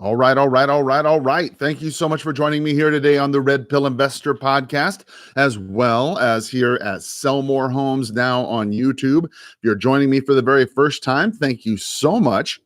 All right, all right, all right, all right. Thank you so much for joining me here today on the Red Pill Investor Podcast, as well as here at Sell More Homes now on YouTube. If you're joining me for the very first time, thank you so much.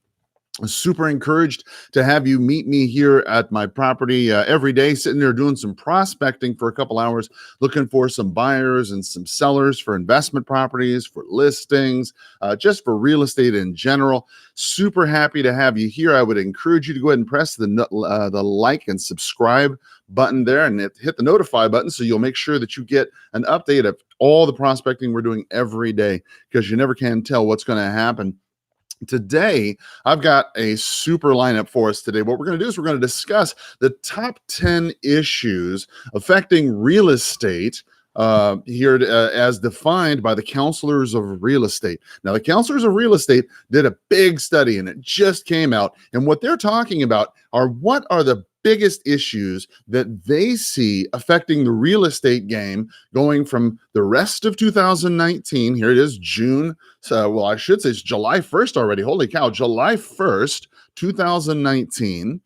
I'm super encouraged to have you meet me here at my property every day, sitting there doing some prospecting for a couple hours, looking for some buyers and some sellers for investment properties, for listings, just for real estate in general. Super happy to have you here. I would encourage you to go ahead and press the like and subscribe button there and hit the notify button so you'll make sure that you get an update of all the prospecting we're doing every day, because you never can tell what's going to happen. Today, I've got a super lineup for us today. What we're going to do is we're going to discuss the top 10 issues affecting real estate here as defined by the counselors of real estate. Now, the counselors of real estate did a big study and it just came out. And what they're talking about are what are the biggest issues that they see affecting the real estate game going from the rest of 2019. Here it is, June. So, well, I should say it's July 1st already. Holy cow, July 1st, 2019.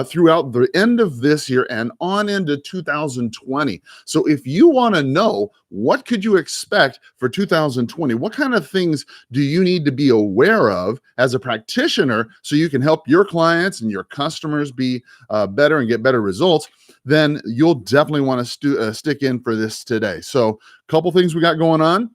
Throughout the end of this year and on into 2020. So if you want to know what could you expect for 2020, what kind of things do you need to be aware of as a practitioner so you can help your clients and your customers be better and get better results, then you'll definitely want to stick in for this today. So a couple things we got going on.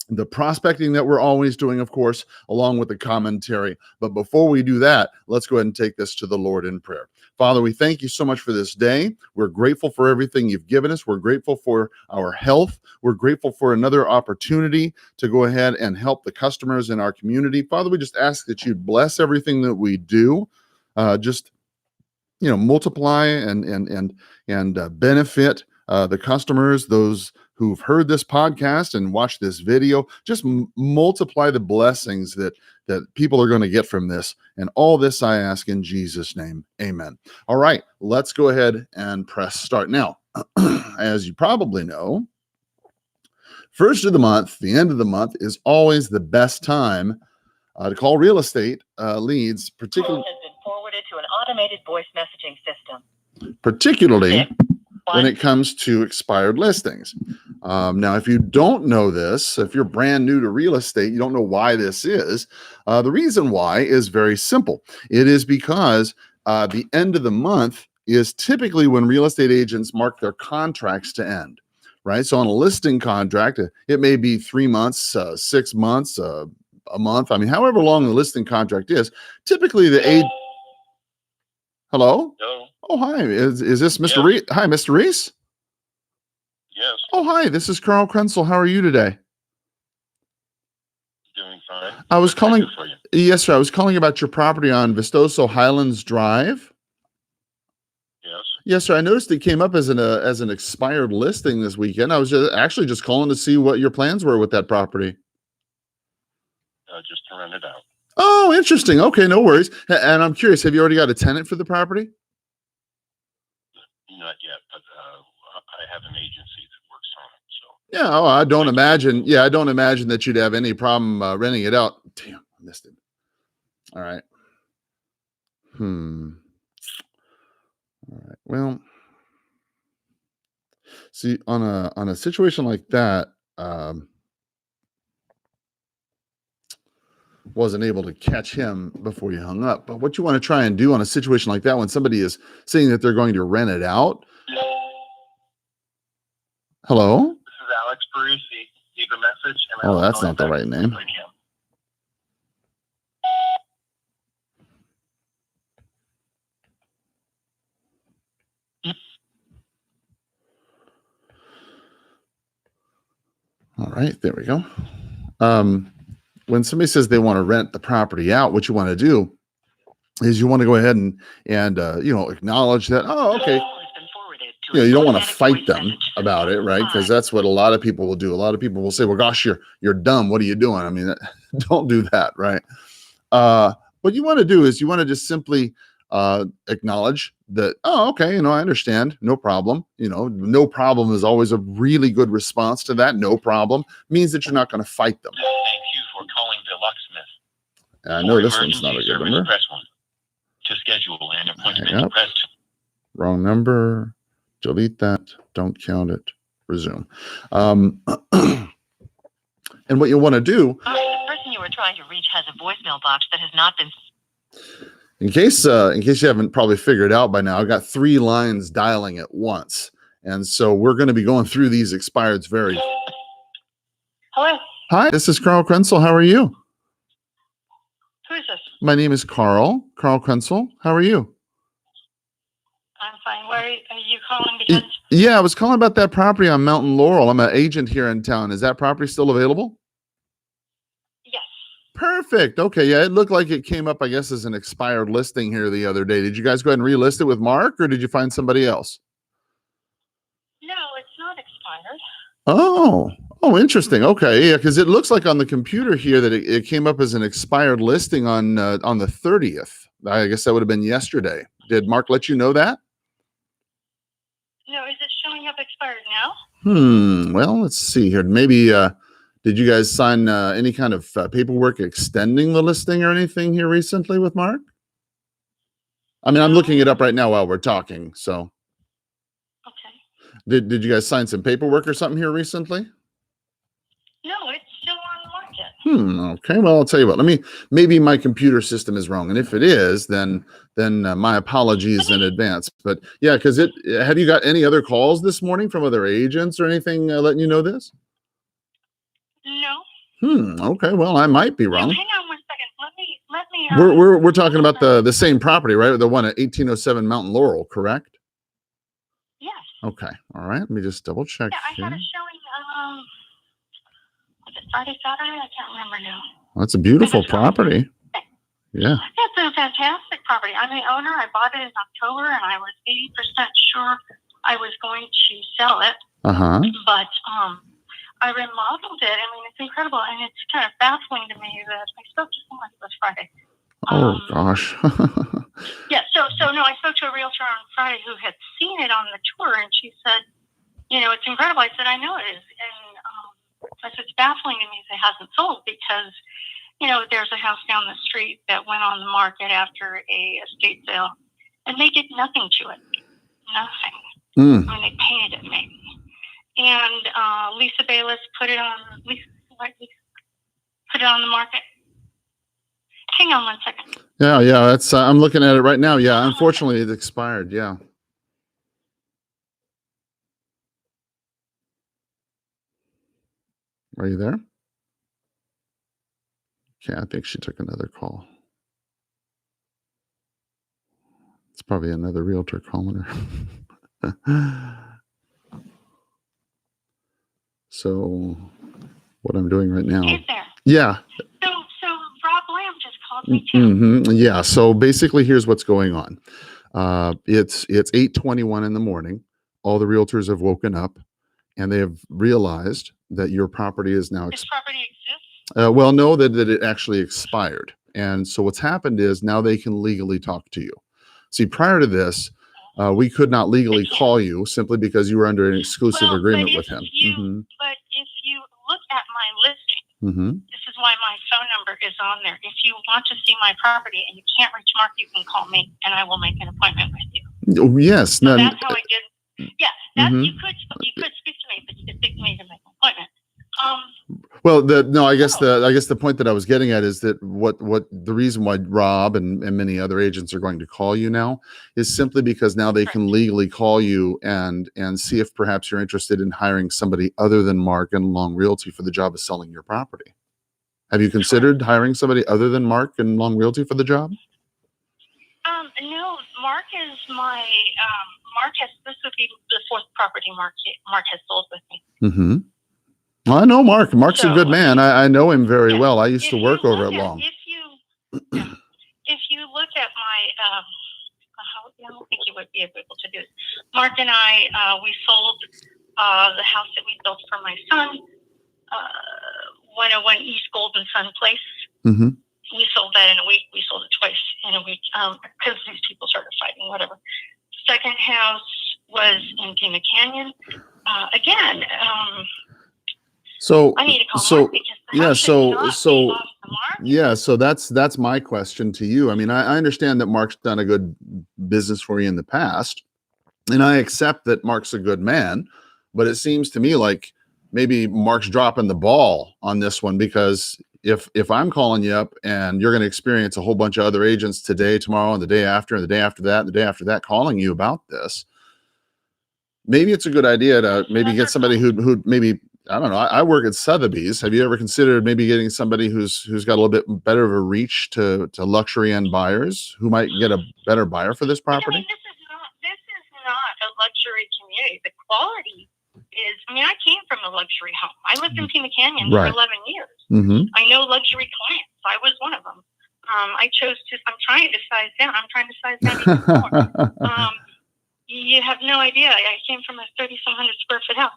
The prospecting that we're always doing, of course, along with the commentary. But before we do that, let's go ahead and take this to the Lord in prayer. Father, we thank you so much for this day. We're grateful for everything you've given us. We're grateful for our health. We're grateful for another opportunity to go ahead and help the customers in our community. Father, we just ask that you bless everything that we do. Multiply and benefit the customers, those who've heard this podcast and watched this video. Just multiply the blessings that people are going to get from this. And all this I ask in Jesus' name. Amen. All right, let's go ahead and press start. Now, as you probably know, first of the month, the end of the month is always the best time to call real estate leads, particularly has been forwarded to an automated voice messaging system. Particularly when it comes to expired listings. Now, if you don't know this, if you're brand new to real estate, you don't know why this is. The reason why is very simple. It is because the end of the month is typically when real estate agents mark their contracts to end, right? So on a listing contract, it may be 3 months, 6 months, a month. I mean, however long the listing contract is, typically the agent. Hello? Hello. Oh, hi. Is this Mr. Reese? Hi, Mr. Reese? Yes. Oh, hi. This is Carl Krenzel. How are you today? Doing fine. I was calling. For you? Yes, sir. I was calling about your property on Vistoso Highlands Drive. Yes. Yes, sir. I noticed it came up as an expired listing this weekend. I was just calling to see what your plans were with that property. Just to rent it out. Oh, interesting. Okay, no worries. And I'm curious, have you already got a tenant for the property? Not yet, but I have an agency that works on it. So Yeah. Oh, I don't imagine. Yeah, I don't imagine that you'd have any problem renting it out. Damn, I missed it. All right. All right. Well, see, on a situation like that, wasn't able to catch him before you hung up. But what you want to try and do on a situation like that, when somebody is saying that they're going to rent it out. Hello? This is Alex Parisi. Leave a message. And Oh, that's not the right name. All right, there we go. When somebody says they want to rent the property out, what you want to do is you want to go ahead and acknowledge that. Oh, okay. You don't want to fight them about it, right? Because that's what a lot of people will do. A lot of people will say, "Well, gosh, you're dumb. What are you doing?" I mean, don't do that, right? What you want to do is you want to just simply acknowledge that. Oh, okay. I understand. No problem. No problem is always a really good response to that. No problem means that you're not going to fight them. Thank you for calling the locksmith. I know this one's not a good number. Press 1. to schedule an appointment. Hang up. Press Wrong number. Delete that. Don't count it. Resume. And what you want to do, The person you were trying to reach has a voicemail box that has not been. in case you haven't probably figured out by now, I've got 3 lines dialing at once, and so we're going to be going through these expireds very. Hello, Hi, this is Carl Krenzel. How are you? who is this? My name is Carl Krenzel. How are you? I'm fine. Where are you calling? Because Yeah, I was calling about that property on Mountain Laurel. I'm an agent here in town. Is that property still available? yes, Perfect. Okay. Yeah, it looked like it came up, I guess, as an expired listing here the other day. Did you guys go ahead and relist it with Mark, or did you find somebody else? no, it's not expired. Oh, interesting. Okay. Yeah, because it looks like on the computer here that it came up as an expired listing on the 30th. I guess that would have been yesterday. Did Mark let you know that? No, is it showing up expired now? Well, let's see here. Maybe did you guys sign any kind of paperwork extending the listing or anything here recently with Mark? I mean, I'm looking it up right now while we're talking. So, Okay. did you guys sign some paperwork or something here recently? No, it's still on the market. Okay. Well, I'll tell you what. Maybe my computer system is wrong, and if it is, then my apologies in advance. But yeah, because have you got any other calls this morning from other agents or anything letting you know this? No. Okay. Well, I might be No, wrong. hang on one second. Let me. We're talking about the same property, right? The one at 1807 Mountain Laurel, correct? Yes. Okay. All right. Let me just double check Yeah, I here. had a showing. Was it Friday, Saturday? I can't remember now. Well, that's a beautiful property. Yeah. It's a fantastic property. I'm the owner. I bought it in October, and I was 80% sure I was going to sell it. But I remodeled it. I mean, it's incredible, and it's kind of baffling to me that I spoke to someone. It was Friday. Oh gosh. Yeah. So no, I spoke to a realtor on Friday who had seen it on the tour, and she said, it's incredible. I said, I know it is, and I said, it's baffling to me that it hasn't sold because, there's a house down the street that went on the market after a estate sale, and they did nothing to it. Nothing. I mean, they painted it maybe. And Lisa Bayless put it on the market. Hang on one second. Yeah. That's I'm looking at it right now. Yeah. Unfortunately, it expired. Yeah. Are you there? Okay, I think she took another call. It's probably another realtor calling her. So, what I'm doing right now. Is there? Yeah. So Rob Lamb just called me too. Yeah. So basically, here's what's going on. It's 8:21 in the morning. All the realtors have woken up, and they have realized that your property is now. This property exists? Well, no, that it actually expired. And so what's happened is now they can legally talk to you. See, prior to this, we could not legally call you simply because you were under an exclusive agreement with him. But if you look at my listing, this is why my phone number is on there. If you want to see my property and you can't reach Mark, you can call me and I will make an appointment with you. Oh, yes. So that's how I did. Yeah, you could speak to me, but you could speak to me to make an appointment. I guess the point that I was getting at is that what the reason why Rob and many other agents are going to call you now is simply because now they can legally call you and see if perhaps you're interested in hiring somebody other than Mark and Long Realty for the job of selling your property. Have you considered hiring somebody other than Mark and Long Realty for the job? No, Mark is my this would be the 4th property Mark has sold with me. Well, I know Mark. Mark's a good man. I know him very well. I used to work over at Long. If you look at my, I don't think you would be able to do this. Mark and I, we sold the house that we built for my son, 101 East Golden Sun Place. We sold that in a week. We sold it twice in a week because these people started fighting, whatever. Second house was in Pima Canyon. Again, I need to call Mark because the house Mark? Yeah, so that's my question to you. I mean, I understand that Mark's done a good business for you in the past, and I accept that Mark's a good man, but it seems to me like maybe Mark's dropping the ball on this one, because if I'm calling you up and you're going to experience a whole bunch of other agents today, tomorrow, and the day after, and the day after that, and the day after that calling you about this, maybe it's a good idea to maybe get somebody who maybe, I don't know. I work at Sotheby's. Have you ever considered maybe getting somebody who's got a little bit better of a reach to luxury end buyers who might get a better buyer for this property? I mean, this is not a luxury community. The quality is. I mean, I came from a luxury home. I lived in Pima Canyon for 11 years. Mm-hmm. I know luxury clients. I was one of them. I chose to. I'm trying to size down. I'm trying to size down even more. You have no idea. I came from a 3,700 square foot house.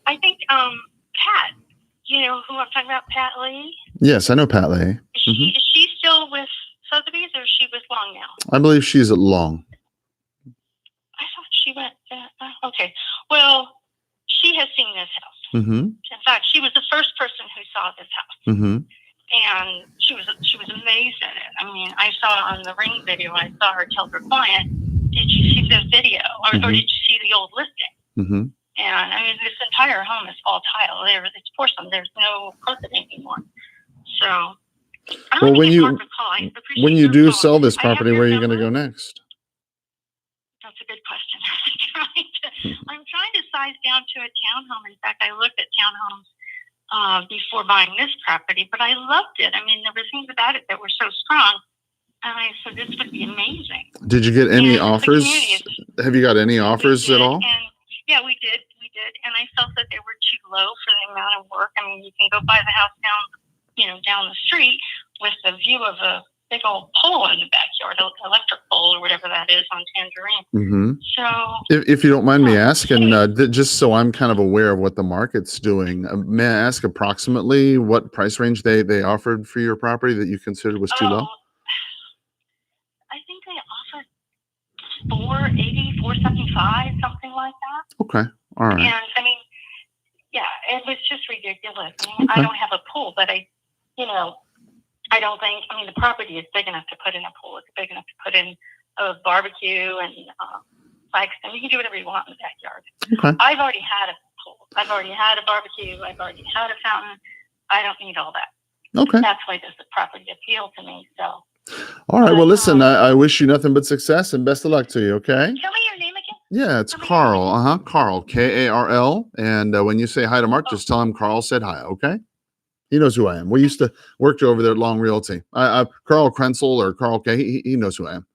I think Pat, you know who I'm talking about, Pat Lee? Yes, I know Pat Lee. Is she still with Sotheby's, or is she with Long now? I believe she's at Long. I thought she went. Okay. Well, she has seen this house. Mm-hmm. In fact, she was the first person who saw this house. Mm-hmm. And she was amazed at it. I mean, I saw on the Ring video, I saw her tell her client, "Did you see the video, or did you see the old listing?" Mm-hmm. And I mean, this entire home is all tile. It's porcelain. There's no carpet anymore. So, well, when you do sell this property, where are you going to go next? That's a good question. I'm trying to size down to a townhome. In fact, I looked at townhomes before buying this property, but I loved it. I mean, there were things about it that were so strong, and I said this would be amazing. Did you get any offers? Have you got any offers at all? And yeah, we did, and I felt that they were too low for the amount of work. I mean, you can go buy the house down the street with the view of a big old pole in the backyard, electric pole or whatever that is on Tangerine. Mm-hmm. So, if you don't mind me asking, just so I'm kind of aware of what the market's doing, may I ask approximately what price range they offered for your property that you considered was too low? I think they offered $480, $475, something like that. Okay, all right. And I mean, yeah, it was just ridiculous. I mean, I don't have a pool, but I don't think. I mean, the property is big enough to put in a pool. It's big enough to put in a barbecue and flags. I mean, you can do whatever you want in the backyard. Okay. I've already had a pool. I've already had a barbecue. I've already had a fountain. I don't need all that. Okay. That's why this property appealed to me. So. All right. Well, listen, I wish you nothing but success and best of luck to you. Okay. Tell me your name again. Yeah, it's Carl. Carl, Karl. And when you say hi to Mark, just tell him Carl said hi. Okay. He knows who I am. We used to work over there at Long Realty. Carl Krenzel or Carl K. He knows who I am.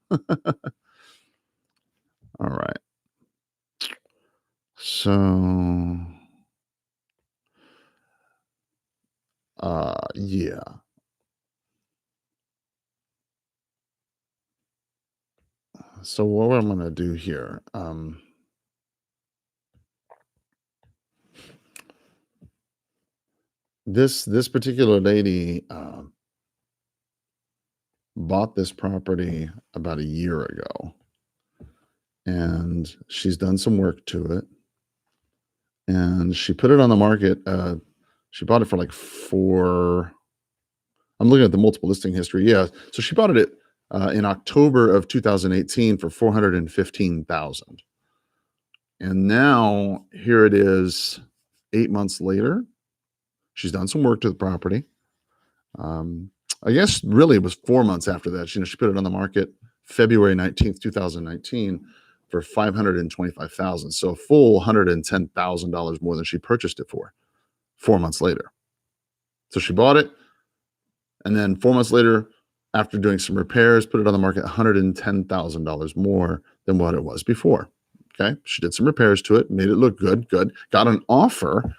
All right. So, yeah. So what I'm going to do here, this particular lady bought this property about a year ago, and she's done some work to it, and she put it on the market. She bought it for like I'm looking at the multiple listing history. Yeah, so she bought it in October of 2018 for $415,000, and now here it is, 8 months later. She's done some work to the property. I guess really it was 4 months after that. She put it on the market February 19th, 2019 for $525,000. So a full $110,000 more than she purchased it for 4 months later. So she bought it, and then 4 months later, after doing some repairs, put it on the market $110,000 more than what it was before. Okay. She did some repairs to it, made it look good, got an offer.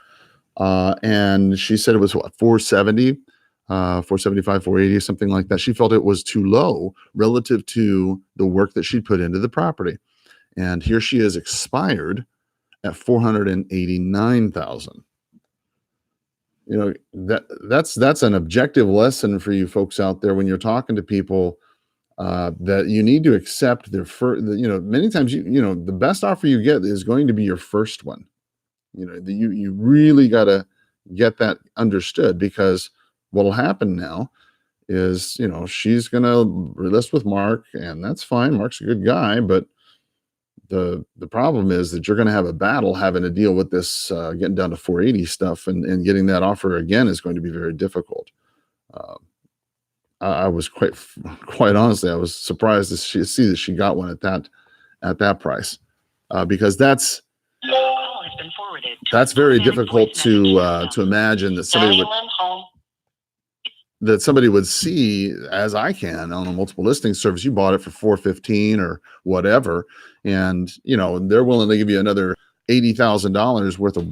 And she said it was what, 470, 475, 480, something like that. She felt it was too low relative to the work that she'd put into the property. And here she is expired at 489,000. That's an objective lesson for you folks out there when you're talking to people, that you need to accept their first. Many times the best offer you get is going to be your first one. You really got to get that understood, because what'll happen now is, she's going to relist with Mark, and that's fine. Mark's a good guy, but the problem is that you're going to have a battle having to deal with this getting down to 480 stuff, and getting that offer again is going to be very difficult. Uh, I was quite honestly, I was surprised to see that she got one at that price, because that's very difficult to imagine that somebody would see, as I can, on a multiple listing service. You bought it for 415 or whatever, and they're willing to give you another $80,000 worth of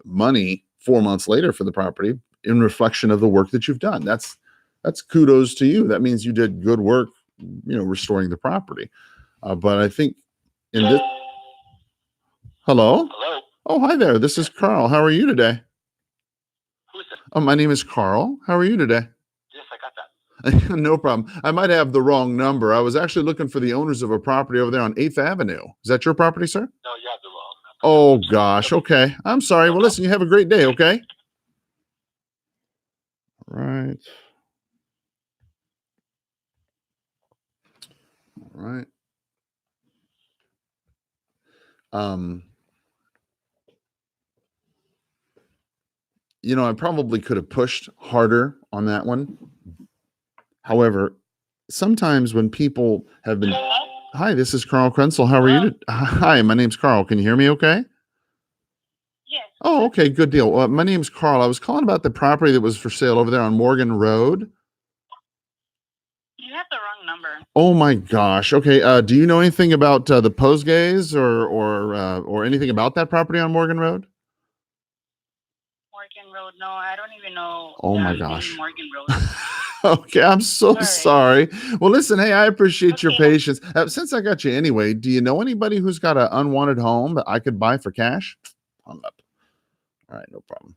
money 4 months later for the property, in reflection of the work that you've done. That's kudos to you. That means you did good work, restoring the property. But I think in this. Hello. Hello. Oh, hi there. This is Carl. How are you today? Who is it? Oh, my name is Carl. How are you today? Yes, I got that. No problem. I might have the wrong number. I was actually looking for the owners of a property over there on 8th Avenue. Is that your property, sir? No, you have the wrong number. Oh, gosh. Okay. I'm sorry. Well, listen, you have a great day, okay? Right. All right. I probably could have pushed harder on that one. However, sometimes when people have been. Hi, this is Carl Krenzel. How are you? Hi, my name's Carl. Can you hear me okay? Yes. Oh, okay. Good deal. My name's Carl. I was calling about the property that was for sale over there on Morgan Road. You have the wrong number. Oh my gosh. Okay. Do you know anything about the Posgays or anything about that property on Morgan Road? Morgan Road. No, I don't even know. Oh my gosh. Morgan Road. Okay, I'm so sorry. Well, listen, hey, I appreciate your Okay. patience. Since I got you anyway, do you know anybody who's got an unwanted home that I could buy for cash? Hung up. All right, no problem.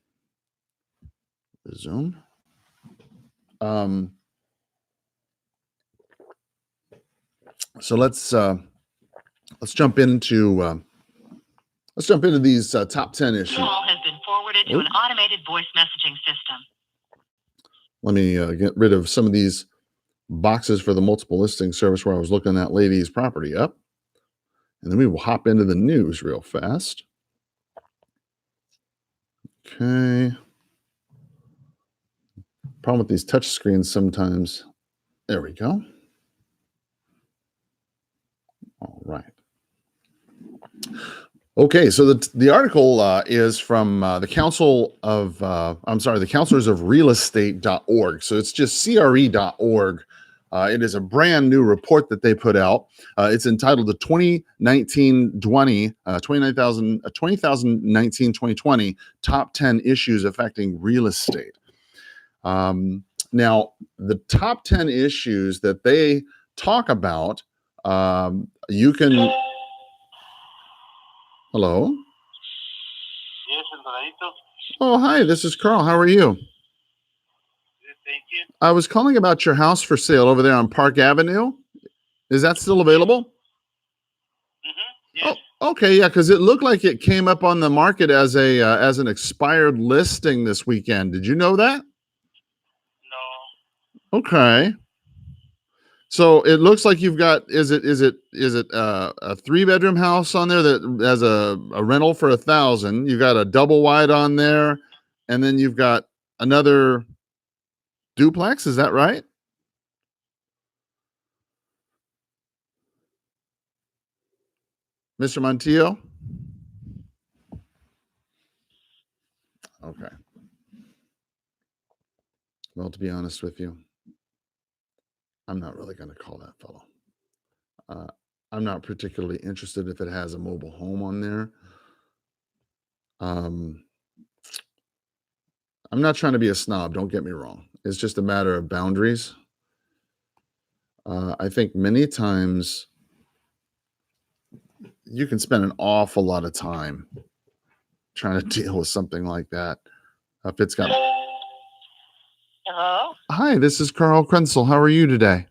Resume. So let's jump into these top 10 issues. Call has been forwarded to an automated voice messaging system. Let me get rid of some of these boxes for the multiple listing service where I was looking that lady's property up. And then we will hop into the news real fast. Okay. Problem with these touch screens sometimes. There we go. All right. Okay, so the article is from the Council of, the Counselors of Realestate.org. So it's just CRE.org. It is a brand new report that they put out. It's entitled the 2019-20 Top 10 Issues Affecting Real Estate. Now, the top 10 issues that they talk about, you can... Hello? Yes, Alvaradito. Oh, hi, this is Carl. How are you? Yes, thank you. I was calling about your house for sale over there on Park Avenue. Is that still available? Yes. Oh, okay, yeah, because it looked like it came up on the market as an expired listing this weekend. Did you know that? No. Okay. So it looks like you've got, is it a 3-bedroom house on there that has a rental for $1,000? You've got a double wide on there, and then you've got another duplex. Is that right? Mr. Montillo? Okay. Well, to be honest with you, I'm not really going to call that fellow. I'm not particularly interested if it has a mobile home on there. I'm not trying to be a snob. Don't get me wrong. It's just a matter of boundaries. I think many times you can spend an awful lot of time trying to deal with something like that. If it's got... Hello? Hi, this is Carl Krenzel. How are you today?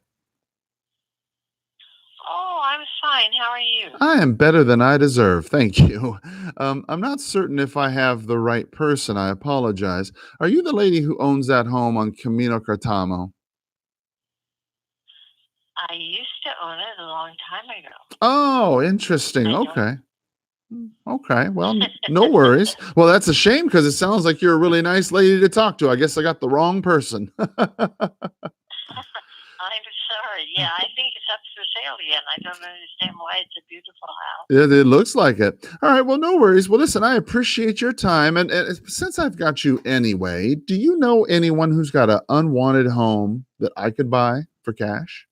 Oh, I'm fine. How are you? I am better than I deserve. Thank you. I'm not certain if I have the right person. I apologize. Are you the lady who owns that home on Camino Cartamo? I used to own it a long time ago. Oh, interesting. I don't. Okay. Okay. Well, no worries. Well, that's a shame because it sounds like you're a really nice lady to talk to. I guess I got the wrong person. I'm sorry. Yeah, I think it's up for sale again. I don't understand why. It's a beautiful house. It looks like it. All right. Well, no worries. Well, listen, I appreciate your time. And since I've got you anyway, do you know anyone who's got an unwanted home that I could buy for cash?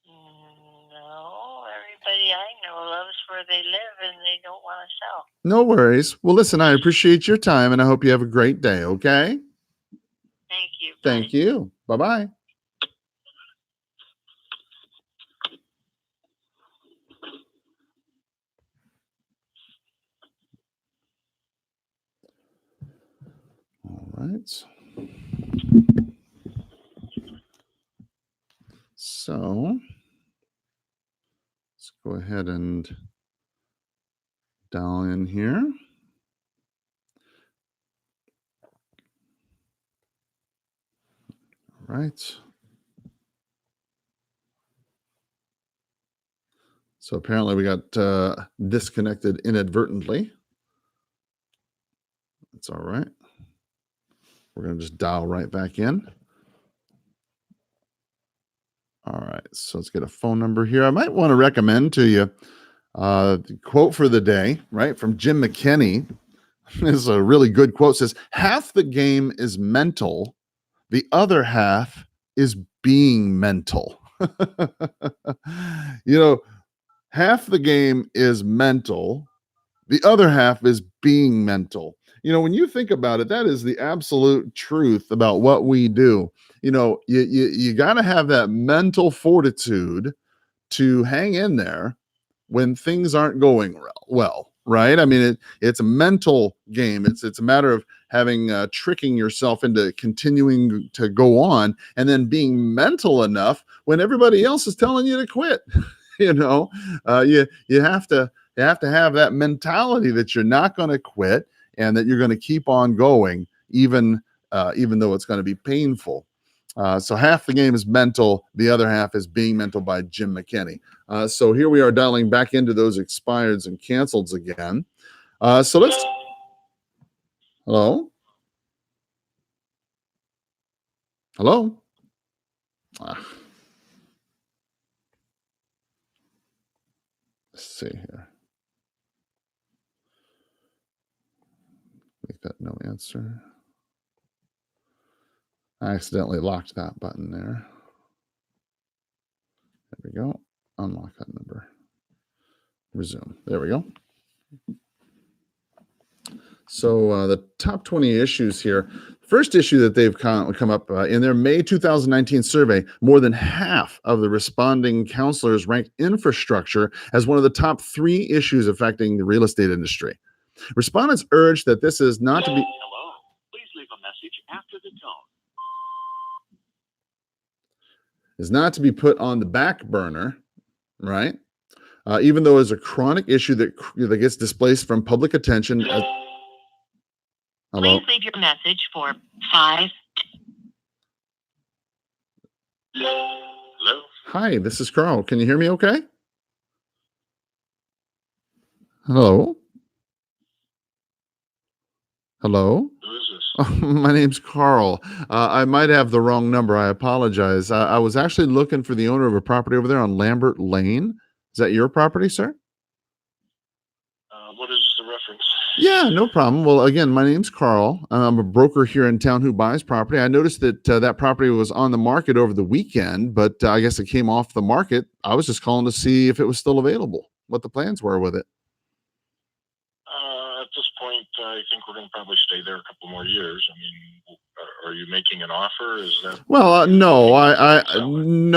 No, everybody I know loves where they live and they don't want to sell. No worries. Well, listen, I appreciate your time and I hope you have a great day. Okay. Thank you. Thank Bye. you. Bye bye. All right. So let's go ahead and dial in here. All right. So apparently we got disconnected inadvertently. That's all right. We're going to just dial right back in. All right. So let's get a phone number here. I might want to recommend to you the quote for the day, right? From Jim McKinney. This is a really good quote. It says, half the game is mental. The other half is being mental. Half the game is mental. The other half is being mental. When you think about it, that is the absolute truth about what we do. You got to have that mental fortitude to hang in there when things aren't going well, right? I mean, it's a mental game. It's a matter of having tricking yourself into continuing to go on, and then being mental enough when everybody else is telling you to quit. You have to have that mentality that you're not going to quit and that you're going to keep on going, even though it's going to be painful. So half the game is mental, the other half is being mental by Jim McKinney. So here we are dialing back into those expireds and canceleds again. So let's. Hello? Hello? Let's see here. Make that no answer. I accidentally locked that button there. There we go. Unlock that number. Resume. There we go. So the top 20 issues here. First issue that they've come up in their May 2019 survey, more than half of the responding counselors ranked infrastructure as one of the top 3 issues affecting the real estate industry. Respondents urged that this is not to be. Hello. Please leave a message after the tone. Is not to be put on the back burner, right? Even though it's a chronic issue that gets displaced from public attention. Hello? Please leave your message for 5. Hello? Hi, this is Carl. Can you hear me okay? Hello? Hello? Who is this? Oh, my name's Carl. I might have the wrong number. I apologize. I was actually looking for the owner of a property over there on Lambert Lane. Is that your property, sir? What is the reference? Yeah, no problem. Well, again, my name's Carl. I'm a broker here in town who buys property. I noticed that that property was on the market over the weekend, but I guess it came off the market. I was just calling to see if it was still available, what the plans were with it. At this point, I think we're going to probably stay there a couple more years. I mean, are you making an offer? Is that? Well, no, I'm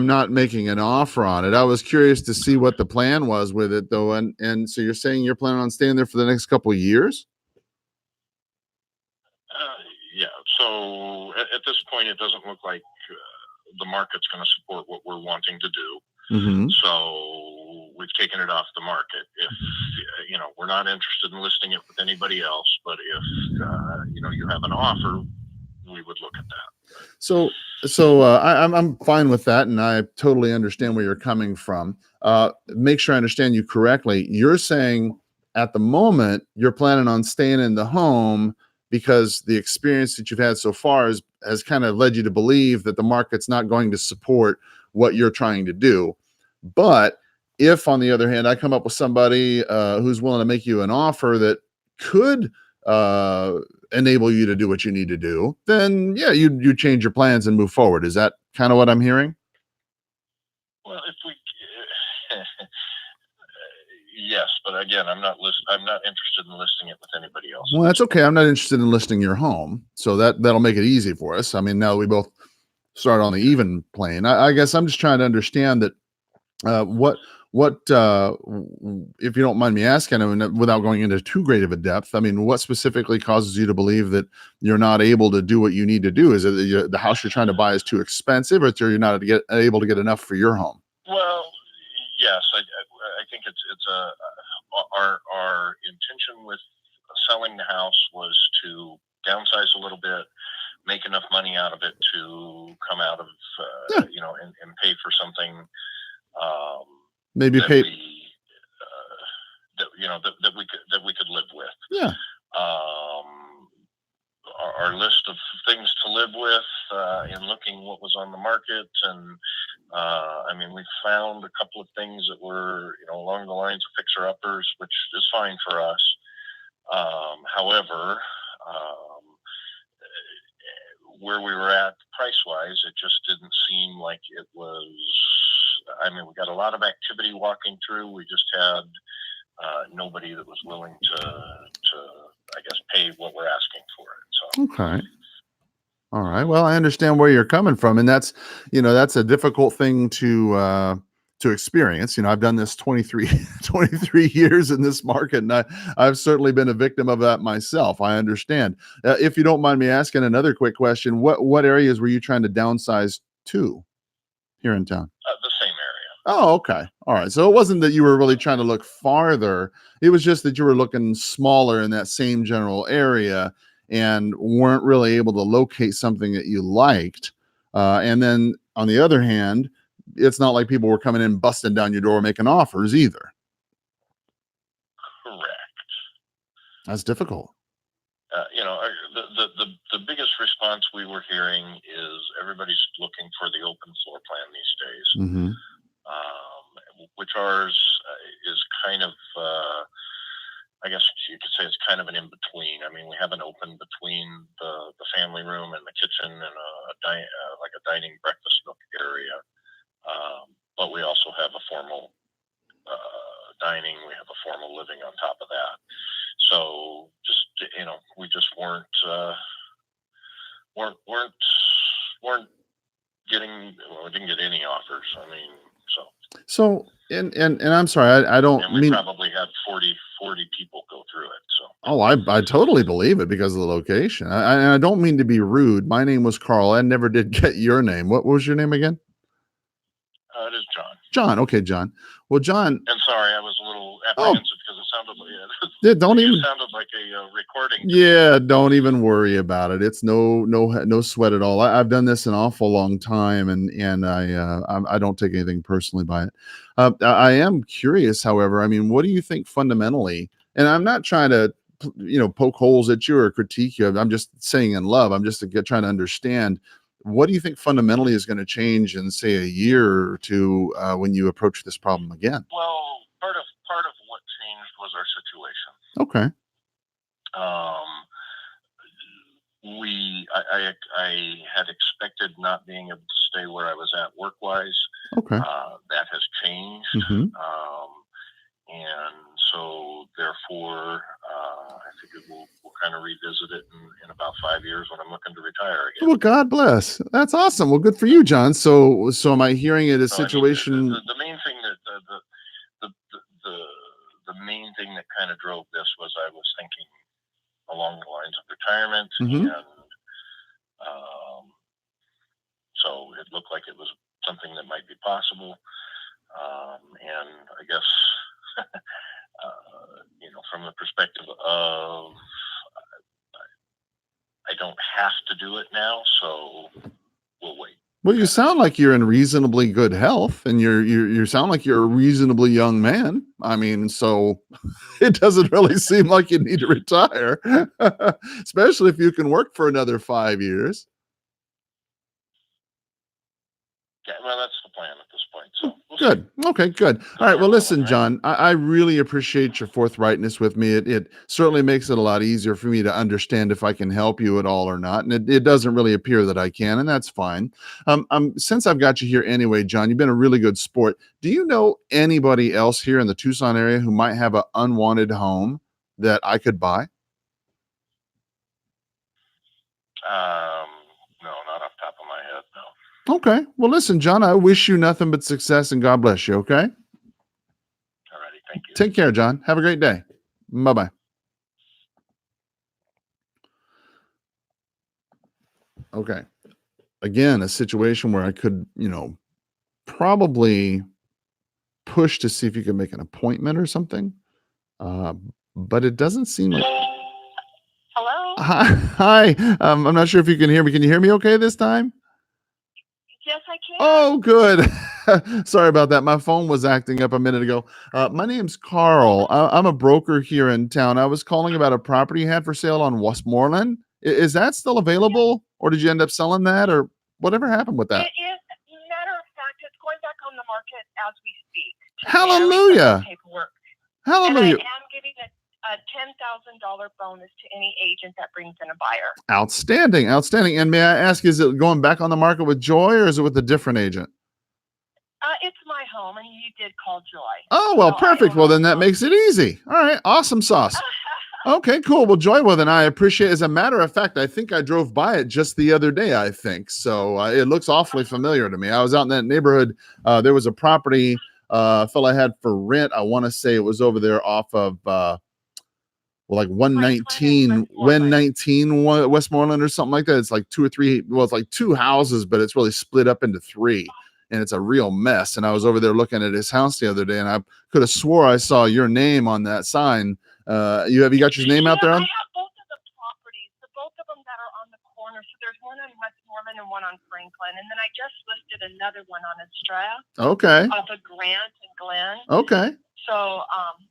not making an offer on it. I was curious to see what the plan was with it, though, and so you're saying you're planning on staying there for the next couple of years? Yeah. So at this point, it doesn't look like the market's going to support what we're wanting to do. Mm-hmm. So we've taken it off the market. If we're not interested in listing it with anybody else, but if you have an offer, we would look at that. So, I'm fine with that, and I totally understand where you're coming from. Make sure I understand you correctly. You're saying at the moment you're planning on staying in the home because the experience that you've had so far has kind of led you to believe that the market's not going to support what you're trying to do. But if, on the other hand, I come up with somebody who's willing to make you an offer that could uh, enable you to do what you need to do, then yeah, you change your plans and move forward. Is that kind of what I'm hearing? Well, if we, yes, but again, I'm not interested in listing it with anybody else. Well, that's okay. I'm not interested in listing your home, so that'll make it easy for us. I mean, now we both start on the even plane. I guess I'm just trying to understand that if you don't mind me asking, I mean, without going into too great of a depth, I mean, what specifically causes you to believe that you're not able to do what you need to do? Is it that the house you're trying to buy is too expensive, or you're not able to get enough for your home? Well, yes, I think it's our intention with selling the house was to downsize a little bit, make enough money out of it to come out of and pay for something. Maybe that pay. That we could live with. Yeah. Our list of things to live with in looking what was on the market, and we found a couple of things that were along the lines of fixer uppers, which is fine for us. However, where we were at price wise, it just didn't seem like it was. We got a lot of activity walking through. We just had nobody that was willing to I guess pay what we're asking for it. So Okay. All right. Well, I understand where you're coming from, and that's a difficult thing to experience. I've done this 23 years in this market, and I've certainly been a victim of that myself. I understand. If you don't mind me asking another quick question, what areas were you trying to downsize to here in town? the same area. Oh, okay. All right. So it wasn't that you were really trying to look farther. It was just that you were looking smaller in that same general area and weren't really able to locate something that you liked. And then on the other hand, it's not like people were coming in busting down your door making offers either. Correct. That's difficult. The biggest response we were hearing is everybody's looking for the open floor plan these days. Mm-hmm. Which ours is kind of, I guess you could say it's kind of an in-between. We have an open between the family room and the kitchen and like a dining breakfast nook area. But we also have a formal dining. We have a formal living on top of that. So just, we just weren't getting, we didn't get any offers. So, and I'm sorry, I don't and we mean. probably had 40 people go through it. So. Oh, I totally believe it because of the location. I don't mean to be rude. My name was Carl. I never did get your name. What was your name again? It is John. John. Okay, John. Well, John. And sorry, I was a little apprehensive because it sounded like sounded like a recording. Yeah, don't even worry about it. It's no sweat at all. I've done this an awful long time, and I don't take anything personally by it. I am curious, however. What do you think fundamentally? And I'm not trying to poke holes at you or critique you. I'm just saying in love. I'm just trying to understand. What do you think fundamentally is going to change in, say, a year or two when you approach this problem again? Well, part of what changed was our situation. Okay. I had expected not being able to stay where I was at work-wise. Okay. That has changed. Mm-hmm. And so therefore, I figured we'll kind of revisit it in about 5 years when I'm looking to retire again. Well, God bless. That's awesome. Well, good for you, John. So am I hearing it a situation? The main thing that the main thing that kind of drove this was I was thinking along the lines of retirement, Mm-hmm. and so it looked like it was something that might be possible. And I guess, from the perspective of, I don't have to do it now, so we'll wait. Well, you sound like you're in reasonably good health, and you sound like you're a reasonably young man. I mean, so it doesn't really seem like you need to retire, especially if you can work for another 5 years. Yeah, well, that's the plan at this point. So we'll Good. see. Okay, good. All right. Well, listen, John, I really appreciate your forthrightness with me. It certainly makes it a lot easier for me to understand if I can help you at all or not. And it doesn't really appear that I can, and that's fine. Since I've got you here anyway, John, you've been a really good sport. Do you know anybody else here in the Tucson area who might have an unwanted home that I could buy? No, not off the top of my head, no. Okay. Well, listen, John, I wish you nothing but success and God bless you. Okay. All righty, thank you. Take care, John. Have a great day. Bye-bye. Okay. Again, a situation where I could, probably push to see if you could make an appointment or something. Uh, but it doesn't seem like. Hello? Hi. I'm not sure if you can hear me. Can you hear me okay this time? Yes, I can. Oh, good. Sorry about that. My phone was acting up a minute ago. My name's Carl. I'm a broker here in town. I was calling about a property you had for sale on Westmoreland. Is that still available, or did you end up selling that, or whatever happened with that? It is, matter of fact, it's going back on the market as we speak. Hallelujah. Paperwork. Hallelujah. And I am giving a $10,000 bonus to any agent that brings in a buyer. Outstanding. Outstanding. And may I ask, is it going back on the market with Joy, or is it with a different agent? It's my home, and you did call Joy. Oh, well, So perfect. Well, then that makes it easy. All right. Awesome sauce. Okay, cool. Well, Joy, well, then I appreciate it. As a matter of fact, I think I drove by it just the other day, I think. So it looks awfully familiar to me. I was out in that neighborhood. There was a property a fella had for rent. I want to say it was over there off of, 119 Westmoreland or something like that. It's like it's like two houses, but it's really split up into three. And it's a real mess. And I was over there looking at his house the other day, and I could have swore I saw your name on that sign. You got your name out there? I have both of the properties, both of them that are on the corner. So there's one on Westmoreland and one on Franklin. And then I just listed another one on Estrella. Okay. Off of Grant and Glen. Okay. So,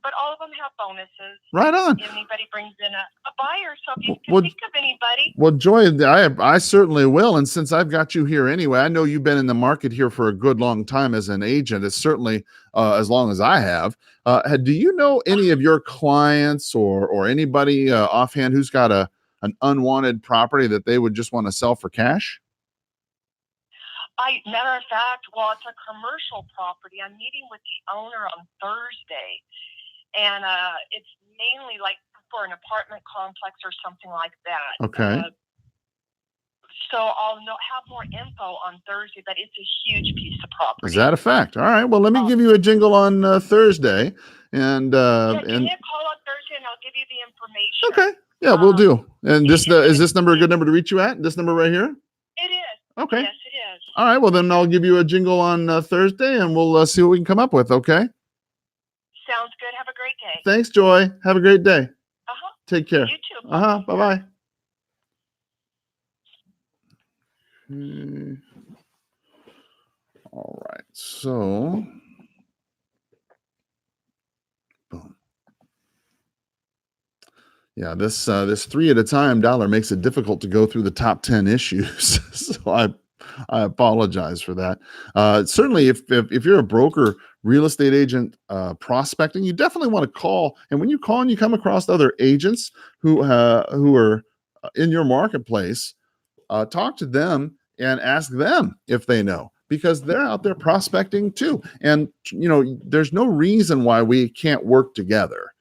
but all of them have bonuses. Right on. If anybody brings in a buyer, so if you can think of anybody. Well, Joy, I certainly will. And since I've got you here anyway, I know you've been in the market here for a good long time as an agent. It's certainly as long as I have. Do you know any of your clients or anybody offhand who's got an unwanted property that they would just want to sell for cash? Matter of fact, well, it's a commercial property. I'm meeting with the owner on Thursday, and it's mainly like for an apartment complex or something like that. Okay. So I'll have more info on Thursday, but it's a huge piece of property. Is that a fact? All right. Well, let me give you a jingle on Thursday, and give me a call on Thursday, and I'll give you the information. Okay. Yeah, we'll do. And is this number a good number to reach you at? This number right here? It is. Okay. Yes, it is. All right. Well, then I'll give you a jingle on Thursday, and we'll see what we can come up with. Okay. Sounds good. Have a great day. Thanks, Joy. Have a great day. Take care. You too. Bye-bye. All right. So, boom. Yeah, this 3 at a time dollar makes it difficult to go through the top 10 issues. So I apologize for that. Certainly, if you're a broker, real estate agent, prospecting, you definitely want to call. And when you call and you come across other agents who are in your marketplace, talk to them and ask them if they know, because they're out there prospecting too. And there's no reason why we can't work together.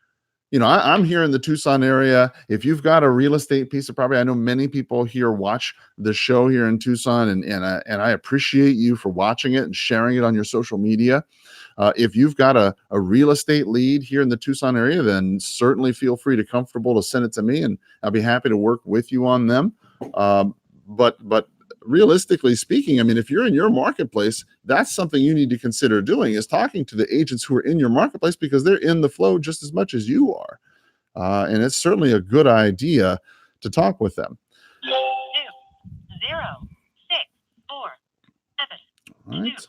I'm here in the Tucson area. If you've got a real estate piece of property, I know many people here watch the show here in Tucson, and I appreciate you for watching it and sharing it on your social media. If you've got a real estate lead here in the Tucson area, then certainly feel free to comfortable to send it to me, and I'll be happy to work with you on them. But realistically speaking, I mean, if you're in your marketplace, that's something you need to consider doing, is talking to the agents who are in your marketplace, because they're in the flow just as much as you are. And it's certainly a good idea to talk with them. 2 0 6 4 7 All right.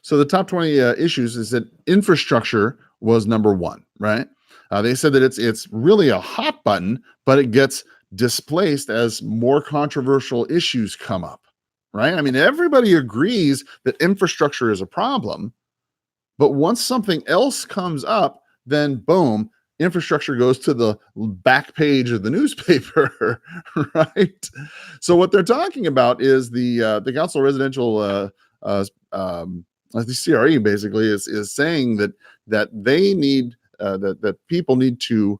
So the top 20 issues is that infrastructure was number one, right? They said that it's really a hot button, but it gets displaced as more controversial issues come up, right? I mean, everybody agrees that infrastructure is a problem, but once something else comes up, then boom, infrastructure goes to the back page of the newspaper, right? So what they're talking about is the Council of Residential the CRE basically is saying that they need that people need to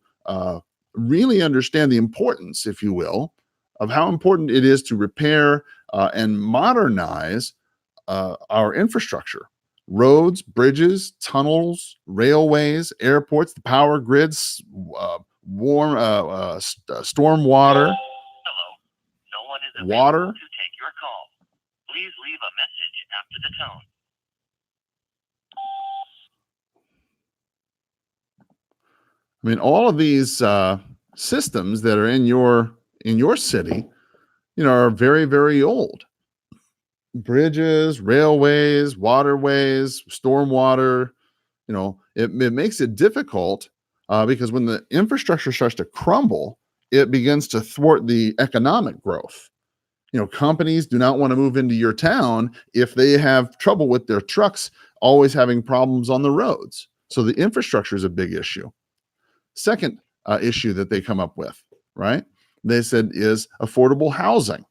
really understand the importance, if you will, of how important it is to repair and modernize our infrastructure. Roads, bridges, tunnels, railways, airports, the power grids, storm water, Hello. No one is available water. to take your call. Please leave a message after the tone. I mean, all of these systems that are in your city, are very, very old. Bridges, railways, waterways, stormwater. It makes it difficult because when the infrastructure starts to crumble, it begins to thwart the economic growth. Companies do not want to move into your town if they have trouble with their trucks always having problems on the roads. So the infrastructure is a big issue. Second issue that they come up with, right? They said is affordable housing.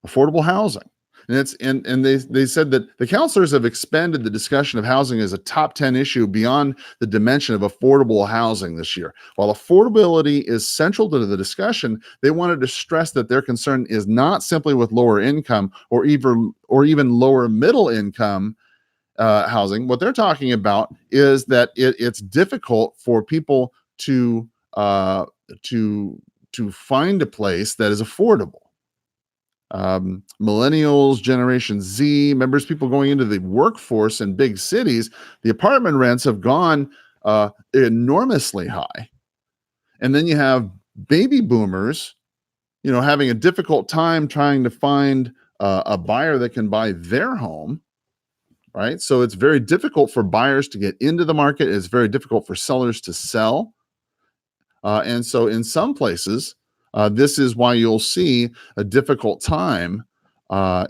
Affordable housing. And they said that the counselors have expanded the discussion of housing as a top 10 issue beyond the dimension of affordable housing this year. While affordability is central to the discussion, they wanted to stress that their concern is not simply with lower income or even lower middle income housing. What they're talking about is that it's difficult for people to find a place that is affordable. Millennials, Generation Z, members, people going into the workforce in big cities, the apartment rents have gone enormously high. And then you have baby boomers, having a difficult time trying to find a buyer that can buy their home. Right. So it's very difficult for buyers to get into the market. It's very difficult for sellers to sell. And so in some places, this is why you'll see a difficult time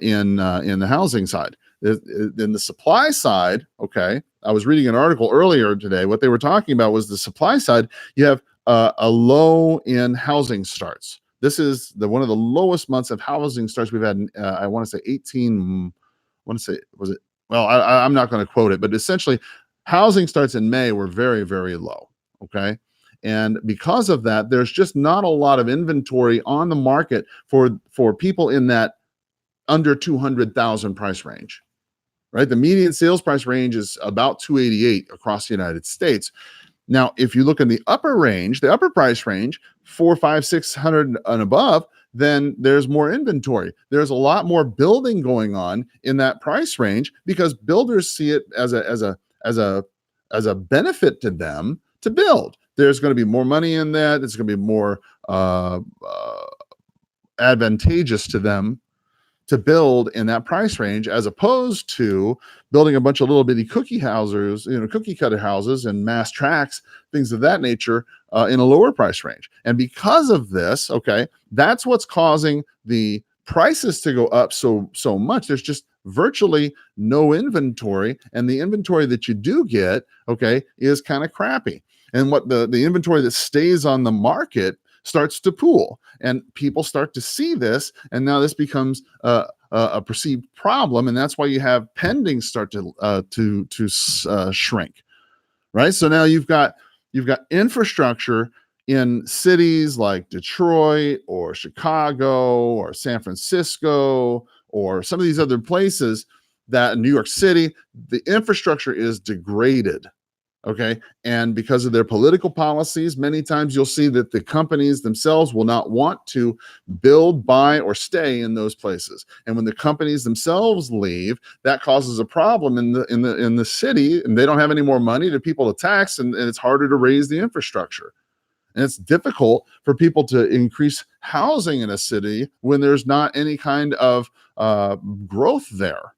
in the housing side. In the supply side, okay, I was reading an article earlier today. What they were talking about was the supply side. You have a low in housing starts. This is one of the lowest months of housing starts we've had. I want to say 18. I want to say, was it? Well, I'm not going to quote it, but essentially, housing starts in May were very, very low. Okay. And because of that, there's just not a lot of inventory on the market for people in that under 200,000 price range, right? The median sales price range is about 288 across the United States. Now, if you look in the upper range, the upper price range, 400, 500, 600 and above, then there's more inventory. There's a lot more building going on in that price range because builders see it as a benefit to them to build. There's going to be more money in that. It's going to be more advantageous to them to build in that price range, as opposed to building a bunch of little bitty cookie houses, cookie cutter houses and mass tracks, things of that nature in a lower price range. And because of this, okay, that's what's causing the prices to go up so much. There's just virtually no inventory, and the inventory that you do get, okay, is kind of crappy. And what the inventory that stays on the market starts to pool, and people start to see this, and now this becomes a perceived problem, and that's why you have pending start to shrink, right? So now you've got infrastructure in cities like Detroit or Chicago or San Francisco or some of these other places, that in New York City, the infrastructure is degraded. Okay. And because of their political policies, many times you'll see that the companies themselves will not want to build, buy, or stay in those places. And when the companies themselves leave, that causes a problem in the city, and they don't have any more money to people to tax, and it's harder to raise the infrastructure. And it's difficult for people to increase housing in a city when there's not any kind of growth there,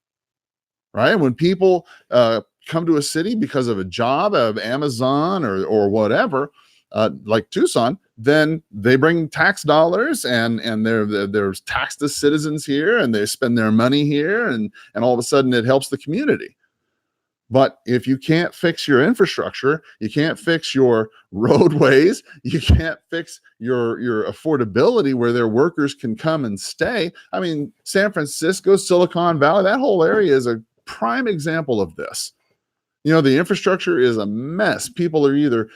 right? When people come to a city because of a job of Amazon or whatever, like Tucson, then they bring tax dollars, and there's taxed as citizens here, and they spend their money here, and all of a sudden it helps the community. But if you can't fix your infrastructure, you can't fix your roadways, you can't fix your affordability where their workers can come and stay. I mean, San Francisco, Silicon Valley, that whole area is a prime example of this. You know, the infrastructure is a mess. People are either,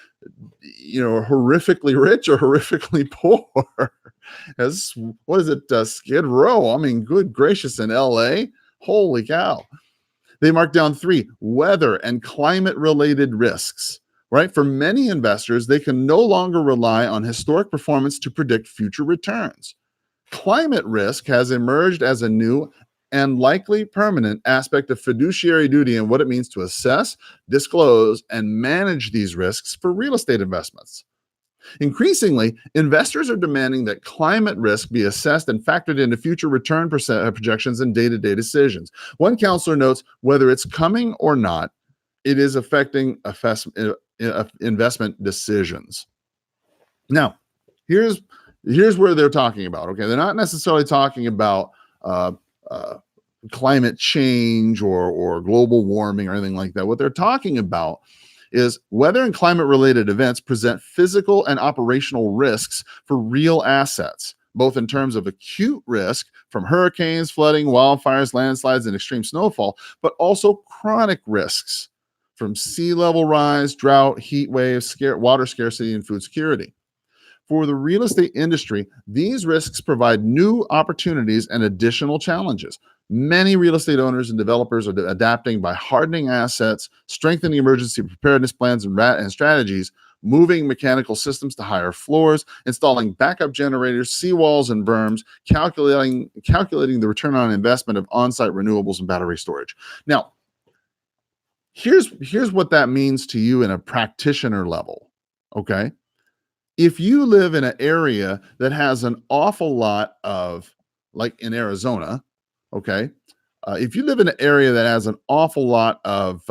horrifically rich or horrifically poor. As what is it, Skid Row? I mean, good gracious, in LA, holy cow. They mark down 3 weather and climate related risks, right? For many investors, they can no longer rely on historic performance to predict future returns. Climate risk has emerged as a new and likely permanent aspect of fiduciary duty and what it means to assess, disclose, and manage these risks for real estate investments. Increasingly, investors are demanding that climate risk be assessed and factored into future return projections and day-to-day decisions. One counselor notes, whether it's coming or not, it is affecting investment decisions. Now, here's where they're talking about. Okay, they're not necessarily talking about climate change or global warming or anything like that. What they're talking about is weather and climate related events present physical and operational risks for real assets, both in terms of acute risk from hurricanes, flooding, wildfires, landslides, and extreme snowfall, but also chronic risks from sea level rise, drought, heat waves, water scarcity, and food security. For the real estate industry, these risks provide new opportunities and additional challenges. Many real estate owners and developers are adapting by hardening assets, strengthening emergency preparedness plans and strategies, moving mechanical systems to higher floors, installing backup generators, seawalls, and berms, calculating the return on investment of on-site renewables and battery storage. Now, here's what that means to you in a practitioner level, okay? If you live in an area that has an awful lot of, like in Arizona, okay, if you live in an area that has an awful lot of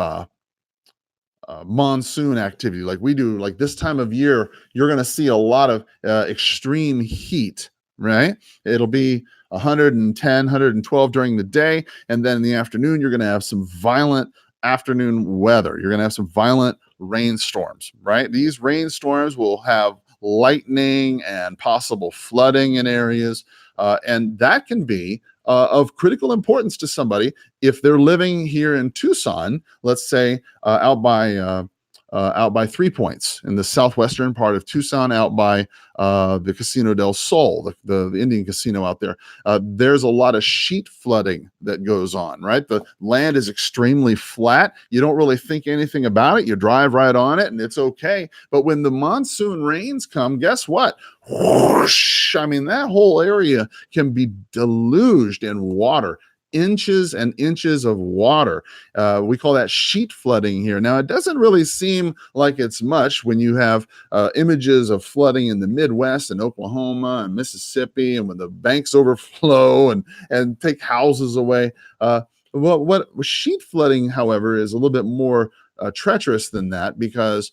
monsoon activity, like we do, like this time of year, you're going to see a lot of extreme heat, right? It'll be 110, 112 during the day, and then in the afternoon, you're going to have some violent afternoon weather. You're going to have some violent rainstorms, right? These rainstorms will have lightning and possible flooding in areas. And that can be of critical importance to somebody if they're living here in Tucson, let's say out by 3 Points in the southwestern part of Tucson, out by the Casino del Sol, the Indian casino out there. There's a lot of sheet flooding that goes on, right? The land is extremely flat. You don't really think anything about it. You drive right on it and it's okay. But when the monsoon rains come, guess what? Whoosh! I mean, that whole area can be deluged in water. Inches and inches of water. We call that sheet flooding here. Now, it doesn't really seem like it's much when you have images of flooding in the Midwest and Oklahoma and Mississippi, and when the banks overflow and take houses away. What sheet flooding, however, is a little bit more treacherous than that, because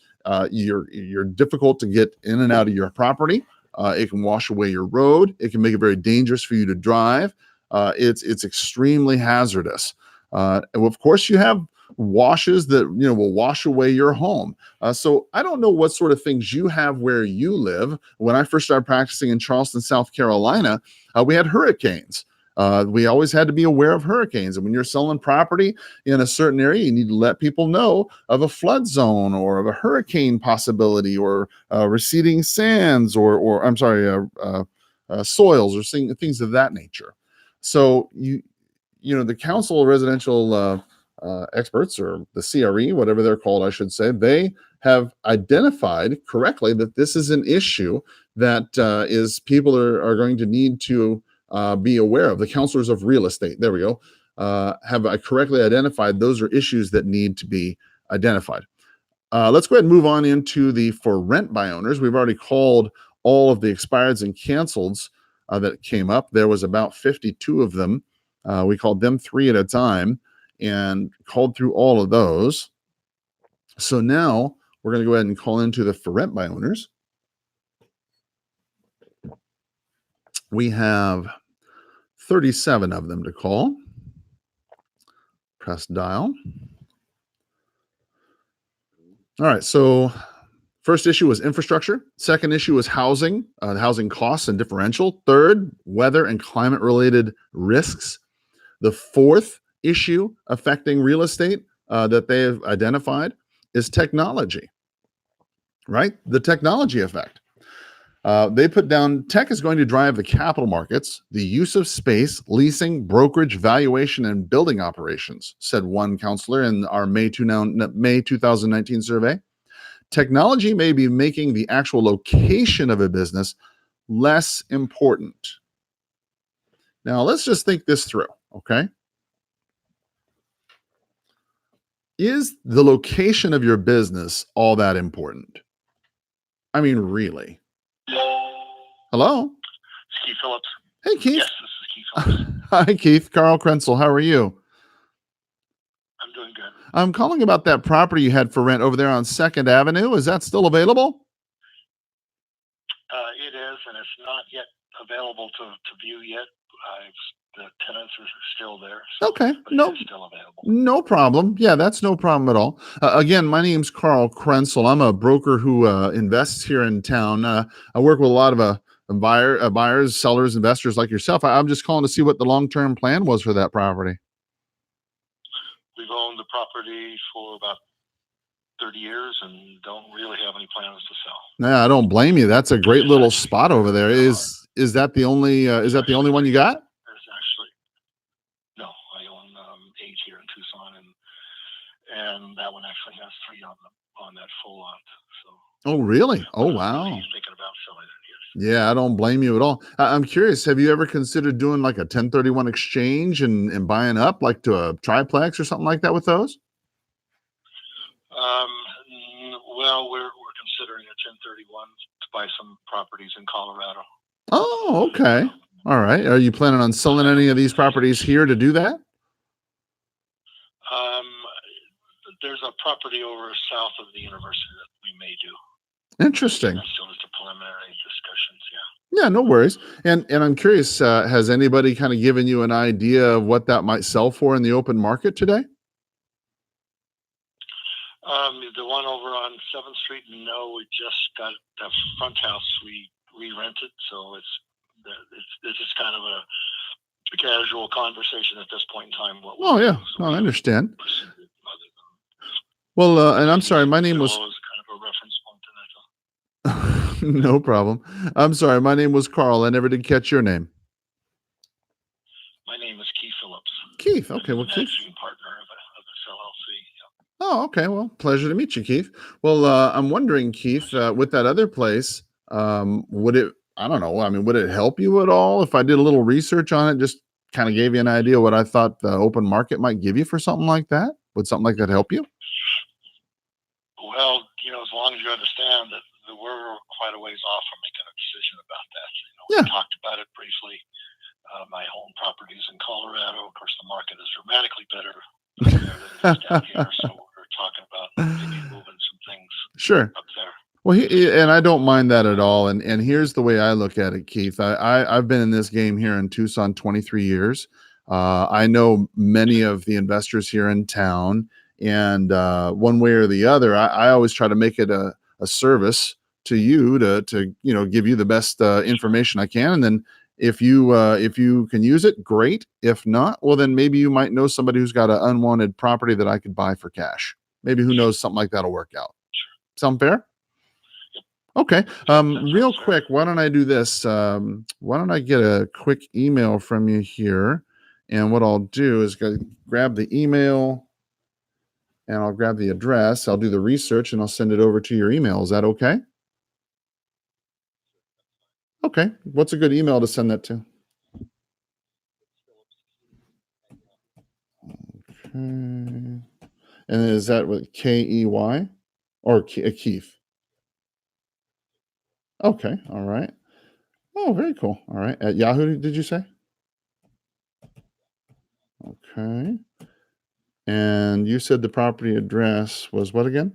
you're difficult to get in and out of your property. It can wash away your road. It can make it very dangerous for you to drive. It's extremely hazardous. And of course, you have washes that will wash away your home. So I don't know what sort of things you have where you live. When I first started practicing in Charleston, South Carolina, we had hurricanes. We always had to be aware of hurricanes. And when you're selling property in a certain area, you need to let people know of a flood zone or of a hurricane possibility, or receding sands, or I'm sorry, soils, or things of that nature. So the Council of Residential experts, or the CRE, whatever they're called, I should say, they have identified correctly that this is an issue that is people are going to need to be aware of. The counselors of real estate, there we go, have correctly identified those are issues that need to be identified. Let's go ahead and move on into the for rent by owners. We've already called all of the expireds and canceleds that came up. There was about 52 of them. We called them 3 at a time and called through all of those. So now we're going to go ahead and call into the for rent by owners. We have 37 of them to call. Press dial. All right, so first issue was infrastructure. Second issue was housing, housing costs and differential. Third, weather and climate related risks. The fourth issue affecting real estate that they have identified is technology, right? The technology effect. They put down tech is going to drive the capital markets, the use of space, leasing, brokerage, valuation, and building operations, said one counselor in our May 2019 survey. Technology may be making the actual location of a business less important. Now, let's just think this through, okay? Is the location of your business all that important? I mean, really? Hello? It's Keith Phillips. Hey, Keith. Yes, this is Keith Phillips. Hi, Keith. Carl Krenzel. How are you? I'm doing good. I'm calling about that property you had for rent over there on 2nd Avenue. Is that still available? It is, and it's not yet available to view yet. The tenants are still there. So, Okay. but No, it is still available. no problem. Yeah, that's no problem at all. Again, my name's Carl Krenzel. I'm a broker who invests here in town. I work with a lot of buyers, sellers, investors like yourself. I'm just calling to see what the long-term plan was for that property. We've owned the property for about 30 years and don't really have any plans to sell. Yeah, I don't blame you. That's a great little spot over there. Is that the only one you got? There's actually no. I own 8 here in Tucson, and that one actually has 3 on that full lot. So. Oh, really? Oh, wow. He's thinking about selling it. Yes. Yeah, I don't blame you at all. I'm curious, have you ever considered doing like a 1031 exchange and buying up like to a triplex or something like that with those? Well, we're considering a 1031 to buy some properties in Colorado. Oh, okay. All right. Are you planning on selling any of these properties here to do that? There's a property over south of the university that we may do. Interesting. That's still just a preliminary discussions. Yeah. Yeah, no worries. And I'm curious, has anybody kind of given you an idea of what that might sell for in the open market today? The one over on 7th Street, no, we just got the front house we re-rented, so it's just kind of a casual conversation at this point in time. Oh, yeah. No, I understand. Well, and I'm sorry, my name was kind of a reference point to that. No problem. I'm sorry, my name was Carl. I never did catch your name. My name is Keith Phillips. Keith. Okay, well, Keith. Managing partner of this LLC. Oh, okay. Well, pleasure to meet you, Keith. Well, I'm wondering, Keith, with that other place, would it, I don't know, I mean, would it help you at all if I did a little research on it, just kind of gave you an idea what I thought the open market might give you for something like that? Would something like that help you? Well, as long as you understand that we're quite a ways off from making a decision about that. Yeah. We talked about it briefly. My home properties in Colorado, of course, the market is dramatically better there than it is down here. So we're talking about maybe moving some things Sure. up there. Well, and I don't mind that at all. And here's the way I look at it, Keith. I've been in this game here in Tucson 23 years. I know many of the investors here in town, and one way or the other, I always try to make it a service to you to give you the best information I can. And then if you can use it, great. If not, well, then maybe you might know somebody who's got an unwanted property that I could buy for cash. Maybe, who knows, something like that'll work out. Sound fair? Okay. Real quick, why don't I do this? Why don't I get a quick email from you here? And what I'll do is grab the email and I'll grab the address. I'll do the research and I'll send it over to your email. Is that okay? Okay. What's a good email to send that to? Okay. And is that with Key or Keith? Okay. All right. Oh, very cool. All right. At Yahoo, did you say? Okay. And you said the property address was what again?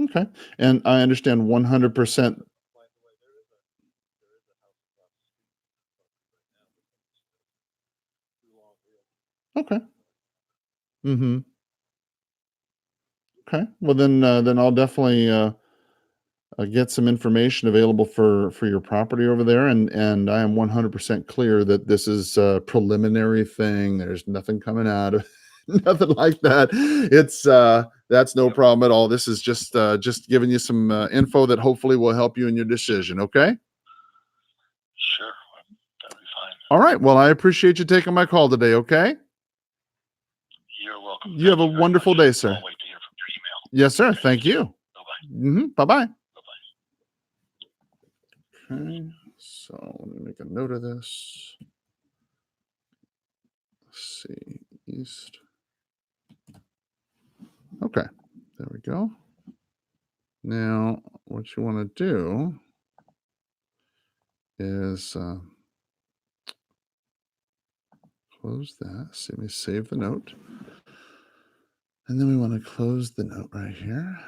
Okay. And I understand 100%. Okay. Mm-hmm. Okay. Well, then I'll definitely get some information available for your property over there, and I am 100% clear that this is a preliminary thing. There's nothing coming out of nothing like that. It's that's no problem at all. This is just giving you some info that hopefully will help you in your decision. Okay. Sure, that'll be fine. All right. Well, I appreciate you taking my call today. Okay. You're welcome. You have a very wonderful much. day, sir. I'll wait to hear from your email. Yes, sir. Okay, Thank you. Bye-bye. Bye-bye. Bye-bye. Okay. So let me make a note of this. Let's see. East. Okay. There we go. Now, what you want to do is close that. So let me save the note. And then we want to close the note right here.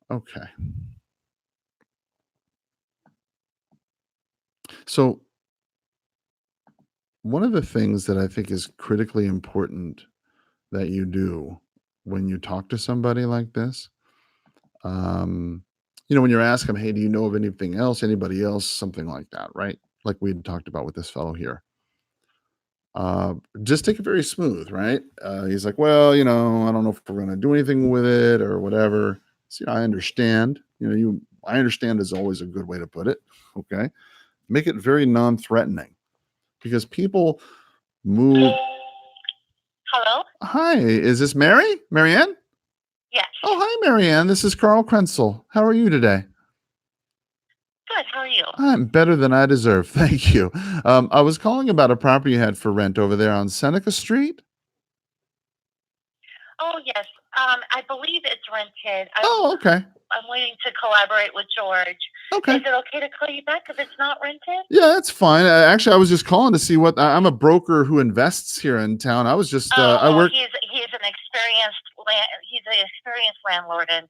Okay. So one of the things that I think is critically important that you do when you talk to somebody like this, when you're asking them, hey, do you know of anything else, anybody else, something like that, right? Like we had talked about with this fellow here. Just take it very smooth, right? He's like, well, I don't know if we're going to do anything with it or whatever. See, I understand. I understand is always a good way to put it. Okay. Make it very non-threatening because people move. Hello? Hi, is this Marianne? Yes. Oh, hi, Marianne. This is Carl Krenzel. How are you today? Good. How are you? I'm better than I deserve. Thank you. I was calling about a property you had for rent over there on Seneca Street. Oh, yes. I believe it's rented. Oh, okay. I'm waiting to collaborate with George. Okay. Is it okay to call you back if it's not rented? Yeah, that's fine. Actually, I was just calling to see what I'm a broker who invests here in town. I was just I work. He's an experienced landlord and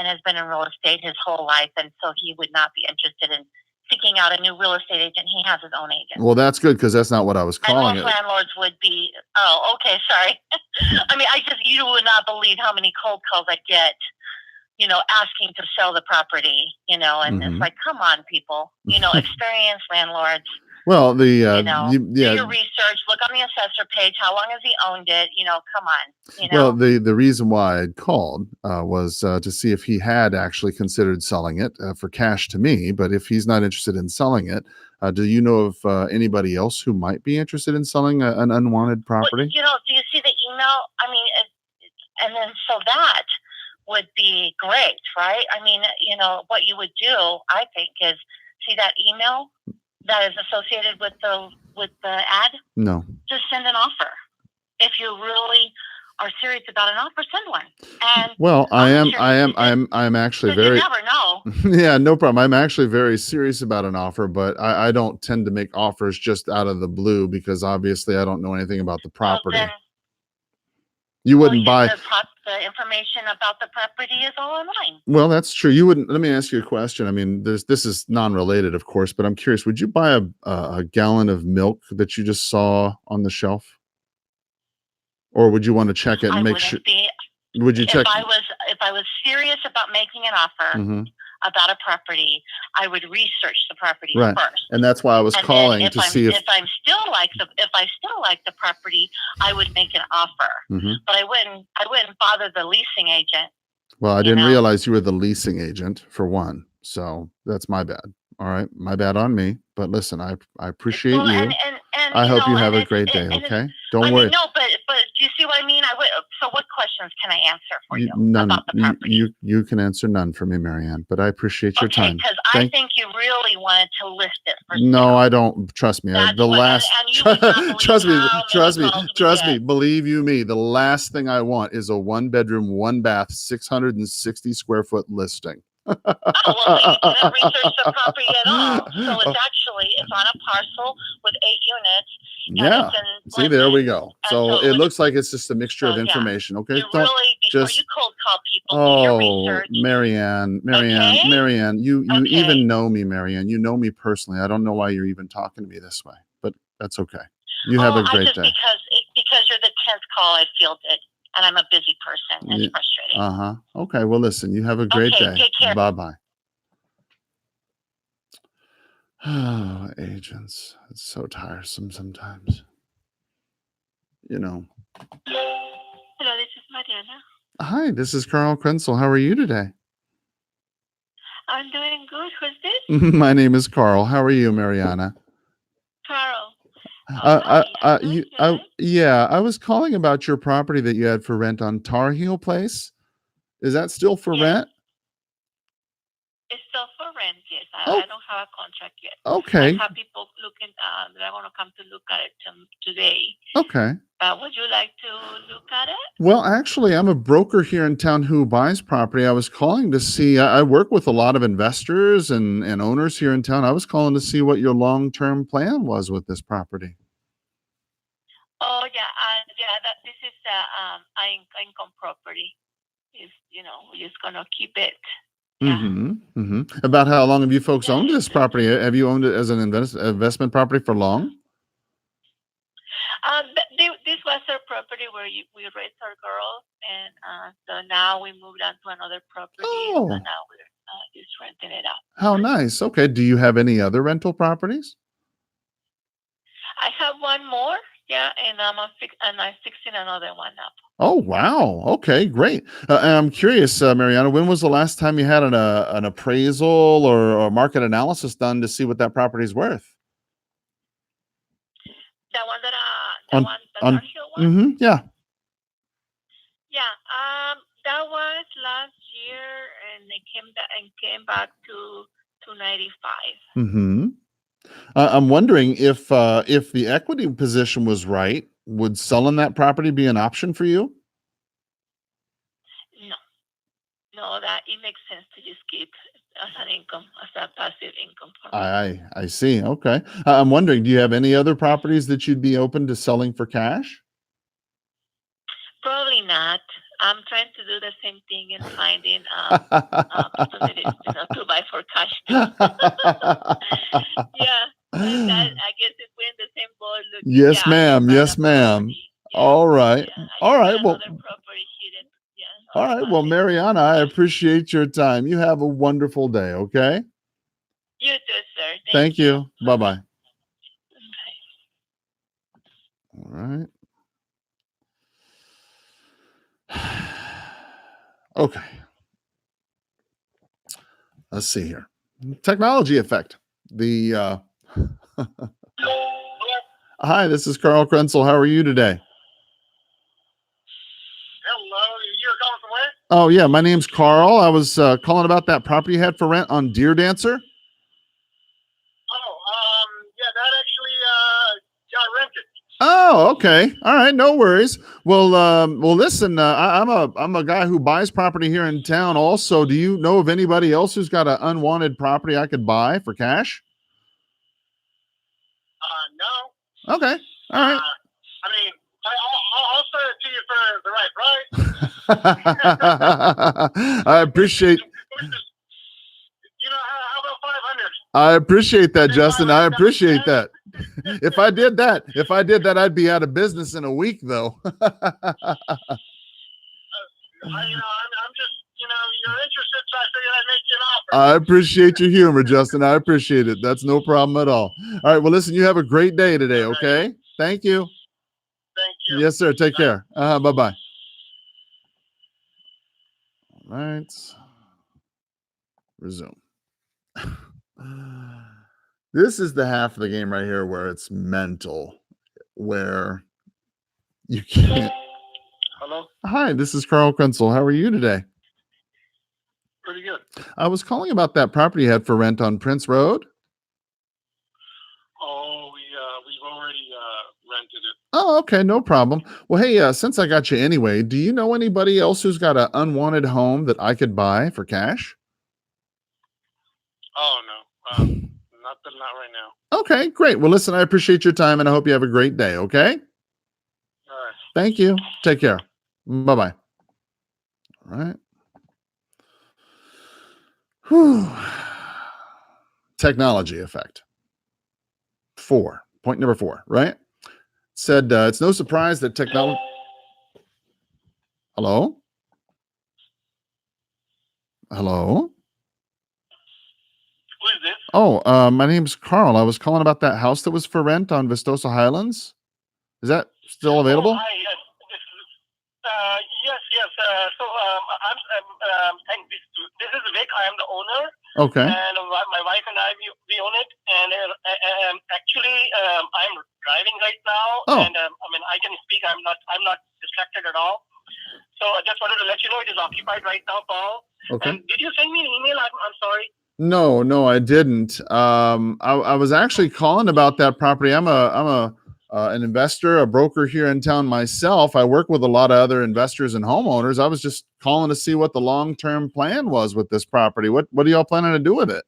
has been in real estate his whole life, and so he would not be interested in seeking out a new real estate agent. He has his own agent. Well, that's good because that's not what I was calling and it. most landlords would be. Oh, okay, sorry. I mean, you would not believe how many cold calls I get. Asking to sell the property. And it's like, come on, people. Experienced landlords. Well, do your research, look on the assessor page. How long has he owned it? Come on. Well, the reason why I'd called was to see if he had actually considered selling it for cash to me. But if he's not interested in selling it, do you know of anybody else who might be interested in selling an unwanted property? Well, do you see the email? I mean, and then so that would be great, right? I mean, what you would do, I think, is see that email that is associated with the ad? No. Just send an offer. If you really are serious about an offer, send one. And well, I'm actually very. You never know. Yeah, no problem. I'm actually very serious about an offer, but I don't tend to make offers just out of the blue because obviously I don't know anything about the property. Well, you wouldn't buy. The information about the property is all online. Well, that's true. You wouldn't. Let me ask you a question. I mean, this is non-related, of course, but I'm curious. Would you buy a gallon of milk that you just saw on the shelf, or would you want to check it and make sure? Would you check? If I was serious about making an offer about a property, I would research the property first. And that's why I was calling to see if I still like the property, I would make an offer. But I wouldn't bother the leasing agent. Well, I didn't realize you were the leasing agent for one, so that's my bad. All right. My bad on me. But listen, I appreciate Well, you. and I you hope know, you have and a great day. and it's, Okay. Don't I worry. mean, no, but do you see what I mean? So what questions can I answer for you None. about the property? You can answer none for me, Marianne. But I appreciate your Okay, time. because I think you really wanted to list it for No, sale. I don't. Trust me. That's The what, last. and you would not believe Trust me. how many Trust me. calls we Trust me. get. Believe you me. The last thing I want is a 1-bedroom, 1-bath, 660 square foot listing. Oh, well, you didn't research the property at all. So it's on a parcel with 8 units. Yeah. See, there we go. So it looks like it's just a mixture of information. Okay. You really, before you cold call people, do your research. Marianne, you even know me, Marianne. You know me personally. I don't know why you're even talking to me this way, but that's okay. You have a great day. Because you're the 10th call I fielded, and I'm a busy person. It's frustrating. Okay. Well, listen, you have a great day. Take care. Bye-bye. Oh, agents. It's so tiresome sometimes. You know. Hello, this is Mariana. Hi, this is Carl Krenzel. How are you today? I'm doing good. Who's this? My name is Carl. How are you, Mariana? Carl. I was calling about your property that you had for rent on Tar Heel Place. Is that still for rent? It's still for rent, yes. I don't have a contract yet. Okay. I have people looking that are going to come to look at it today. Okay. Would you like to look at it? Well, actually, I'm a broker here in town who buys property. I was calling to see, I work with a lot of investors and owners here in town. I was calling to see what your long-term plan was with this property. Oh, this is an income property. We're just going to keep it. Yeah. About how long have you folks owned this property? Have you owned it as an investment property for long? This was our property where we raised our girls, and so now we moved on to another property. Oh. And now we're just renting it out. How nice. Okay. Do you have any other rental properties? I have one more. Yeah, and I'm fixing another one up. Oh, wow. Okay, great. And I'm curious, Mariana, when was the last time you had an appraisal or market analysis done to see what that property is worth? The one that yeah. Yeah. That was last year, and it came back to 295. I'm wondering if the equity position was right, would selling that property be an option for you? No, that it makes sense to just keep as an income, as a passive income. I see. Okay. I'm wondering, do you have any other properties that you'd be open to selling for cash? Probably not. I'm trying to do the same thing and finding opportunities, to buy for cash too. Yeah, and I guess if we're in the same boat. Yes, ma'am. Yes, ma'am. Yeah. All right. Yeah, all right. Well. Property hidden. Yeah. All right. Well, Mariana, I appreciate your time. You have a wonderful day. Okay. You too, sir. Thank you. Bye-bye. All right. Okay. Let's see here. Technology effect. Hi, this is Carl Krenzel. How are you today? Hello. You're calling from where? Oh, yeah. My name's Carl. I was calling about that property you had for rent on Deer Dancer. Yeah, that actually got rented. Oh, okay. All right, no worries. Well, listen, I'm a guy who buys property here in town. Also, do you know of anybody else who's got an unwanted property I could buy for cash? No. Okay. All right. I mean, I'll sell it to you for the right price. I appreciate. How about 500? I appreciate that, Justin. I appreciate that. If I did that, I'd be out of business in a week, though. I'm just, you're interested, so I figured I'd make you an offer. I appreciate your humor, Justin. I appreciate it. That's no problem at all. All right. Well, listen, you have a great day today. Okay. Thank you. Thank you. Yes, sir. Take care. Bye-bye. All right. Resume. This is the half of the game right here where it's mental, where you can't. Hello? Hi, this is Carl Krenzel. How are you today? Pretty good. I was calling about that property you had for rent on Prince Road. Oh, we've already rented it. Oh, okay, no problem. Well, hey, since I got you anyway, do you know anybody else who's got an unwanted home that I could buy for cash? Oh, no. Not right now. Okay, great. Well, listen, I appreciate your time and I hope you have a great day, okay? All right. Thank you. Take care. Bye-bye. All right. Whew. Technology effect. Point number 4, right? Said it's no surprise that technology. Hello? Hello? Who is this? Oh, my name's Carl. I was calling about that house that was for rent on Vistosa Highlands. Is that still available? Oh, hi, yes. Yes. This is Vic. I am the owner. Okay. And my wife and I, we own it. And actually, I'm driving right now. Oh. And I can speak. I'm not distracted at all. So I just wanted to let you know it is occupied right now, Paul. Okay. And did you send me an email? I'm sorry. No, I didn't. I was actually calling about that property. I'm an investor, a broker here in town myself. I work with a lot of other investors and homeowners. I was just calling to see what the long-term plan was with this property. What are y'all planning to do with it?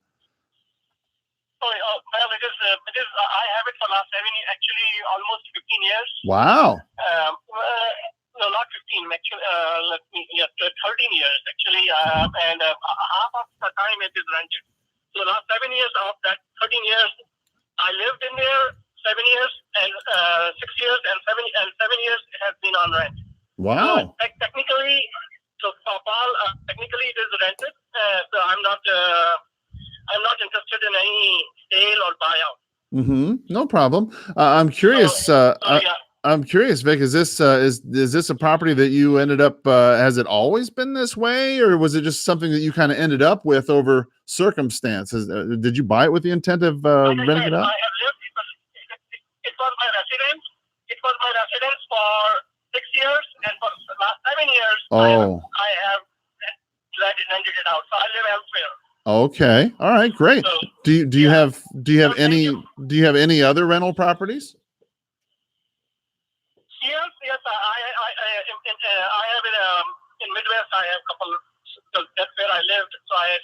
Well, it is. I have it for last 7 years, actually almost 15 years. Wow. No, not 15. Actually, 13 years actually, and half of the time it is rented. So the last 7 years of that 13 years, I lived in there 7 years, and 6 years, and 7 years it has been on rent. Wow. So, technically, Paul, technically it is rented. So I'm not interested in any sale or buyout. No problem. I'm curious. Yeah. I'm curious, Vic. Is this a property that you ended up? Has it always been this way, or was it just something that you kind of ended up with over circumstances? Did you buy it with the intent of renting it out? I have lived. It was my residence. It was my residence for 6 years, and for the last 7 years, I have rented it out. So I live elsewhere. Okay. All right. Great. So, Do you have any other rental properties? Yes. I have in Midwest. I have a couple. So that's where I lived. So I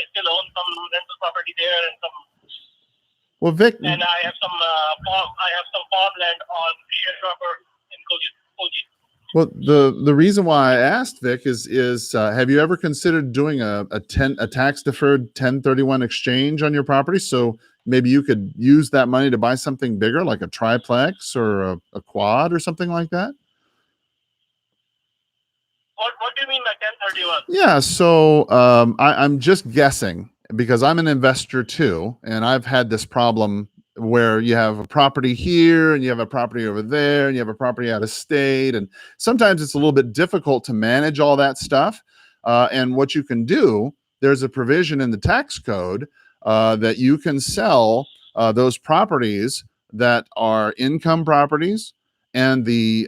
still own some rental property there and some. Well, Vic. And I have some farmland on Shared Rubber in Koji. Well, the reason why I asked, Vic, is have you ever considered doing a tax deferred 1031 exchange on your property? So maybe you could use that money to buy something bigger, like a triplex or a quad or something like that. What do you mean by 1031? Yeah, so I'm just guessing because I'm an investor too, and I've had this problem where you have a property here and you have a property over there and you have a property out of state, and sometimes it's a little bit difficult to manage all that stuff. And what you can do, there's a provision in the tax code that you can sell those properties that are income properties, and the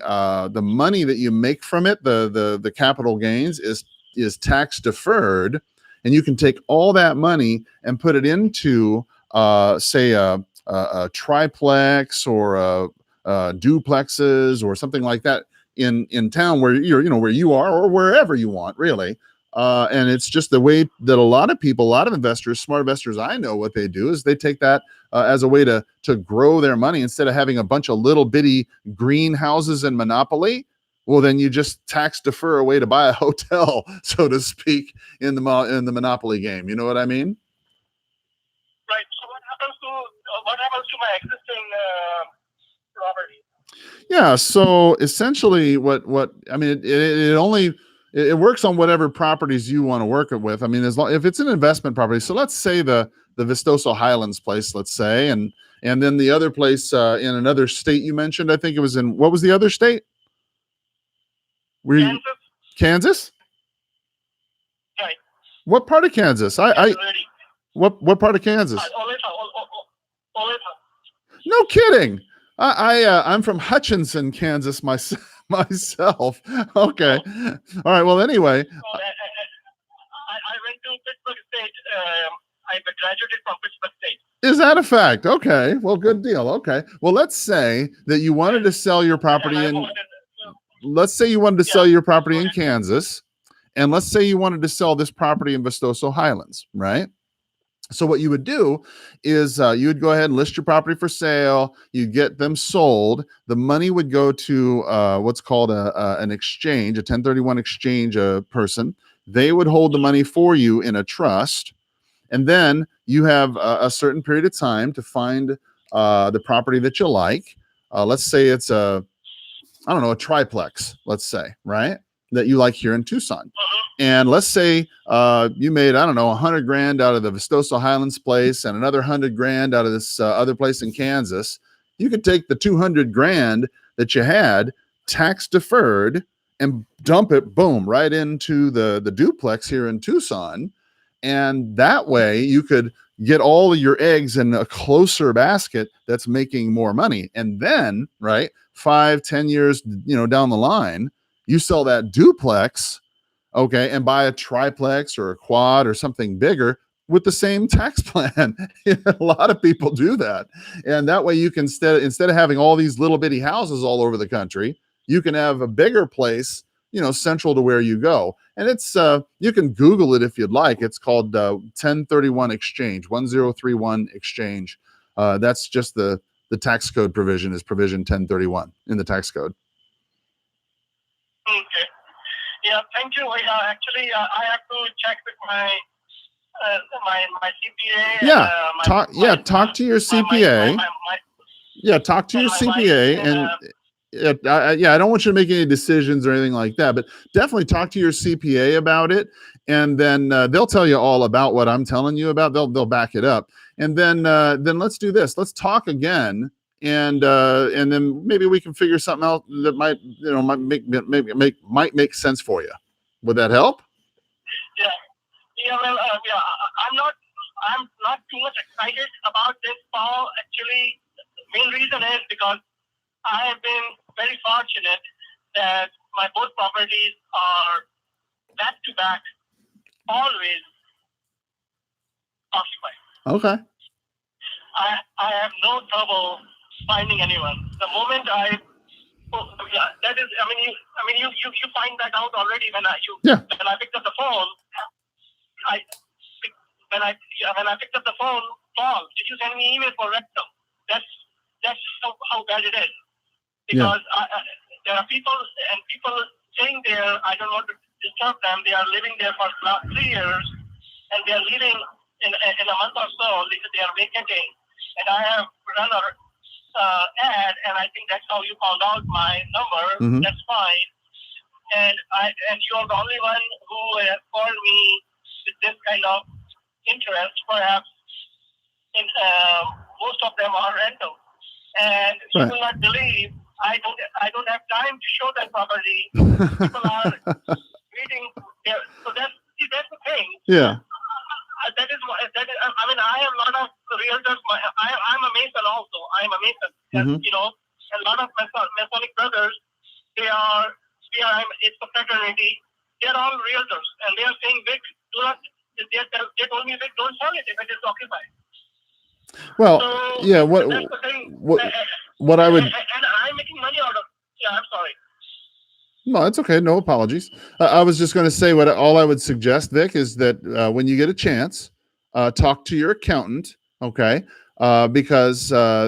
money that you make from it, the capital gains, is tax deferred, and you can take all that money and put it into say a triplex or duplexes or something like that in town where where you are or wherever you want, really. And it's just the way that a lot of investors, smart investors I know, what they do is they take that as a way to grow their money instead of having a bunch of little bitty greenhouses in Monopoly. Well, then you just tax defer a way to buy a hotel, so to speak, in the Monopoly game. You know what I mean? Right. So what happens to my existing property? Yeah. So essentially, it works on whatever properties you want to work it with. I mean, if it's an investment property, so let's say the Vistosa Highlands place, let's say, and then the other place in another state you mentioned, I think it was in, what was the other state? Kansas. Kansas? Right. What part of Kansas? What part of Kansas? No kidding. I'm from Hutchinson, Kansas myself. Okay. All right. Well, anyway. So I went to Pittsburgh State. I graduated from Pittsburgh State. Is that a fact? Okay. Well, good deal. Okay. Well, let's say that you wanted to sell your property in. Let's say you wanted to sell your property in Kansas, and let's say you wanted to sell this property in Vistoso Highlands, right? So what you would do is you would go ahead and list your property for sale. You get them sold. The money would go to what's called an exchange, a 1031 exchange person. They would hold the money for you in a trust. And then you have a certain period of time to find the property that you like. Let's say it's a triplex, let's say, right? That you like here in Tucson. And let's say you made, $100,000 out of the Vistoso Highlands place and another $100,000 out of this other place in Kansas. You could take the $200,000 that you had tax deferred and dump it, boom, right into the duplex here in Tucson. And that way you could get all of your eggs in a closer basket that's making more money. And then, right, 5-10 years, down the line, you sell that duplex, okay, and buy a triplex or a quad or something bigger with the same tax plan. A lot of people do that. And that way you can, instead of having all these little bitty houses all over the country, you can have a bigger place, central to where you go. And it's, you can Google it if you'd like. It's called 1031 exchange, 1031 exchange. That's just the tax code provision is provision 1031 in the tax code. Okay. Yeah, thank you. Actually, I have to check with my CPA. Yeah, talk to your CPA. Talk to your CPA I don't want you to make any decisions or anything like that, but definitely talk to your CPA about it, and then they'll tell you all about what I'm telling you about. They'll back it up, and then let's do this. Let's talk again, and then maybe we can figure something out that might make sense for you. Would that help? Yeah. Well, I'm not too much excited about this, Paul. Actually, the main reason is because I have been very fortunate that my both properties are back to back, always occupied. Okay. I have no trouble finding anyone. The moment that is, you find that out already when I picked up the phone. When I picked up the phone, Paul, did you send me email for rental? That's how bad it is. Because there are people staying there. I don't want to disturb them. They are living there for 3 years, and they are leaving in a month or so. They are vacating, and I have run an ad, and I think that's how you found out my number. Mm-hmm. That's fine. And you are the only one who has called me with this kind of interest. Perhaps most of them are rental, and you will not believe. I don't have time to show that property. People are waiting there. So that's the thing. Yeah. That is. I have a lot of realtors. I'm a Mason also. I'm a Mason. Mm-hmm. A lot of Masonic brothers. It's a fraternity. They're all realtors, and they are saying, Vic, do not. They told me, Vic, don't sell it if it is occupied. Well, so, yeah. That's the thing. What I would. And I'm making money out of. Yeah, I'm sorry. No, it's okay. No apologies. I was just going to say all I would suggest, Vic, is that when you get a chance, talk to your accountant. Okay, because I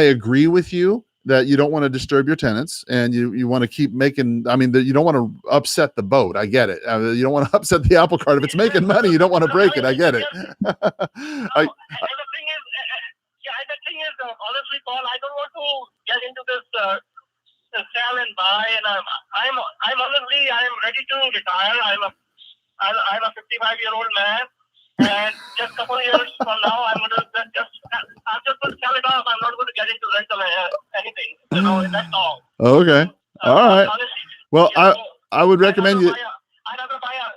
agree with you that you don't want to disturb your tenants and you want to keep making. You don't want to upset the boat. I get it. You don't want to upset the apple cart. If it's making money, you don't want to break it. I get it. The thing is, honestly, Paul, I don't want to get into this sell and buy, and I'm honestly, I'm ready to retire. I'm a 55-year-old man, and just a couple of years from now, I'm just going to sell it off. I'm not going to get into rental anything. That's all. Okay. All right. Honestly, well, I would recommend you. I'd rather buy a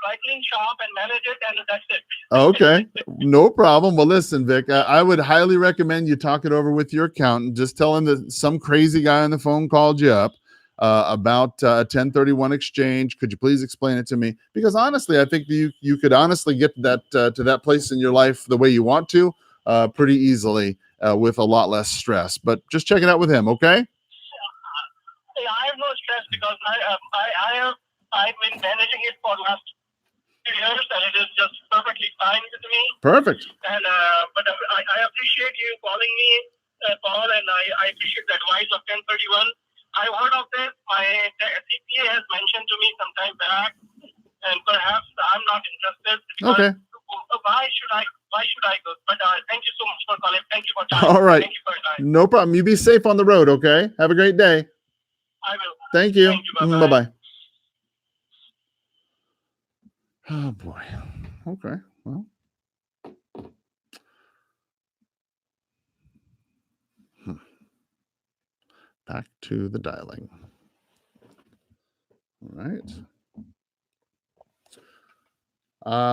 dry clean shop and manage it, and that's it. Okay, no problem. Well, listen, Vic, I would highly recommend you talk it over with your accountant. Just tell him that some crazy guy on the phone called you up about a 1031 exchange. Could you please explain it to me? Because honestly, I think you could honestly get to that place in your life the way you want to pretty easily with a lot less stress. But just check it out with him, okay? Yeah, I have no stress because I've been managing it for last 2 years, and it is just perfectly fine with me. Perfect. And but I appreciate you calling me, Paul, and I appreciate the advice of 1031. I've heard of this. My CPA has mentioned to me some time back, and perhaps I'm not interested. Okay. Why should I go? But thank you so much for calling. Thank you for time. All right. Thank you for your time. No problem. You be safe on the road, okay? Have a great day. I will. Thank you. Thank you. Bye-bye. Bye-bye. Oh, boy. Okay. Well. Back to the dialing. All right.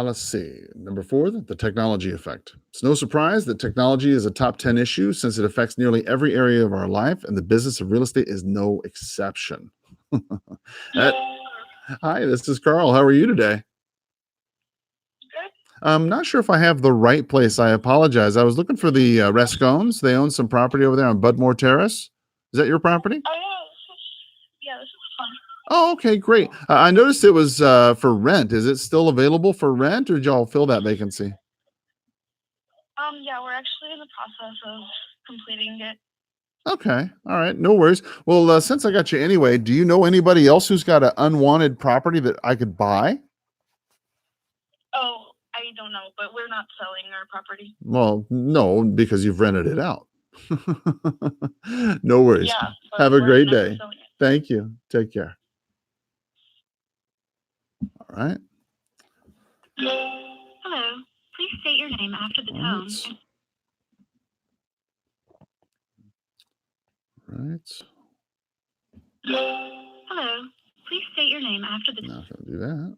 Let's see. Number 4, the technology effect. It's no surprise that technology is a top 10 issue since it affects nearly every area of our life, and the business of real estate is no exception. Hi, this is Carl. How are you today? Good. I'm not sure if I have the right place. I apologize. I was looking for the Rescones. They own some property over there on Budmore Terrace. Is that your property? Oh, yeah, this is fun. Oh, okay, great. I noticed it was for rent. Is it still available for rent, or did y'all fill that vacancy? Yeah, we're actually in the process of completing it. Okay, all right, no worries. Well, since I got you anyway, do you know anybody else who's got an unwanted property that I could buy? Oh, I don't know, but we're not selling our property. Well, no, because you've rented it out. No worries. Yeah. but Have a we're great never day. selling it. Thank you. Take care. All right. Hello. Please state your name after the tone. Right. Hello. Please state your name after the Not gonna do that.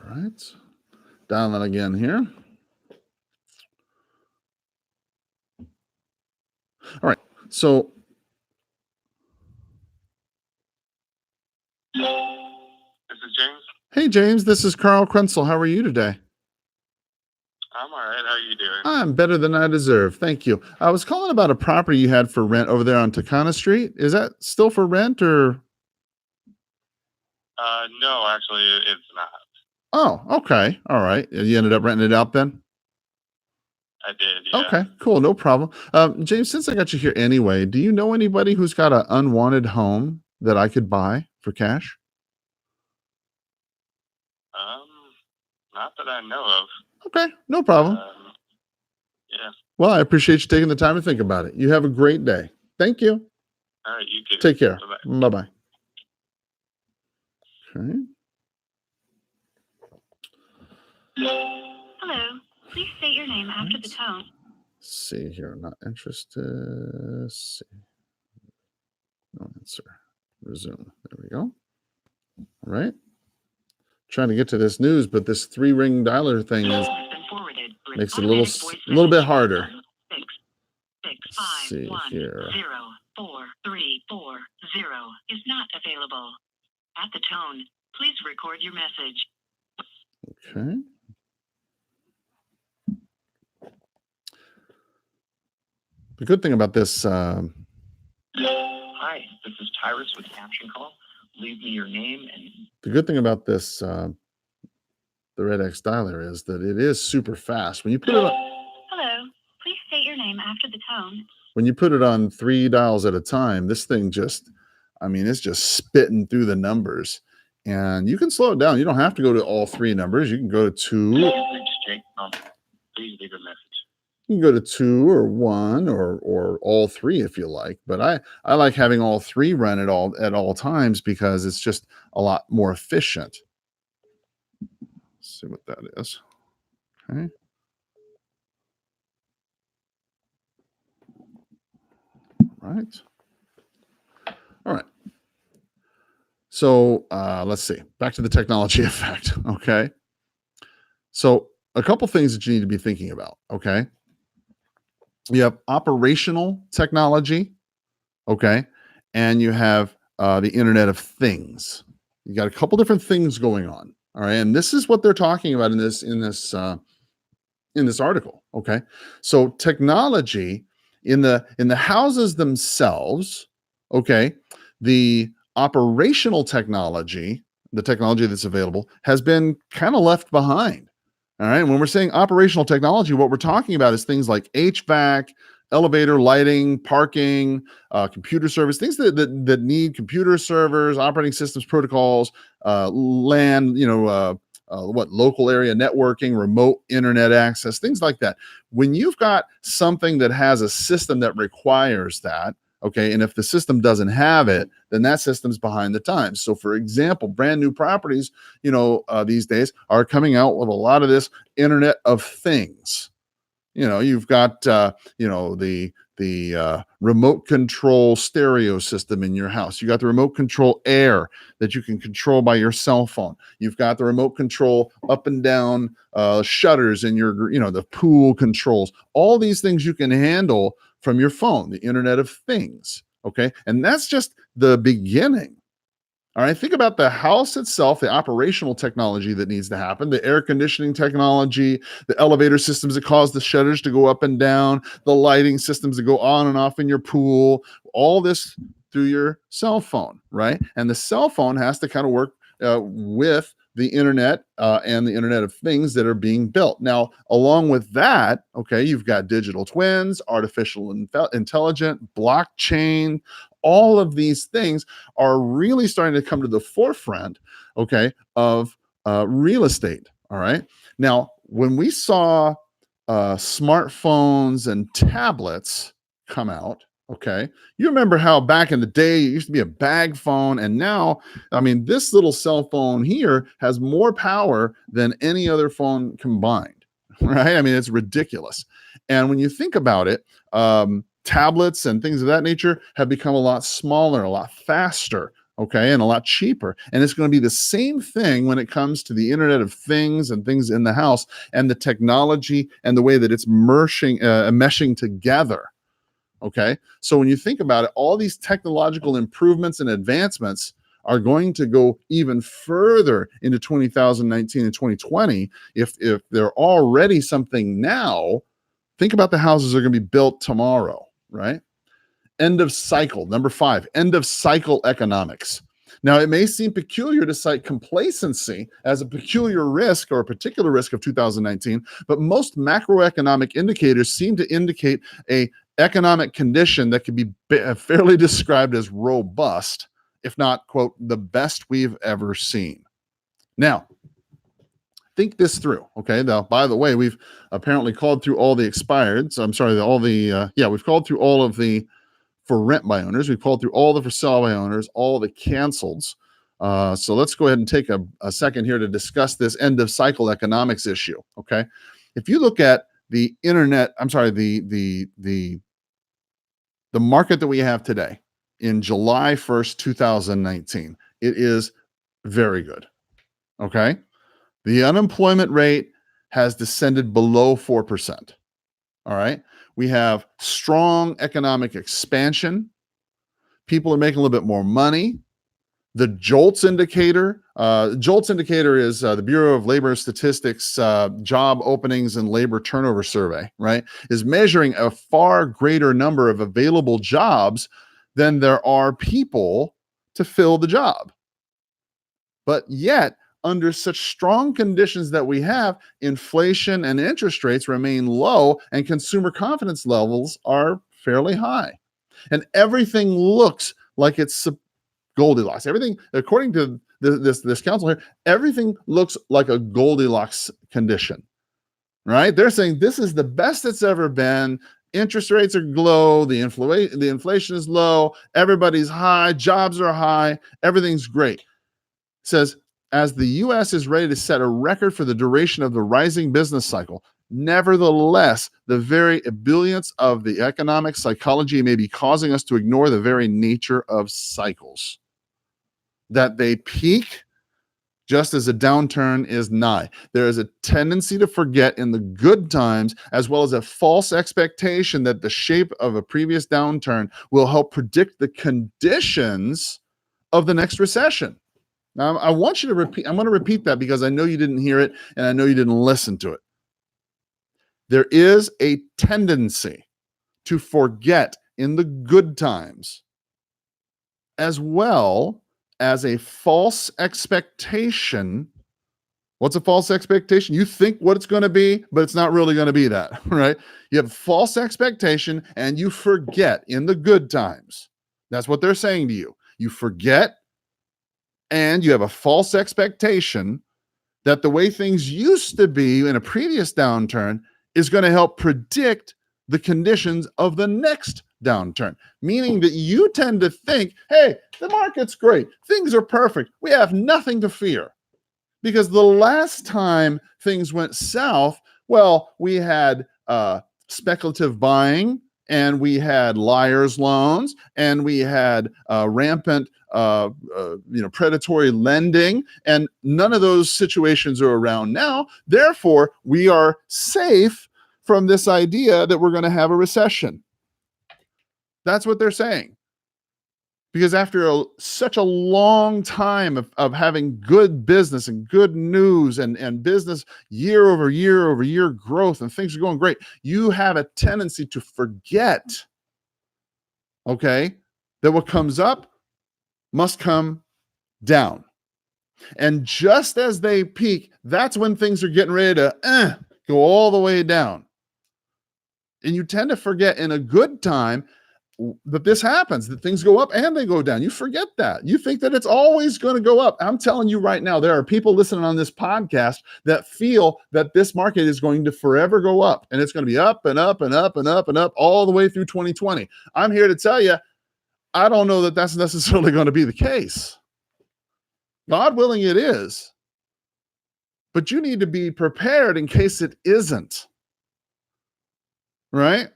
All right. Down that again here. All right. So This is James. hey, James, this is Carl Krenzel. How are you today? I'm all right. How are you doing? I'm better than I deserve. Thank you. I was calling about a property you had for rent over there on Tucson Street. Is that still for rent or? No, actually, it's not. Oh, okay. All right. You ended up renting it out then? I did. Yeah. Okay, cool. No problem. James, since I got you here anyway, do you know anybody who's got an unwanted home that I could buy for cash? Not that I know of. Okay, no problem. Yeah. Well, I appreciate you taking the time to think about it. You have a great day. Thank you. All right. You too. Take care. Bye-bye. Bye-bye. Okay. Hello. Please state your name after the tone. Let's see here. Not interested. Let's see. No answer. Resume. There we go. All right. Trying to get to this news, but this 3-ring dialer thing makes it a little bit harder. Let's see here. 4340 is not available. At the tone, please record your message. Okay. The good thing about this. Hi, this is Tyrus with Caption Call. Leave me your name and. The good thing about this, the Red X dialer, is that it is super fast. When you put it on, Hello. Please state your name after the tone. when you put it on 3 dials at a time, this thing just, I mean, it's just spitting through the numbers. And you can slow it down. You don't have to go to all 3 numbers. You can go to 2. Please leave a message. You can go to 2 or 1 or all 3 if you like. But I like having all 3 run at all times because it's just a lot more efficient. Let's see what that is. Okay. Right. All right. So let's see. Back to the technology effect. Okay. So a couple things that you need to be thinking about. Okay. You have operational technology. Okay. And you have the Internet of Things. You got a couple different things going on. All right. And this is what they're talking about in this article. Okay. So technology in the houses themselves, okay, the operational technology, the technology that's available, has been kind of left behind. All right. And when we're saying operational technology, what we're talking about is things like HVAC, elevator lighting, parking, computer service, things that need computer servers, operating systems, protocols, LAN, local area networking, remote internet access, things like that. When you've got something that has a system that requires that, okay, and if the system doesn't have it, then that system's behind the times. So, for example, brand new properties, these days are coming out with a lot of this Internet of Things. You've got the remote control stereo system in your house. You got the remote control air that you can control by your cell phone. You've got the remote control up and down shutters in your the pool controls. All these things you can handle from your phone, the Internet of Things. Okay, and that's just the beginning. All right, think about the house itself, the operational technology that needs to happen, the air conditioning technology, the elevator systems that cause the shutters to go up and down, the lighting systems that go on and off in your pool, all this through your cell phone, right? And the cell phone has to kind of work with the internet and the Internet of Things that are being built. Now, along with that, okay, you've got digital twins, artificial intelligence, blockchain. All of these things are really starting to come to the forefront, okay, of real estate. All right. Now, when we saw smartphones and tablets come out, okay, you remember how back in the day it used to be a bag phone, and now, I mean, this little cell phone here has more power than any other phone combined, right? I mean, it's ridiculous. And when you think about it, tablets and things of that nature have become a lot smaller, a lot faster, okay, and a lot cheaper. And it's going to be the same thing when it comes to the Internet of Things and things in the house and the technology and the way that it's meshing together. Okay, so when you think about it, all these technological improvements and advancements are going to go even further into 2019 and 2020. If they're already something now, think about the houses that are going to be built tomorrow, right? End of cycle. Number 5, end of cycle economics. Now, it may seem peculiar to cite complacency as a peculiar risk or a particular risk of 2019, but most macroeconomic indicators seem to indicate a economic condition that could be fairly described as robust, if not, quote, the best we've ever seen. Now, think this through, okay? Now, by the way, we've apparently called through all the expired. So I'm sorry, we've called through all of the for rent by owners. We've called through all the for sale by owners, all the canceleds. So let's go ahead and take a second here to discuss this end of cycle economics issue, okay? If you look at the internet, I'm sorry, the market that we have today in July 1st, 2019, it is very good, okay? The unemployment rate has descended below 4%. All right. We have strong economic expansion. People are making a little bit more money. The JOLTS indicator is the Bureau of Labor Statistics job openings and labor turnover survey, right? Is measuring a far greater number of available jobs than there are people to fill the job. But yet, under such strong conditions that we have, inflation and interest rates remain low and consumer confidence levels are fairly high. And everything looks like it's Goldilocks. Everything, according to this council here, everything looks like a Goldilocks condition, right? They're saying this is the best it's ever been. Interest rates are low. The inflation is low. Everybody's high. Jobs are high. Everything's great. It says, as the U.S. is ready to set a record for the duration of the rising business cycle, nevertheless, the very ebullience of the economic psychology may be causing us to ignore the very nature of cycles. that they peak just as a downturn is nigh. There is a tendency to forget in the good times, as well as a false expectation that the shape of a previous downturn will help predict the conditions of the next recession. Now, I want you to repeat, I'm going to repeat that because I know you didn't hear it and I know you didn't listen to it. There is a tendency to forget in the good times, as well as a false expectation. What's a false expectation? You think what it's going to be, but it's not really going to be that, right? You have false expectation and you forget in the good times. That's what they're saying to you. You forget and you have a false expectation that the way things used to be in a previous downturn is going to help predict the conditions of the next downturn, meaning that you tend to think, hey, the market's great. Things are perfect. We have nothing to fear. Because the last time things went south, well, we had speculative buying, and we had liar's loans, and we had rampant, predatory lending, and none of those situations are around now. Therefore, we are safe from this idea that we're going to have a recession. That's what they're saying. Because after such a long time of having good business and good news and business year over year growth and things are going great, you have a tendency to forget, okay, that what comes up must come down. And just as they peak, that's when things are getting ready to go all the way down. And you tend to forget in a good time that this happens, that things go up and they go down. You forget that. You think that it's always going to go up. I'm telling you right now, there are people listening on this podcast that feel that this market is going to forever go up, and it's going to be up and up and up and up and up all the way through 2020. I'm here to tell you, I don't know that that's necessarily going to be the case. God willing, it is. But you need to be prepared in case it isn't. Right?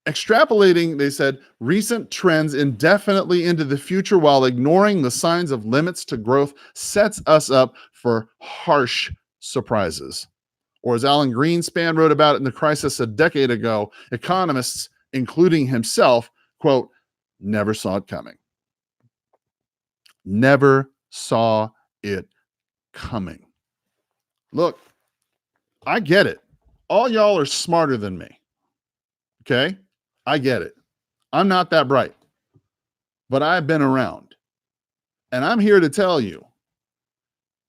Extrapolating, they said, recent trends indefinitely into the future while ignoring the signs of limits to growth sets us up for harsh surprises. Or as Alan Greenspan wrote about in The Crisis a decade ago, economists, including himself, quote, never saw it coming. Never saw it coming. Look, I get it. All y'all are smarter than me. Okay? I get it. I'm not that bright, but I've been around. And I'm here to tell you,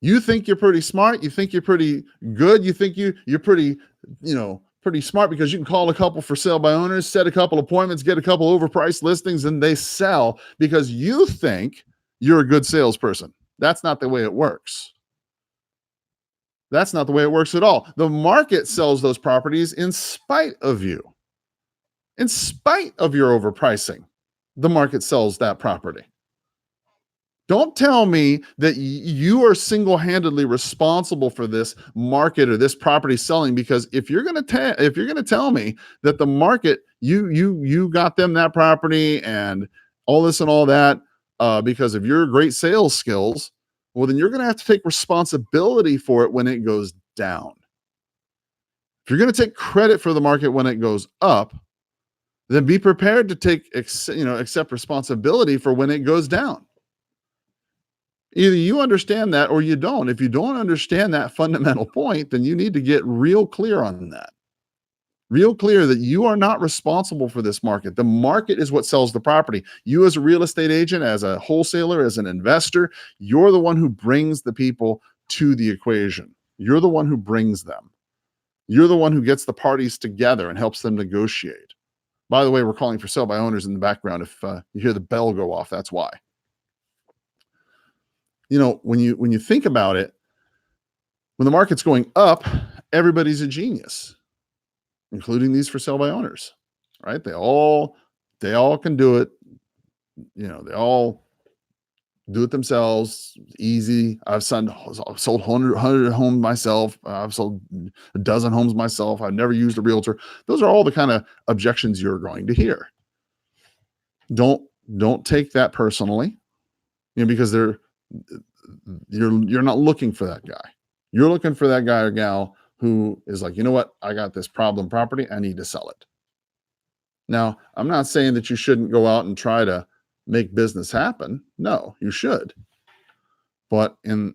you think you're pretty smart. You think you're pretty good. You think you're pretty smart because you can call a couple for sale by owners, set a couple appointments, get a couple overpriced listings, and they sell because you think you're a good salesperson. That's not the way it works. That's not the way it works at all. The market sells those properties in spite of you. In spite of your overpricing, the market sells that property. Don't tell me that you are single-handedly responsible for this market or this property selling, because if you're going to tell me that the market, you got them that property and all this and all that because of your great sales skills, well, then you're going to have to take responsibility for it when it goes down. If you're going to take credit for the market when it goes up, then be prepared to accept responsibility for when it goes down. Either you understand that or you don't. If you don't understand that fundamental point, then you need to get real clear on that. Real clear that you are not responsible for this market. The market is what sells the property. You as a real estate agent, as a wholesaler, as an investor, you're the one who brings the people to the equation. You're the one who brings them. You're the one who gets the parties together and helps them negotiate. By the way, we're calling for sale by owners in the background. If you hear the bell go off, that's why. When you think about it, when the market's going up, everybody's a genius, including these for sale by owners, right? They all can do it. They all do it themselves. Easy. I've sold 100 homes myself. I've sold a dozen homes myself. I've never used a realtor. Those are all the kind of objections you're going to hear. Don't take that personally. because you're not looking for that guy. You're looking for that guy or gal who is like, you know what, I got this problem property, I need to sell it. Now, I'm not saying that you shouldn't go out and try to make business happen. No, you should. But you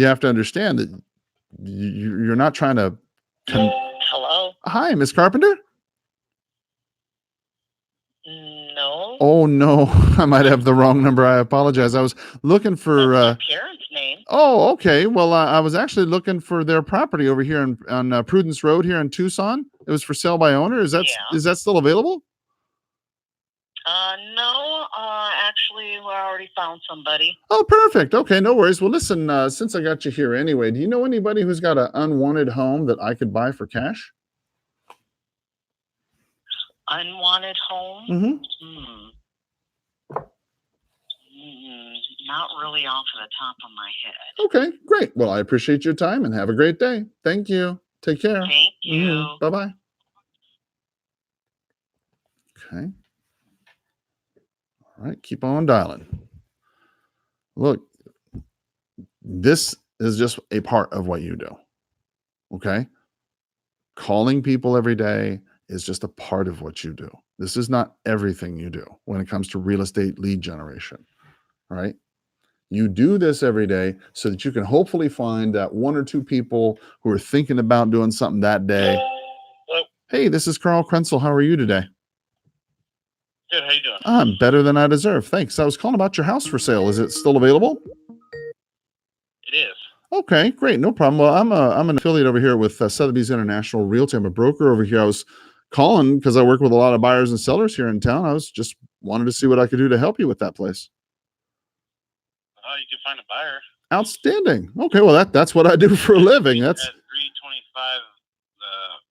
have to understand that you're not trying to. Hello? Hi, Miss Carpenter. No. Oh no, I might have the wrong number. I apologize. I was looking for. That's my parents' name. Oh, okay. Well, I was actually looking for their property over here on Prudence Road here in Tucson. It was for sale by owner. Is that still available? No. Actually, we already found somebody. Oh, perfect. Okay, no worries. Well, listen, since I got you here anyway, do you know anybody who's got an unwanted home that I could buy for cash? Unwanted home? Mm-hmm. Not really off of the top of my head. Okay, great. Well, I appreciate your time and have a great day. Thank you. Take care. Thank you. Bye-bye. Okay. All right, keep on dialing. Look, this is just a part of what you do. Okay? Calling people every day is just a part of what you do. This is not everything you do when it comes to real estate lead generation. Right? You do this every day so that you can hopefully find that one or two people who are thinking about doing something that day. Hello. Hey, this is Carl Krenzel. How are you today? Good. How you doing? I'm better than I deserve. Thanks. I was calling about your house for sale. Is it still available? It is. Okay, great. No problem. Well, I'm an affiliate over here with Sotheby's International Realty. I'm a broker over here. I was calling because I work with a lot of buyers and sellers here in town. I was just wanted to see what I could do to help you with that place. You can find a buyer. Outstanding. Okay, well that's what I do for a living. That's at $325.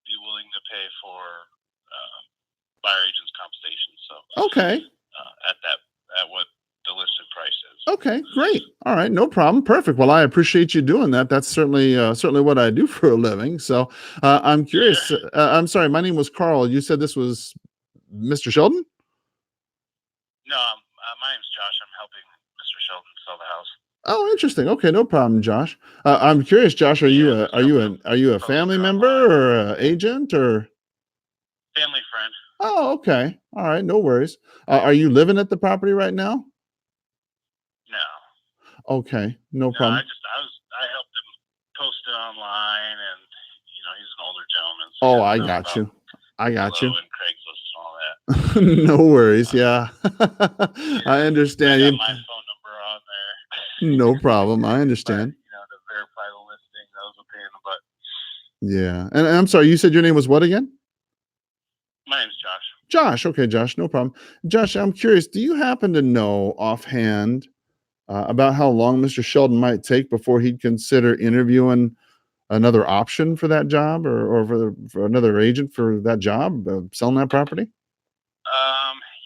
Be willing to pay for buyer agent's compensation. So okay. At what the listed price is. Okay, great. All right, no problem. Perfect. Well, I appreciate you doing that. That's certainly what I do for a living. So I'm curious. Sure. I'm sorry. My name was Carl. You said this was Mr. Sheldon? No, my name's Josh. I'm helping Mr. Sheldon sell the house. Oh, interesting. Okay, no problem, Josh. I'm curious, Josh. Are you a family member or an agent or family friend? Oh, okay. All right, no worries. Are you living at the property right now? No. Okay, no problem. I helped him post it online, and he's an older gentleman. So Oh, I got you. I got you. And Craigslist and all that. No worries. Yeah, I understand. I got my phone number on there. No problem. I understand. But, to verify the listing, that was a pain in the butt. Yeah, and I'm sorry. You said your name was what again? My name's Josh. Josh. Okay, Josh. No problem. Josh, I'm curious. Do you happen to know offhand about how long Mr. Sheldon might take before he'd consider interviewing another option for that job or for another agent for that job, selling that property?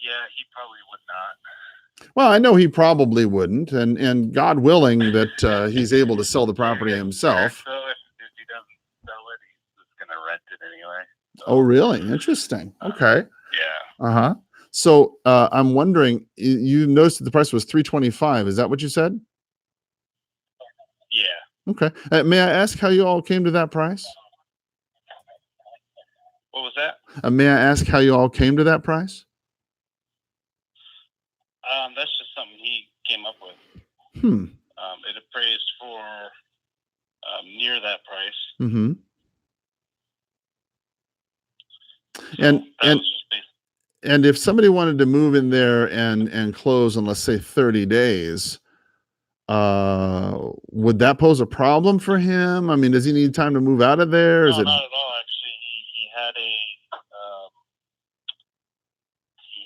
Yeah, he probably would not. Well, I know he probably wouldn't, and God willing that he's able to sell the property himself. So if he doesn't sell it, he's just going to rent it anyway. So. Oh, really? Interesting. Okay. Yeah. Uh-huh. So I'm wondering, you noticed that the price was $325. Is that what you said? Yeah. Okay. May I ask how you all came to that price? What was that? May I ask how you all came to that price? That's just something he came up with. It appraised for near that price. Mm-hmm. So and if somebody wanted to move in there and close in, let's say, 30 days, would that pose a problem for him? I mean, does he need time to move out of there? No, not at all. Actually, he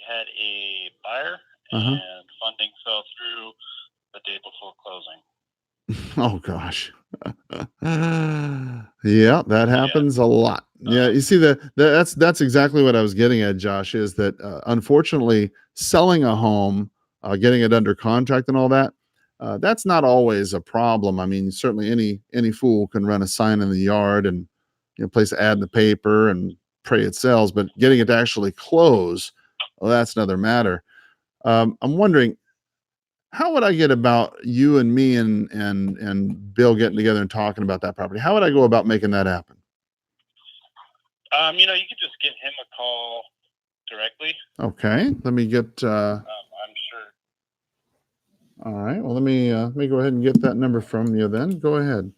had a buyer, and funding fell through the day before closing. Oh gosh. Yeah, that happens a lot. Yeah, you see that's exactly what I was getting at, Josh, is that unfortunately selling a home, getting it under contract and all that, that's not always a problem. I mean, certainly any fool can run a sign in the yard and place an ad in the paper and pray it sells, but getting it to actually close, well, that's another matter. I'm wondering, how would I get about you and me and Bill getting together and talking about that property? How would I go about making that happen? You could just give him a call directly. Okay, let me get. I'm sure. All right. Well, let me go ahead and get that number from you. Then go ahead.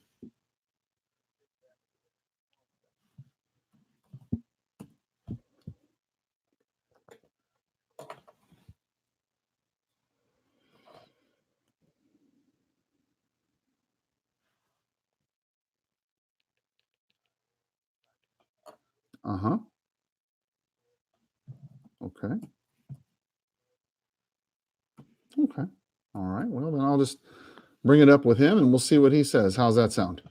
Uh-huh. Okay. Okay. All right. Well, then I'll just bring it up with him and we'll see what he says. How's that sound?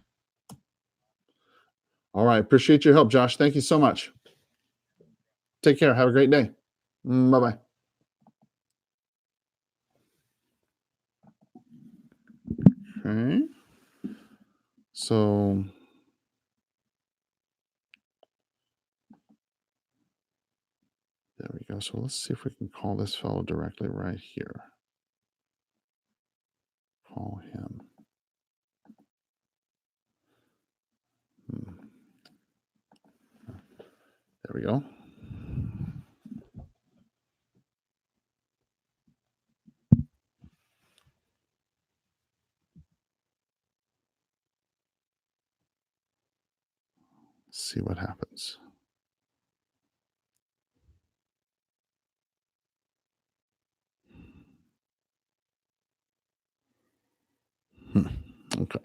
All right. Appreciate your help, Josh. Thank you so much. Take care. Have a great day. Bye-bye. Okay. So there we go. So let's see if we can call this fellow directly right here. Call him. There we go. See what happens. Okay.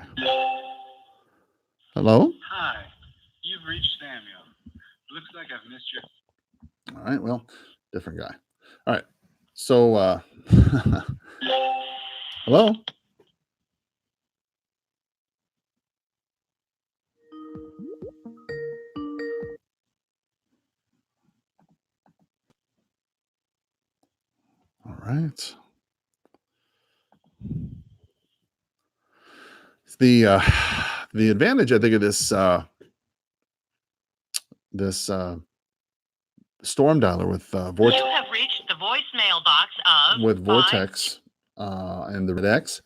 Hello? Hi, you've reached Samuel. Looks like I've missed your. All right. Well, different guy. All right. So, hello? All right. The advantage, I think, of this storm dialer with Vortex. You have reached the voicemail box of With Vortex and the Red X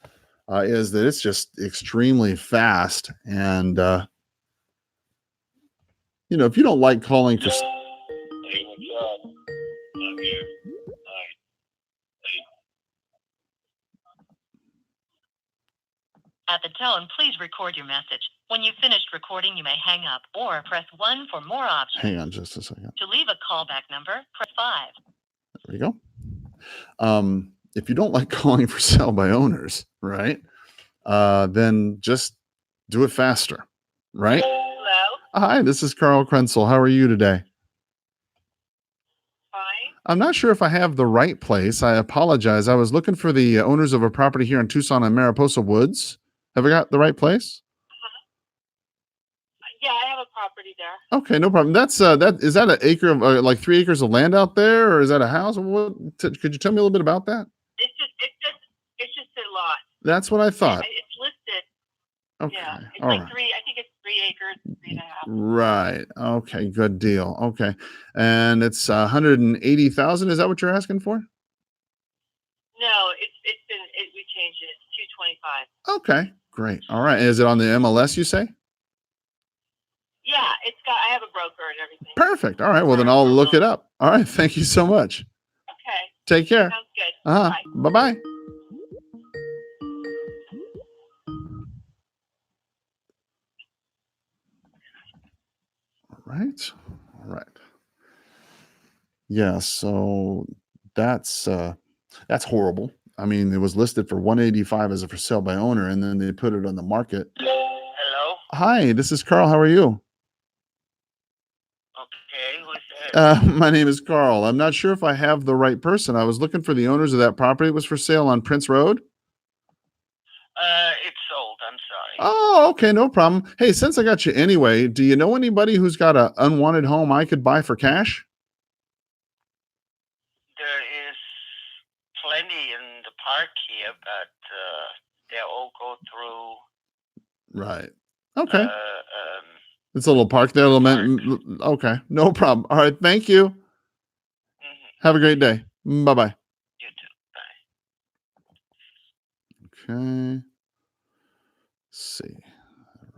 is that it's just extremely fast. And, if you don't like calling for. Hey, what's up? I'm here. At the tone, please record your message. When you've finished recording, you may hang up or press 1 for more options. Hang on just a second. To leave a callback number, press 5. There we go. If you don't like calling for sale by owners, right, then just do it faster, right? Hello. Hi, this is Carl Krenzel. How are you today? Fine. I'm not sure if I have the right place. I apologize. I was looking for the owners of a property here in Tucson and Mariposa Woods. Have I got the right place? Yeah, I have a property there. Okay, no problem. That's is that an acre of like 3 acres of land out there, or is that a house? Could you tell me a little bit about that? It's just a lot. That's what I thought. It's listed. Okay, Yeah, it's all like right. 3. I think it's 3 acres, 3.5. Right. Okay. Good deal. Okay, and it's 180,000. Is that what you're asking for? No, we changed it. It's 225. Okay. Great. All right. Is it on the MLS? You say? Yeah, I have a broker and everything. Perfect. All right. Well, then I'll look it up. All right. Thank you so much. Okay. Take care. Sounds good. Bye bye. All right. All right. Yeah. So that's horrible. I mean, it was listed for 185 as a for sale by owner, and then they put it on the market. Hello? Hi, this is Carl. How are you? Okay, who's that? My name is Carl. I'm not sure if I have the right person. I was looking for the owners of that property. It was for sale on Prince Road. It's sold. I'm sorry. Oh, okay, no problem. Hey, since I got you anyway, do you know anybody who's got an unwanted home I could buy for cash? There is plenty in the park here, but they all go through. Right. Okay. It's a little park there. Okay, no problem. All right, thank you. Have a great day. Bye-bye. You too. Bye. Okay. Let's see.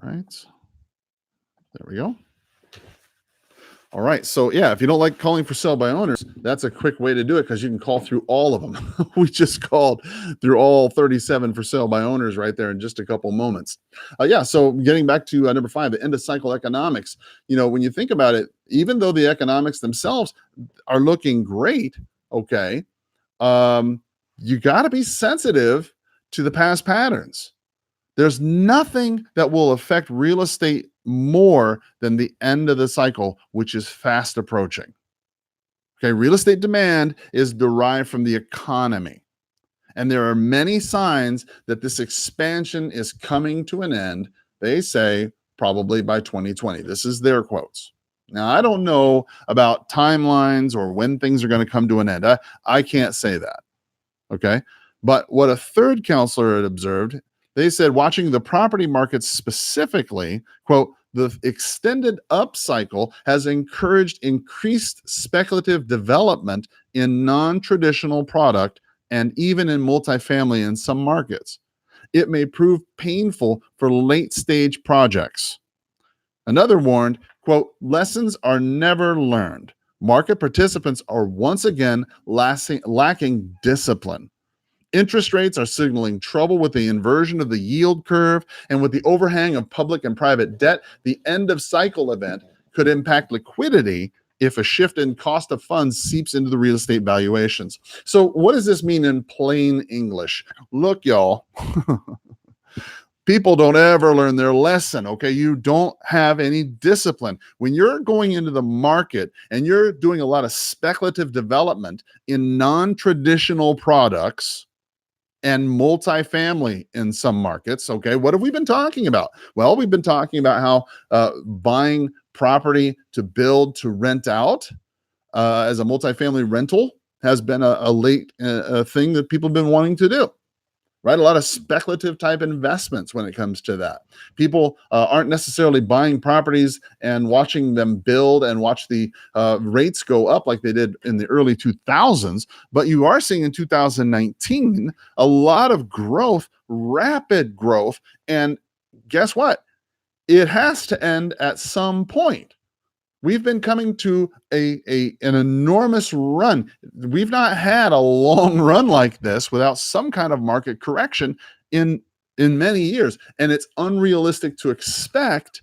All right. There we go. All right. So yeah, if you don't like calling for sale by owners, that's a quick way to do it because you can call through all of them. We just called through all 37 for sale by owners right there in just a couple moments. Yeah. So getting back to number 5, the end of cycle economics. When you think about it, even though the economics themselves are looking great, okay, you got to be sensitive to the past patterns. There's nothing that will affect real estate more than the end of the cycle, which is fast approaching. Okay, real estate demand is derived from the economy. And there are many signs that this expansion is coming to an end. They say probably by 2020. This is their quotes. Now, I don't know about timelines or when things are going to come to an end. I can't say that. Okay. But what a third counselor had observed, they said, watching the property market specifically, quote, the extended upcycle has encouraged increased speculative development in non-traditional product and even in multifamily in some markets. It may prove painful for late stage projects. Another warned, quote, lessons are never learned. Market participants are once again lacking discipline. Interest rates are signaling trouble with the inversion of the yield curve, and with the overhang of public and private debt, the end of cycle event could impact liquidity if a shift in cost of funds seeps into the real estate valuations. So what does this mean in plain English? Look, y'all, people don't ever learn their lesson, okay? You don't have any discipline. When you're going into the market and you're doing a lot of speculative development in non-traditional products, and multifamily in some markets. Okay, what have we been talking about? Well, we've been talking about how buying property to build to rent out as a multifamily rental has been a late thing that people have been wanting to do. Right, a lot of speculative type investments when it comes to that. People aren't necessarily buying properties and watching them build and watch the rates go up like they did in the early 2000s, but you are seeing in 2019 a lot of growth, rapid growth, and guess what? It has to end at some point. We've been coming to an enormous run. We've not had a long run like this without some kind of market correction in many years. And it's unrealistic to expect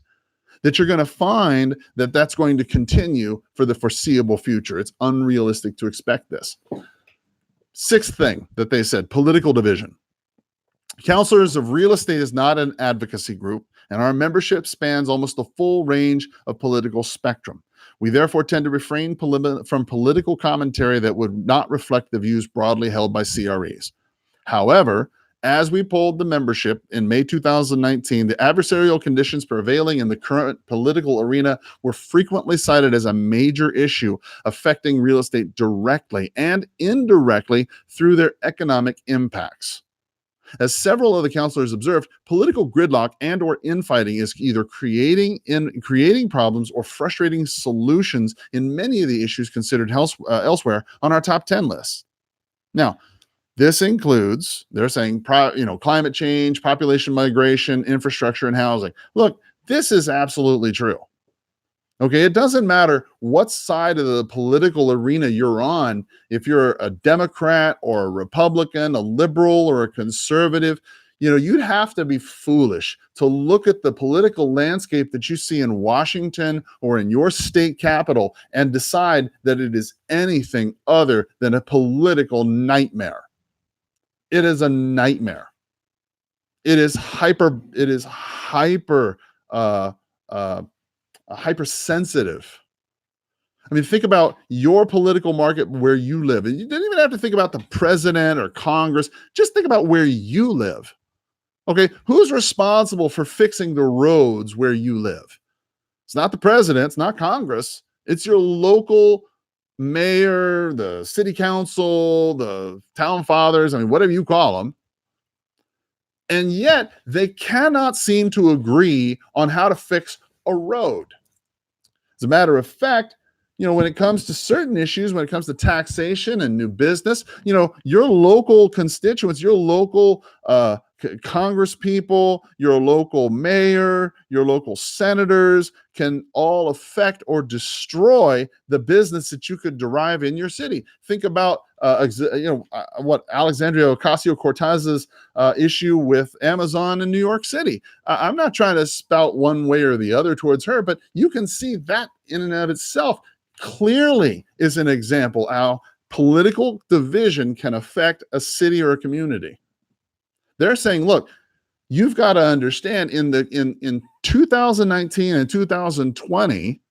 that you're going to find that that's going to continue for the foreseeable future. It's unrealistic to expect this. Sixth thing that they said, political division. Counselors of Real Estate is not an advocacy group, and our membership spans almost the full range of political spectrum. We therefore tend to refrain from political commentary that would not reflect the views broadly held by CREs. However, as we polled the membership in May 2019, the adversarial conditions prevailing in the current political arena were frequently cited as a major issue affecting real estate directly and indirectly through their economic impacts. As several of the counselors observed, political gridlock and or infighting is either creating problems or frustrating solutions in many of the issues considered elsewhere on our top 10 lists. Now, this includes, they're saying, climate change, population migration, infrastructure, and housing. Look, this is absolutely true. Okay, it doesn't matter what side of the political arena you're on, if you're a Democrat or a Republican, a liberal or a conservative, you'd have to be foolish to look at the political landscape that you see in Washington or in your state capital and decide that it is anything other than a political nightmare. It is a nightmare. It is hypersensitive. I mean, think about your political market where you live. And you didn't even have to think about the president or Congress. Just think about where you live. Okay, who's responsible for fixing the roads where you live? It's not the president, it's not Congress. It's your local mayor, the city council, the town fathers, whatever you call them. And yet they cannot seem to agree on how to fix a road. As a matter of fact, when it comes to certain issues, when it comes to taxation and new business, your local constituents, your local Congress people, your local mayor, your local senators can all affect or destroy the business that you could derive in your city. Think about what Alexandria Ocasio-Cortez's issue with Amazon in New York City. I'm not trying to spout one way or the other towards her, but you can see that in and of itself clearly is an example how political division can affect a city or a community. They're saying, look, you've got to understand in 2019 and 2020,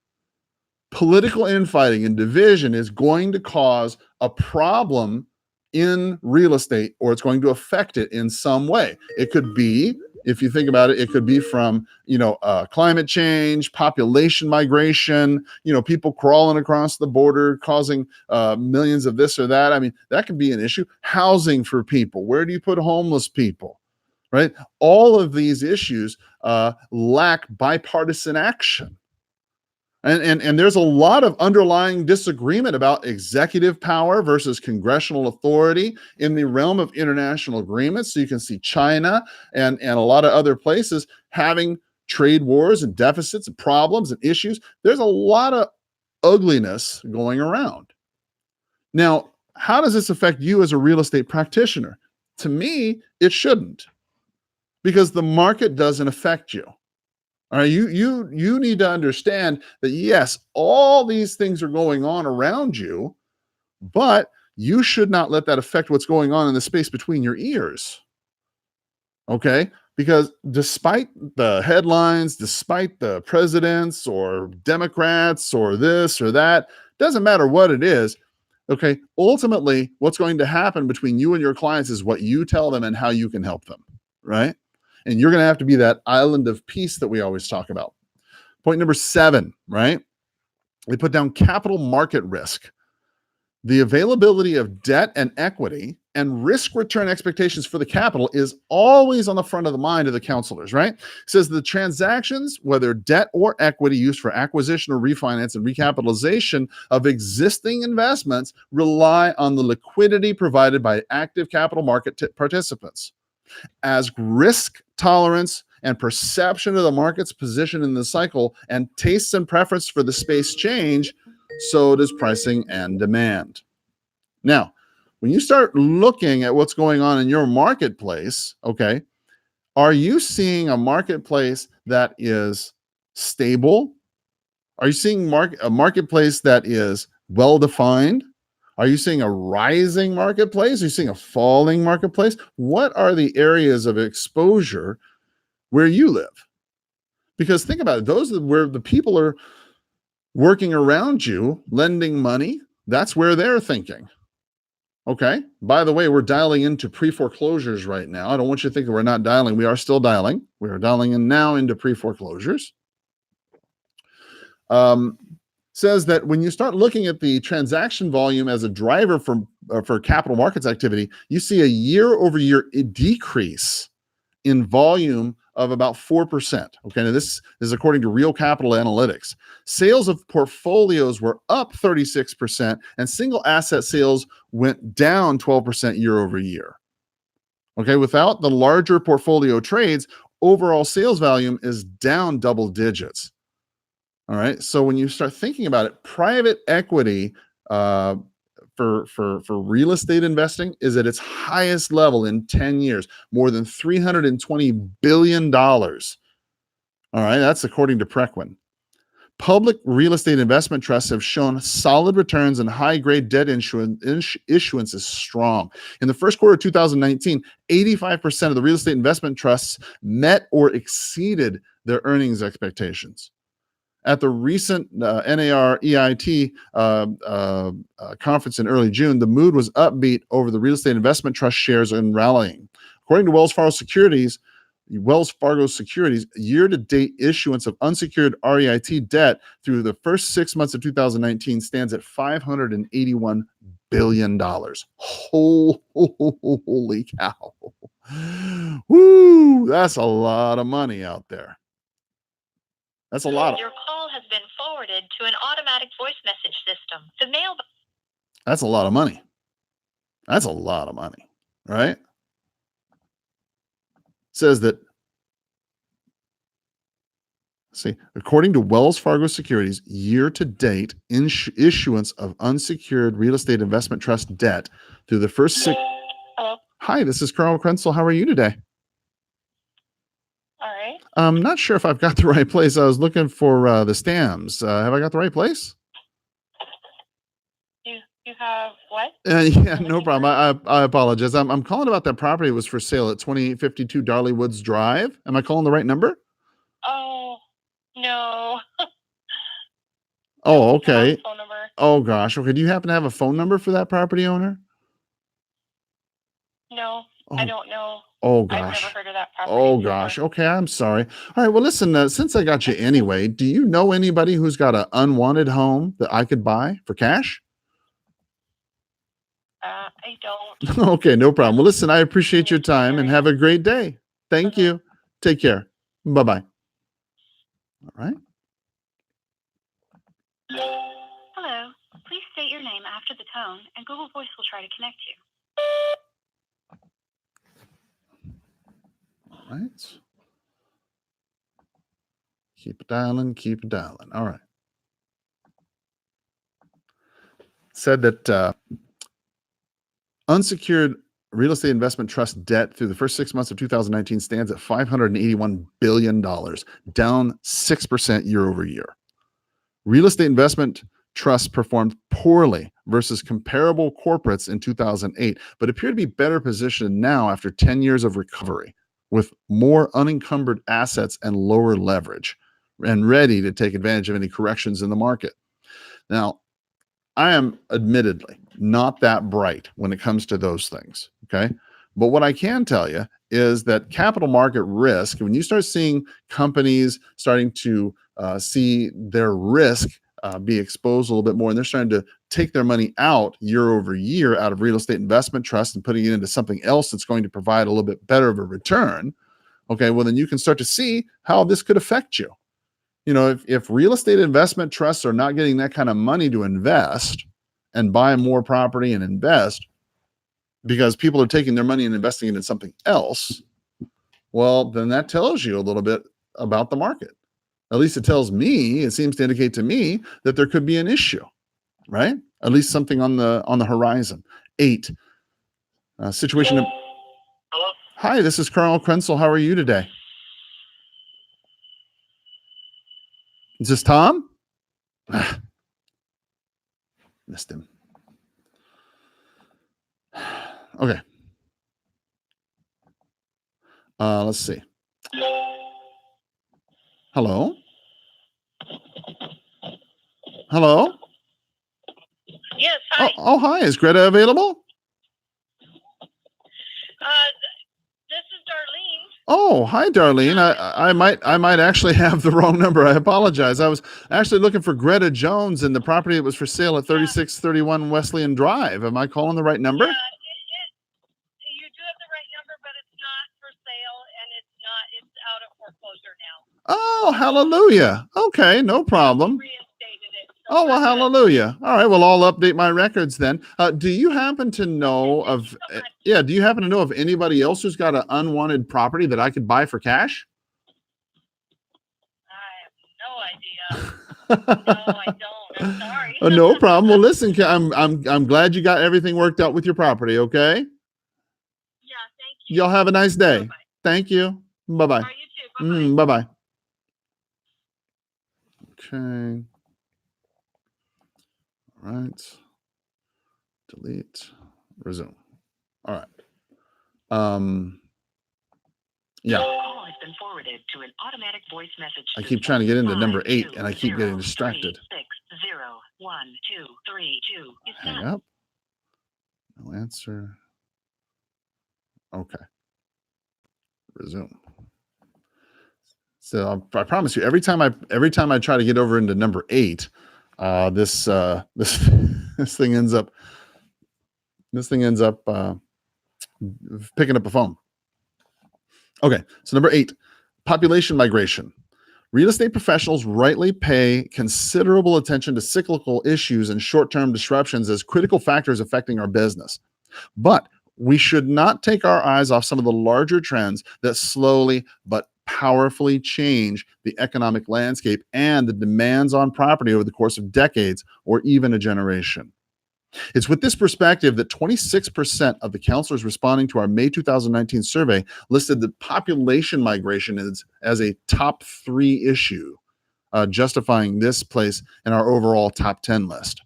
political infighting and division is going to cause a problem in real estate, or it's going to affect it in some way. It could be, if you think about it, it could be from, climate change, population migration, people crawling across the border, causing millions of this or that. I mean, that could be an issue. Housing for people. Where do you put homeless people? Right? All of these issues lack bipartisan action. And there's a lot of underlying disagreement about executive power versus congressional authority in the realm of international agreements. So you can see China and a lot of other places having trade wars and deficits and problems and issues. There's a lot of ugliness going around. Now, how does this affect you as a real estate practitioner? To me, it shouldn't, because the market doesn't affect you. All right, you need to understand that, yes, all these things are going on around you, but you should not let that affect what's going on in the space between your ears. Okay? Because despite the headlines, despite the presidents or Democrats or this or that, doesn't matter what it is. Okay, ultimately, what's going to happen between you and your clients is what you tell them and how you can help them, right? And you're going to have to be that island of peace that we always talk about. Point number 7, right? They put down capital market risk. The availability of debt and equity and risk return expectations for the capital is always on the front of the mind of the counselors, right? It says the transactions, whether debt or equity used for acquisition or refinance and recapitalization of existing investments, rely on the liquidity provided by active capital market participants. As risk tolerance and perception of the market's position in the cycle and tastes and preference for the space change, so does pricing and demand. Now, when you start looking at what's going on in your marketplace, okay, are you seeing a marketplace that is stable? Are you seeing a marketplace that is well-defined? Are you seeing a rising marketplace? Are you seeing a falling marketplace? What are the areas of exposure where you live? Because think about it, those are where the people are working around you, lending money. That's where they're thinking. Okay. By the way, we're dialing into pre-foreclosures right now. I don't want you to think that we're not dialing. We are still dialing. We are dialing in now into pre-foreclosures. Says that when you start looking at the transaction volume as a driver for capital markets activity, you see a year-over-year decrease in volume of about 4%. Okay, now this is according to Real Capital Analytics. Sales of portfolios were up 36%, and single asset sales went down 12% year over year. Okay, without the larger portfolio trades, overall sales volume is down double digits. All right. So when you start thinking about it, private equity for real estate investing is at its highest level in 10 years, more than $320 billion. All right. That's according to Preqin. Public real estate investment trusts have shown solid returns, and high-grade debt issuance is strong. In the first quarter of 2019, 85% of the real estate investment trusts met or exceeded their earnings expectations. At the recent NAR EIT conference in early June, the mood was upbeat over the real estate investment trust shares and rallying. According to Wells Fargo Securities, year-to-date issuance of unsecured REIT debt through the first 6 months of 2019 stands at $581 billion. Holy cow. Woo, that's a lot of money out there. That's a lot. Your call has been forwarded to an automatic voice message system. The mail. That's a lot of money. That's a lot of money, right? says that, see, according to Wells Fargo Securities, year-to-date issuance of unsecured real estate investment trust debt through the first six. Hello. Hi, this is Carl Krenzel. How are you today? All right. I'm not sure if I've got the right place. I was looking for the stamps. Have I got the right place? You have what? Yeah, no problem. I apologize. I'm calling about that property that was for sale at 2852 Darley Woods Drive. Am I calling the right number? Oh, no. Oh, okay. Phone number. Oh, gosh. Okay. Do you happen to have a phone number for that property owner? No, Oh, I don't know. oh I've gosh. never heard of that property. Oh, before. gosh. Okay. I'm sorry. All right. Well, listen, since I got you anyway, do you know anybody who's got an unwanted home that I could buy for cash? I don't. Okay. No problem. Well, listen, I appreciate your time and have a great day. Thank you. Take care. Bye-bye. All right. Hello. Please state your name after the tone, and Google Voice will try to connect you. All right. Keep it dialing, keep it dialing. All right. Said that unsecured real estate investment trust debt through the first 6 months of 2019 stands at $581 billion, down 6% year over year. Real estate investment trusts performed poorly versus comparable corporates in 2008, but appear to be better positioned now after 10 years of recovery, with more unencumbered assets and lower leverage, and ready to take advantage of any corrections in the market. Now, I am admittedly not that bright when it comes to those things, okay? But what I can tell you is that capital market risk, when you start seeing companies starting to see their risk be exposed a little bit more, and they're starting to take their money out year over year out of real estate investment trust and putting it into something else that's going to provide a little bit better of a return, okay, well, then you can start to see how this could affect you. You know, if real estate investment trusts are not getting that kind of money to invest and buy more property and invest because people are taking their money and investing it in something else, well, then that tells you a little bit about the market. At least it tells me, it seems to indicate to me that there could be an issue, right? At least something on the horizon. 8, situation. Hello? Hi, this is Carl Krenzel. How are you today? Is this Tom? Missed him. Okay. Let's see. Hello? Hello? Yes, hi. Oh, hi. Is Greta available? This is Darlene. Oh, hi, Darlene. I might actually have the wrong number. I apologize. I was actually looking for Greta Jones in the property that was for sale at 3631 Wesleyan Drive. Am I calling the right number? You do have the right number, but it's not for sale, and it's out of foreclosure now. Oh, hallelujah. Okay, no problem. Reinstated it. Oh, well, hallelujah. All right, well, I'll update my records then. Do you happen to know of, do you happen to know of anybody else who's got an unwanted property that I could buy for cash? I have no idea. No, I don't. I'm sorry. Oh, no problem. Well, listen, I'm glad you got everything worked out with your property, okay? Yeah, thank you. Y'all have a nice day. Bye-bye. Thank you. Bye-bye. All right, you too. Bye-bye. Bye-bye. Okay. All right. Delete. Resume. All right. Yeah. Call has been forwarded to an automatic voice message. I keep trying to get into number 8 and I keep getting distracted. 6012332 is Hang done. up. No answer. Okay. Resume. So I promise you, every time I try to get over into number 8, this thing ends up picking up a phone. Okay, so number 8, population migration. Real estate professionals rightly pay considerable attention to cyclical issues and short-term disruptions as critical factors affecting our business. But we should not take our eyes off some of the larger trends that slowly but powerfully change the economic landscape and the demands on property over the course of decades or even a generation. It's with this perspective that 26% of the counselors responding to our May 2019 survey listed that population migration as a top 3 issue, justifying this place in our overall top 10 list.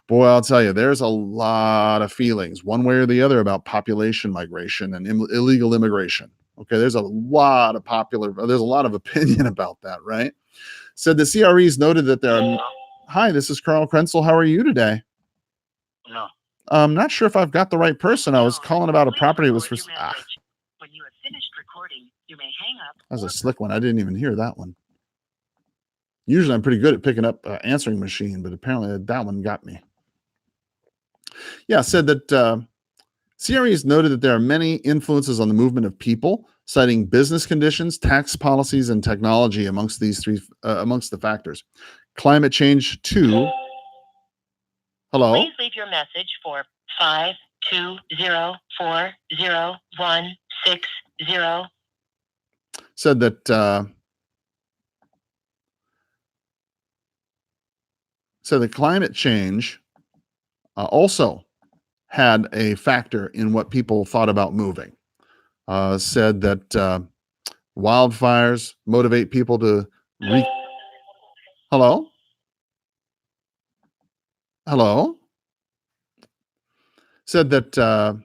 Boy, I'll tell you, there's a lot of feelings one way or the other about population migration and illegal immigration. Okay, there's a lot of opinion about that, right? Said the CREs noted that there are. Hi, this is Carl Krenzel. How are you today? No. I'm not sure if I've got the right person. I was calling about a property that was for. When you have finished recording, you may hang up. That was a slick one. I didn't even hear that one. Usually I'm pretty good at picking up answering machine, but apparently that one got me. Yeah, said that CREs noted that there are many influences on the movement of people, citing business conditions, tax policies, and technology amongst the factors. Climate change too. Hello? Please leave your message for 5204016. Said that climate change also had a factor in what people thought about moving. Said that wildfires motivate people to Hello? Hello? Said that let's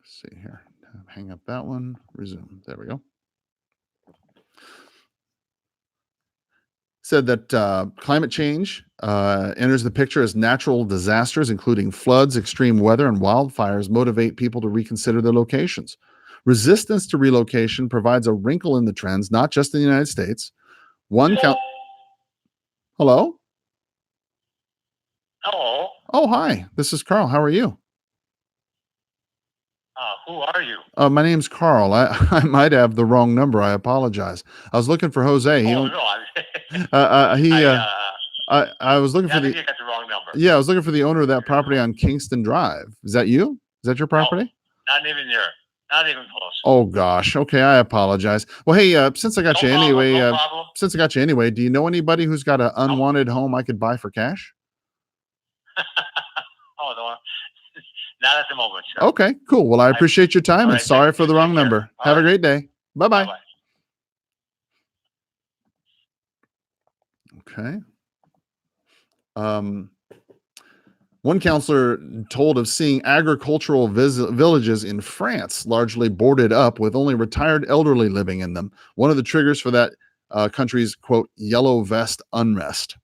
see here. Hang up that one. Resume. There we go. Said that climate change enters the picture as natural disasters, including floods, extreme weather, and wildfires, motivate people to reconsider their locations. Resistance to relocation provides a wrinkle in the trends, not just in the United States. Hello? Hello. Oh, hi. This is Carl. How are you? Who are you? My name's Carl. I might have the wrong number. I apologize. I was looking for Jose. No. I was looking for I think you got the wrong number. Yeah, I was looking for the owner of that property on Kingston Drive. Is that you? Is that your property? No, not even there. Not even close. Oh gosh. Okay, I apologize. Well, hey, since I got you anyway, since I got you anyway, do you know anybody who's got an unwanted home I could buy for cash? No. Not at the moment, sir. Okay, cool. Well, I appreciate your time and sorry for the wrong number. Have a great day. Bye-bye. Okay. One counselor told of seeing agricultural villages in France largely boarded up with only retired elderly living in them. One of the triggers for that country's, quote, yellow vest unrest.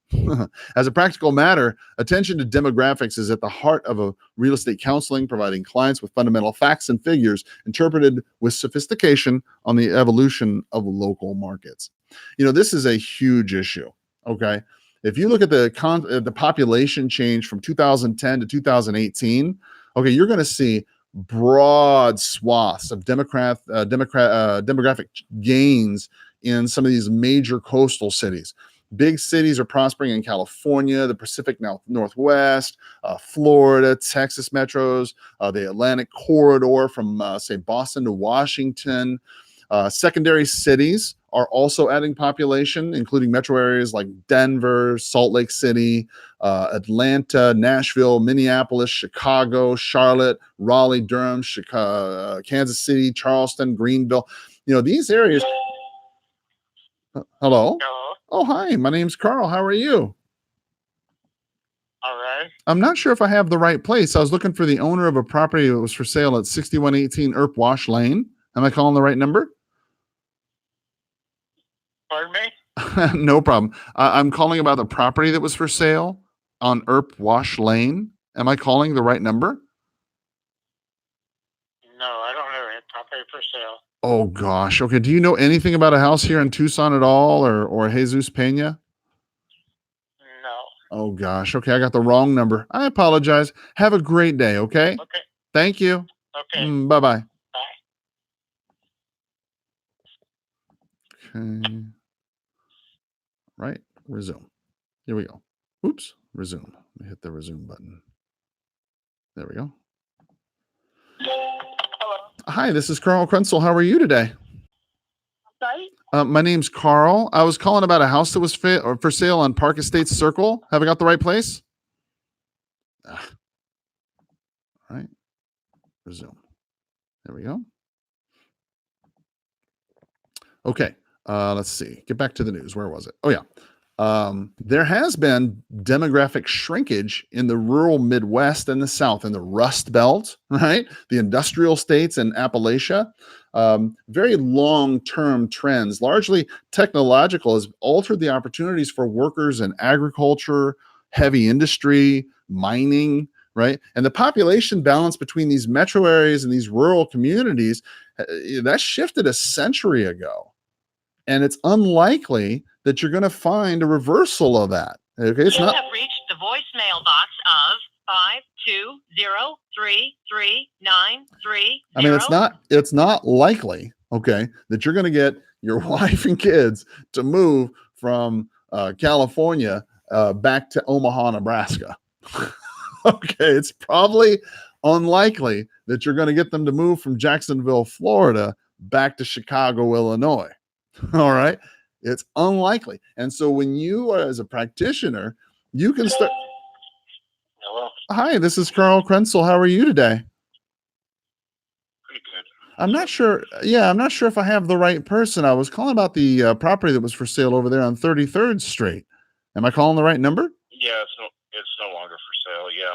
As a practical matter, attention to demographics is at the heart of a real estate counseling, providing clients with fundamental facts and figures interpreted with sophistication on the evolution of local markets. This is a huge issue, okay? If you look at the population change from 2010 to 2018, okay, you're going to see broad swaths of demographic gains in some of these major coastal cities. Big cities are prospering in California, the Pacific Northwest, Florida, Texas metros, the Atlantic corridor from, say, Boston to Washington. Secondary cities are also adding population, including metro areas like Denver, Salt Lake City, Atlanta, Nashville, Minneapolis, Chicago, Charlotte, Raleigh, Durham, Kansas City, Charleston, Greenville. These areas. Hello? Oh, hi. My name's Carl. How are you? All right. I'm not sure if I have the right place. I was looking for the owner of a property that was for sale at 6118 Earp Wash Lane. Am I calling the right number? Pardon me? No problem. I'm calling about the property that was for sale on Earp Wash Lane. Am I calling the right number? No, I don't have any property for sale. Oh gosh. Okay. Do you know anything about a house here in Tucson at all, or Jesus Pena? No. Oh gosh. Okay, I got the wrong number. I apologize. Have a great day. Okay. Okay. Thank you. Okay. Bye-bye. Bye. Okay. Right. Resume. Here we go. Oops. Resume. Let me hit the resume button. There we go. Hello. Hi, this is Carl Krenzel. How are you today? Sorry? My name's Carl. I was calling about a house that was for sale on Park Estates Circle. Have I got the right place? All right. Resume. There we go. Okay. Let's see. Get back to the news. Where was it? Oh, yeah. There has been demographic shrinkage in the rural Midwest and the South, in the Rust Belt, right? The industrial states and Appalachia. Very long-term trends, largely technological, has altered the opportunities for workers in agriculture, heavy industry, mining, right? And the population balance between these metro areas and these rural communities, that shifted a century ago. And it's unlikely that you're going to find a reversal of that. Okay, it's You not. have reached the voicemail box of 520339330. I mean, it's not likely. Okay, that you're going to get your wife and kids to move from California back to Omaha, Nebraska. Okay, it's probably unlikely that you're going to get them to move from Jacksonville, Florida, back to Chicago, Illinois. All right. It's unlikely. And so when you are, as a practitioner, you can start. Hello. Hi, this is Carl Krenzel. How are you today? Pretty good. I'm not sure. Yeah, I'm not sure if I have the right person. I was calling about the property that was for sale over there on 33rd Street. Am I calling the right number? Yeah, it's no longer for sale. Yeah.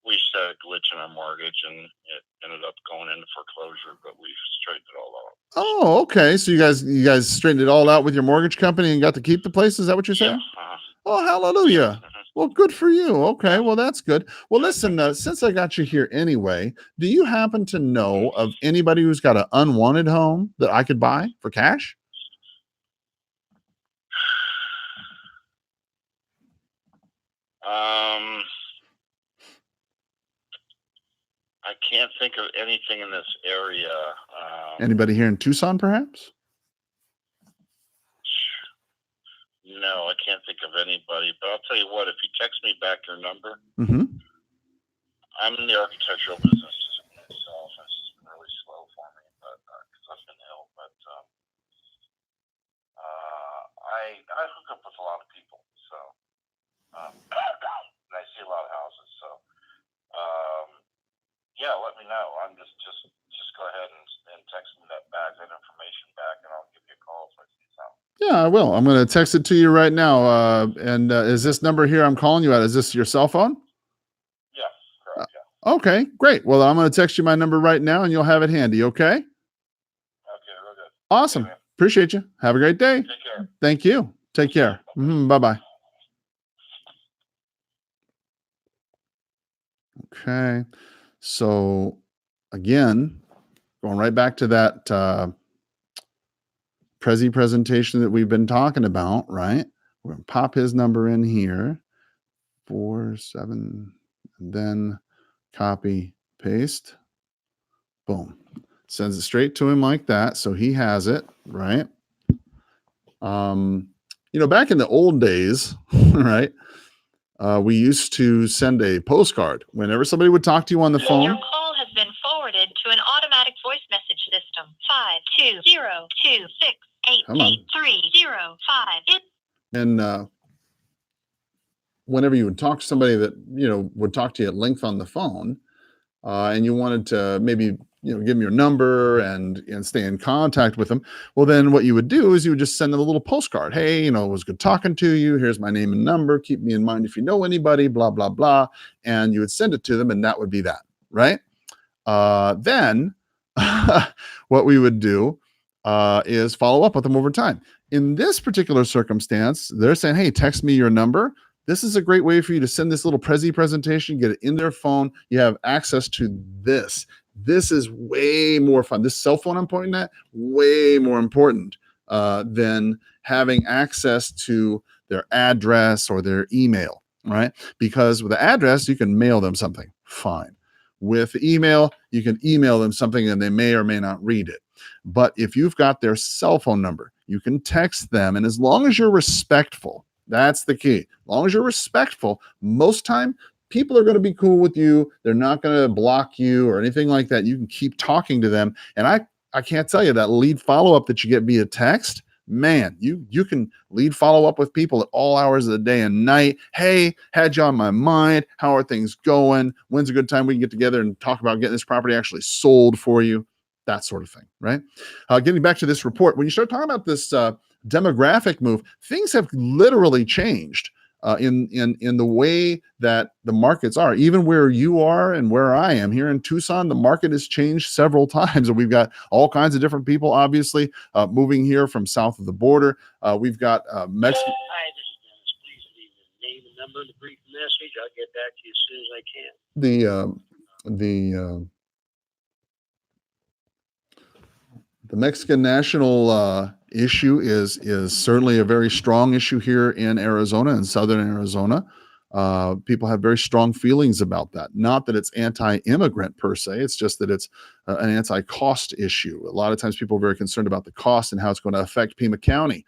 We just had a glitch in our mortgage and it ended up going into foreclosure, but we straightened it all out. Oh, okay. So you guys straightened it all out with your mortgage company and got to keep the place. Is that what you're saying? Uh-huh. Oh, hallelujah. Mhm. Well, good for you. Okay, well, that's good. Well, listen, since I got you here anyway, do you happen to know of anybody who's got an unwanted home that I could buy for cash? I can't think of anything in this area. Anybody here in Tucson, perhaps? No, I can't think of anybody. But I'll tell you what, if you text me back your number, Mm-hmm. I'm in the architectural business myself. It's been really slow for me, but because I've been ill. But I hook up with a lot of people, so and I see a lot of houses. So yeah, let me know. I'm just go ahead and text me that information back, and I'll give you a call if I see something. Yeah, I will. I'm going to text it to you right now. And is this number here I'm calling you at? Is this your cell phone? Yeah, correct. Yeah. Okay, great. Well, I'm going to text you my number right now, and you'll have it handy. Okay. Okay, real good. Awesome. Okay, man. Appreciate you. Have a great day. Take care. Thank you. Take care. Bye-bye. Okay. So again, going right back to that Prezi presentation that we've been talking about, right? We're going to pop his number in here, 47, and then copy, paste, boom. Sends it straight to him like that. So he has it, right? Back in the old days, right? We used to send a postcard whenever somebody would talk to you on the phone. Your call has been forwarded to an automatic voice message system. 520268830. And whenever you would talk to somebody that would talk to you at length on the phone, and you wanted to maybe give them your number and stay in contact with them, well, then what you would do is you would just send them a little postcard. Hey, it was good talking to you. Here's my name and number. Keep me in mind if you know anybody. Blah blah blah, and you would send it to them, and that would be that, right? Then what we would do is follow up with them over time. In this particular circumstance, they're saying, hey, text me your number. This is a great way for you to send this little Prezi presentation, get it in their phone. You have access to this. This is way more fun. This cell phone I'm pointing at, way more important than having access to their address or their email, right? Because with the address, you can mail them something. Fine. With email, you can email them something and they may or may not read it. But if you've got their cell phone number, you can text them. And as long as you're respectful, That's the key. As long as you're respectful, most time people are going to be cool with you. They're not going to block you or anything like that. You can keep talking to them. And I can't tell you that lead follow-up that you get via text, man, you can lead follow up with people at all hours of the day and night. Hey, had you on my mind? How are things going? When's a good time we can get together and talk about getting this property actually sold for you? That sort of thing, right? Getting back to this report, when you start talking about this demographic move, things have literally changed in the way that the markets are. Even where you are and where I am here in Tucson, the market has changed several times, and we've got all kinds of different people, obviously, moving here from south of the border. We've got Mexico. Hi, this is Dennis. Please leave your name and number in the brief message. I'll get back to you as soon as I can. The Mexican national issue is certainly a very strong issue here in Arizona and southern Arizona. People have very strong feelings about that. Not that it's anti-immigrant per se, it's just that it's an anti-cost issue. A lot of times people are very concerned about the cost and how it's going to affect Pima County.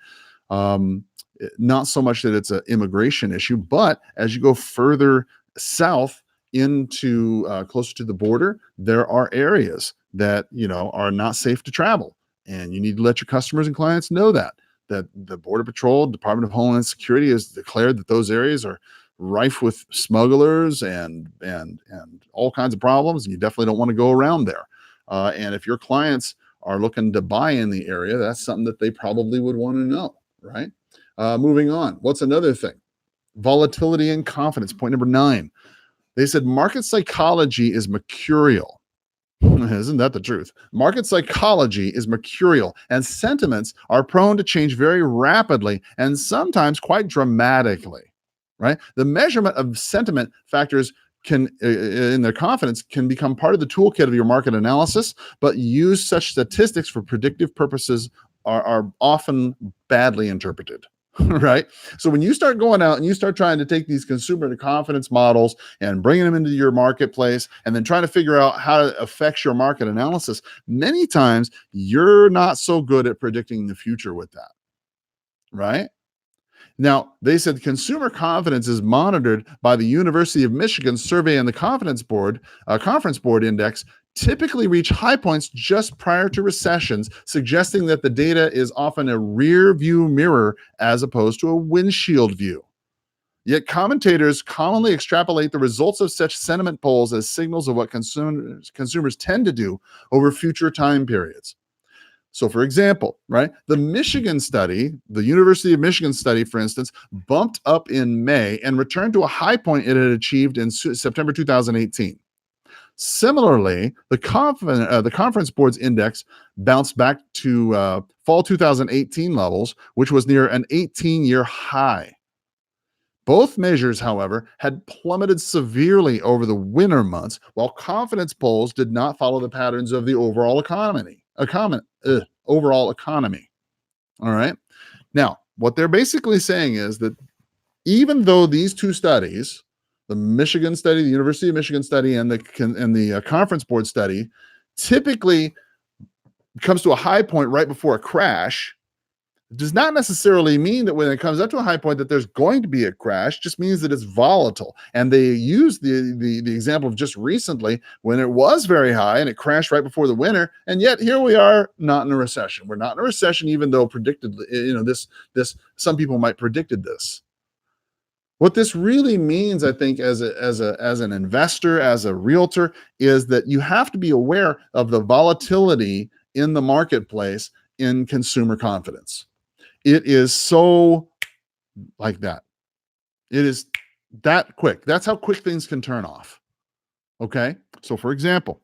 Not so much that it's an immigration issue, but as you go further south into closer to the border, there are areas that are not safe to travel, and you need to let your customers and clients know that the Border Patrol, Department of Homeland Security has declared that those areas are rife with smugglers and all kinds of problems, and you definitely don't want to go around there. And if your clients are looking to buy in the area, that's something that they probably would want to know, right? Moving on. What's another thing? Volatility and confidence. Point number 9. They said market psychology is mercurial. Isn't that the truth? Market psychology is mercurial, and sentiments are prone to change very rapidly and sometimes quite dramatically, right? The measurement of sentiment factors can, in their confidence, can become part of the toolkit of your market analysis, but use such statistics for predictive purposes are often badly interpreted. Right? So when you start going out and you start trying to take these consumer confidence models and bringing them into your marketplace and then trying to figure out how it affects your market analysis, many times you're not so good at predicting the future with that. Right? Now, they said consumer confidence is monitored by the University of Michigan Survey and the Conference Board Index typically reach high points just prior to recessions, suggesting that the data is often a rear view mirror as opposed to a windshield view. Yet commentators commonly extrapolate the results of such sentiment polls as signals of what consumers tend to do over future time periods. So, for example, right, the Michigan study, the University of Michigan study, for instance, bumped up in May and returned to a high point it had achieved in September 2018. Similarly, the Conference Board's index bounced back to fall 2018 levels, which was near an 18-year high. Both measures, however, had plummeted severely over the winter months, while confidence polls did not follow the patterns of the overall economy. All right. Now, what they're basically saying is that even though these two studies, the Michigan study, the University of Michigan study, and the Conference Board study, typically comes to a high point right before a crash, does not necessarily mean that when it comes up to a high point that there's going to be a crash. Just means that it's volatile. And they use the example of just recently when it was very high and it crashed right before the winter, and yet here we are, not in a recession. We're not in a recession, even though predicted, this some people might predicted this. What this really means, I think, as an investor, as a realtor, is that you have to be aware of the volatility in the marketplace in consumer confidence. It is so like that. It is that quick. That's how quick things can turn off. Okay. So, for example,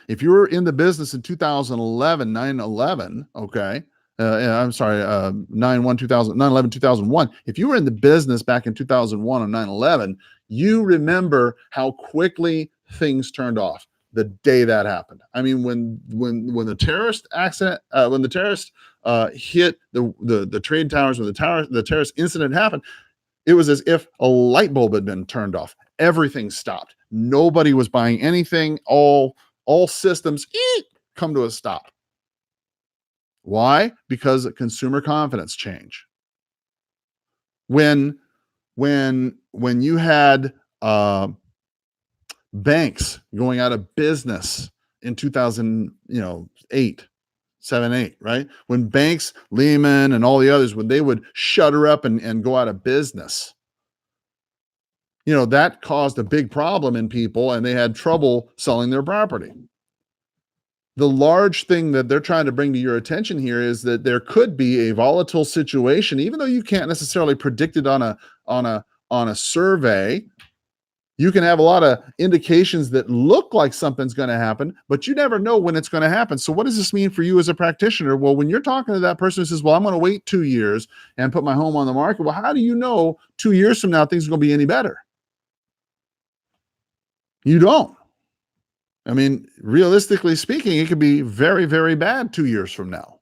if you were in the business in 2011, 9/11, okay, I'm sorry, 9/11/2001. If you were in the business back in 2001 on 9/11, you remember how quickly things turned off the day that happened. I mean, when the terrorist accident, when the terrorist hit the trade towers, when the terrorist incident happened, it was as if a light bulb had been turned off. Everything stopped. Nobody was buying anything. All systems come to a stop. Why? Because consumer confidence change. when you had banks going out of business in 2008, 7, 8, right? When banks, Lehman and all the others, when they would shutter up and go out of business, that caused a big problem in people and they had trouble selling their property. The large thing that they're trying to bring to your attention here is that there could be a volatile situation, even though you can't necessarily predict it on a survey. You can have a lot of indications that look like something's going to happen, but you never know when it's going to happen. So what does this mean for you as a practitioner? Well, when you're talking to that person who says, well, I'm going to wait 2 years and put my home on the market. Well, how do you know 2 years from now things are going to be any better? You don't. I mean, realistically speaking, it could be very, very bad 2 years from now.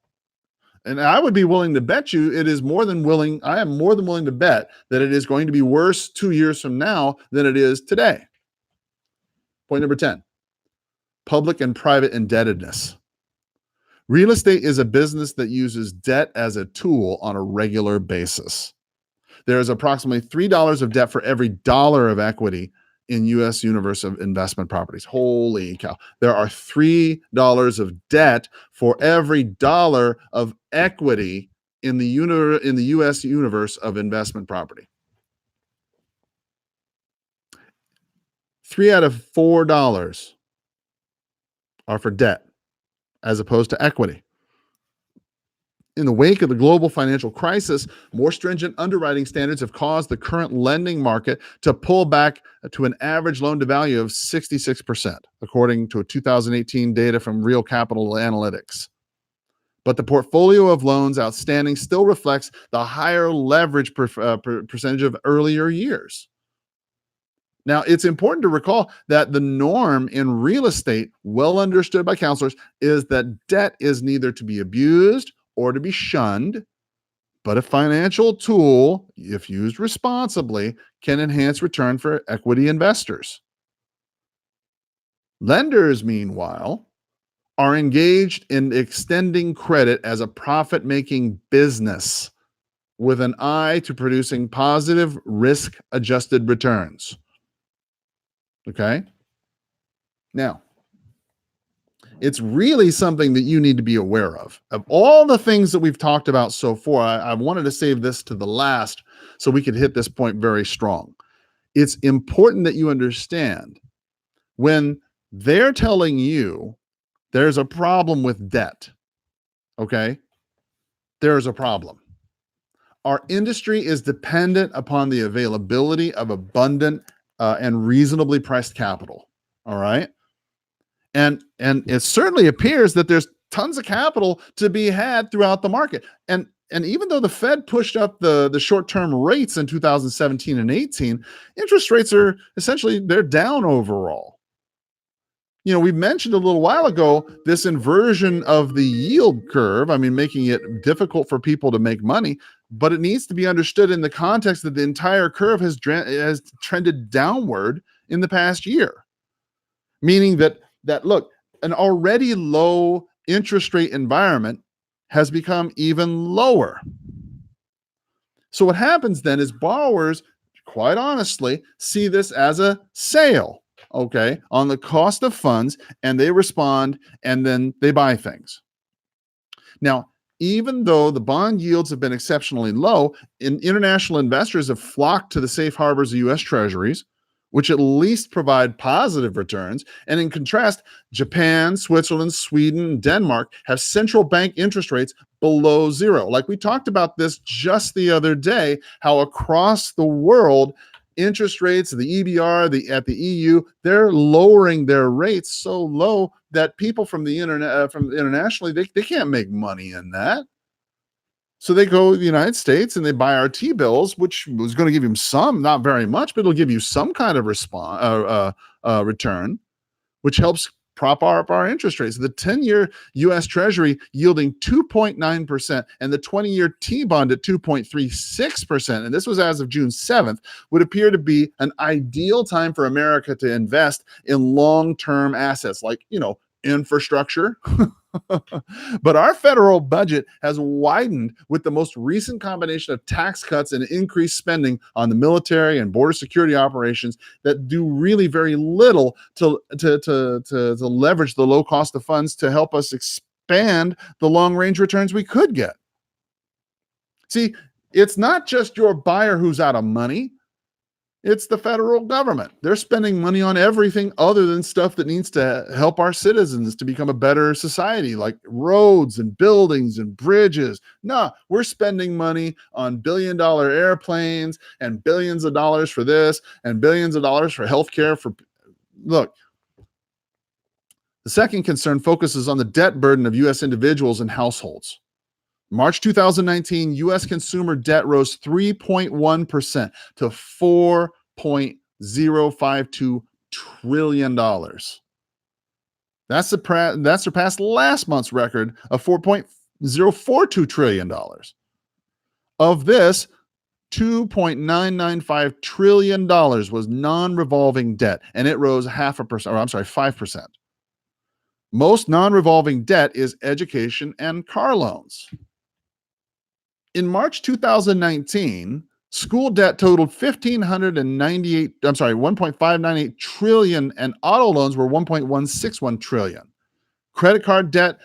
And I would be willing to bet you I am more than willing to bet that it is going to be worse 2 years from now than it is today. Point number 10, public and private indebtedness. Real estate is a business that uses debt as a tool on a regular basis. There is approximately $3 of debt for every dollar of equity in U.S. universe of investment properties. Holy cow. There are $3 of debt for every dollar of equity in the U.S. universe of investment property. 3 out of $4 are for debt as opposed to equity. In the wake of the global financial crisis, more stringent underwriting standards have caused the current lending market to pull back to an average loan to value of 66%, according to a 2018 data from Real Capital Analytics. But the portfolio of loans outstanding still reflects the higher leverage percentage of earlier years. Now, it's important to recall that the norm in real estate, well understood by counselors, is that debt is neither to be abused or to be shunned, but a financial tool, if used responsibly, can enhance return for equity investors. Lenders, meanwhile, are engaged in extending credit as a profit-making business with an eye to producing positive risk-adjusted returns. Okay? Now, it's really something that you need to be aware of. Of all the things that we've talked about so far, I wanted to save this to the last so we could hit this point very strong. It's important that you understand when they're telling you there's a problem with debt, okay? There's a problem. Our industry is dependent upon the availability of abundant and reasonably priced capital, all right? And it certainly appears that there's tons of capital to be had throughout the market. And even though the Fed pushed up the short-term rates in 2017 and 18, interest rates are essentially, they're down overall. We mentioned a little while ago this inversion of the yield curve, making it difficult for people to make money, but it needs to be understood in the context that the entire curve has trended downward in the past year. Meaning that look, an already low interest rate environment has become even lower. So what happens then is borrowers, quite honestly, see this as a sale, okay, on the cost of funds, and they respond and then they buy things. Now, even though the bond yields have been exceptionally low, international investors have flocked to the safe harbors of U.S. Treasuries, which at least provide positive returns. And in contrast, Japan, Switzerland, Sweden, and Denmark have central bank interest rates below zero. Like we talked about this just the other day, how across the world, interest rates, the EBR, at the EU, they're lowering their rates so low that people from the internet, internationally, they can't make money in that. So they go to the United States and they buy our T-bills, which was going to give them some, not very much, but it'll give you some kind of return, which helps prop up our interest rates. The 10-year U.S. Treasury yielding 2.9% and the 20-year T-bond at 2.36%, and this was as of June 7th, would appear to be an ideal time for America to invest in long-term assets like, infrastructure, But our federal budget has widened with the most recent combination of tax cuts and increased spending on the military and border security operations that do really very little to leverage the low cost of funds to help us expand the long range returns we could get. See, it's not just your buyer who's out of money. It's the federal government. They're spending money on everything other than stuff that needs to help our citizens to become a better society, like roads and buildings and bridges. No, we're spending money on billion-dollar airplanes and billions of dollars for this and billions of dollars for healthcare. Look, the second concern focuses on the debt burden of U.S. individuals and households. March 2019, U.S. consumer debt rose 3.1% to $4.052 trillion. That surpassed last month's record of $4.042 trillion. Of this, $2.995 trillion was non-revolving debt, and it rose 5%. Most non-revolving debt is education and car loans. In March 2019, school debt totaled $1.598 trillion, and auto loans were $1.161 trillion. Credit card debt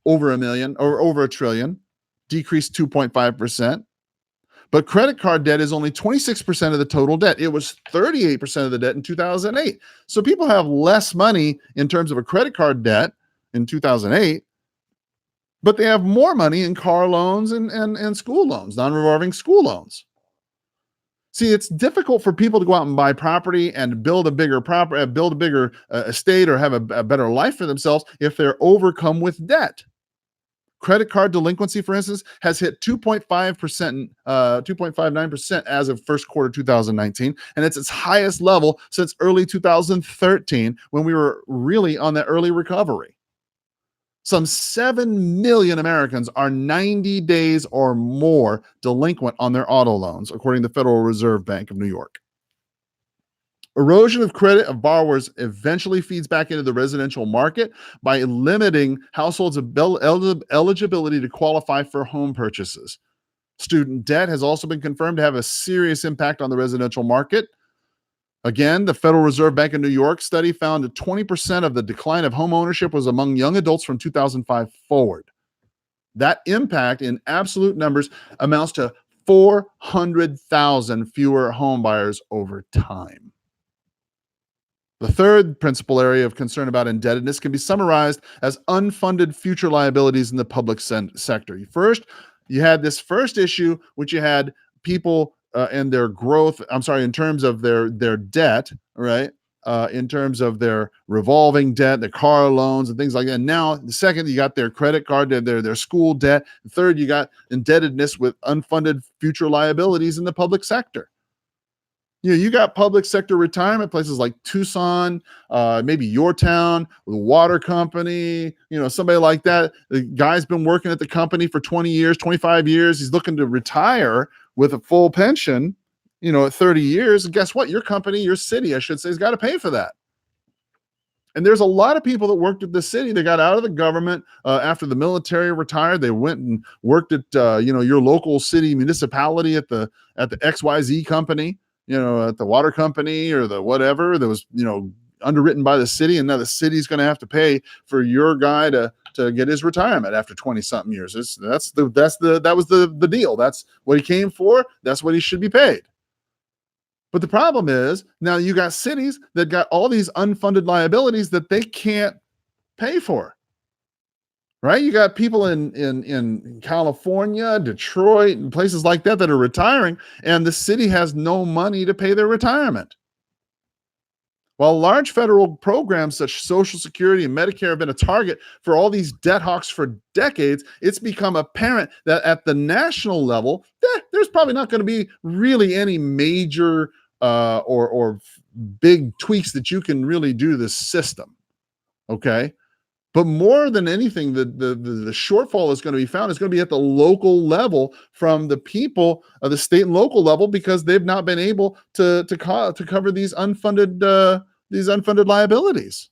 over a trillion, decreased 2.5%. But credit card debt is only 26% of the total debt. It was 38% of the debt in 2008. So people have less money in terms of a credit card debt in 2008, but they have more money in car loans and school loans, non-revolving school loans. See, it's difficult for people to go out and buy property and build a bigger estate or have a better life for themselves if they're overcome with debt. Credit card delinquency, for instance, has hit 2.59% as of first quarter 2019, and it's its highest level since early 2013 when we were really on that early recovery. Some 7 million Americans are 90 days or more delinquent on their auto loans, according to the Federal Reserve Bank of New York. Erosion of credit of borrowers eventually feeds back into the residential market by limiting households' eligibility to qualify for home purchases. Student debt has also been confirmed to have a serious impact on the residential market. Again, the Federal Reserve Bank of New York study found that 20% of the decline of home ownership was among young adults from 2005 forward. That impact in absolute numbers amounts to 400,000 fewer home buyers over time. The third principal area of concern about indebtedness can be summarized as unfunded future liabilities in the public sector. First, you had this first issue, which you had people and their growth, in terms of their debt, right? In terms of their revolving debt, their car loans and things like that. Now, the second, you got their credit card, their school debt. The third, you got indebtedness with unfunded future liabilities in the public sector. You got public sector retirement places like Tucson, maybe your town, the water company, somebody like that. The guy's been working at the company for 20 years, 25 years. He's looking to retire with a full pension, at 30 years. And guess what? Your company, your city, I should say, has got to pay for that. And there's a lot of people that worked at the city. They got out of the government after the military retired. They went and worked at, your local city municipality at the XYZ company, at the water company or the whatever that was, underwritten by the city. And now the city's going to have to pay for your guy to get his retirement after 20 something years. That was the deal. That's what he came for. That's what he should be paid. But the problem is now you got cities that got all these unfunded liabilities that they can't pay for. Right? You got people in California, Detroit, and places like that are retiring, and the city has no money to pay their retirement. While large federal programs such as Social Security and Medicare have been a target for all these debt hawks for decades, it's become apparent that at the national level, there's probably not going to be really any major or big tweaks that you can really do to this system. Okay? But more than anything, the shortfall is going to be found is going to be at the local level from the people of the state and local level because they've not been able to cover these unfunded liabilities.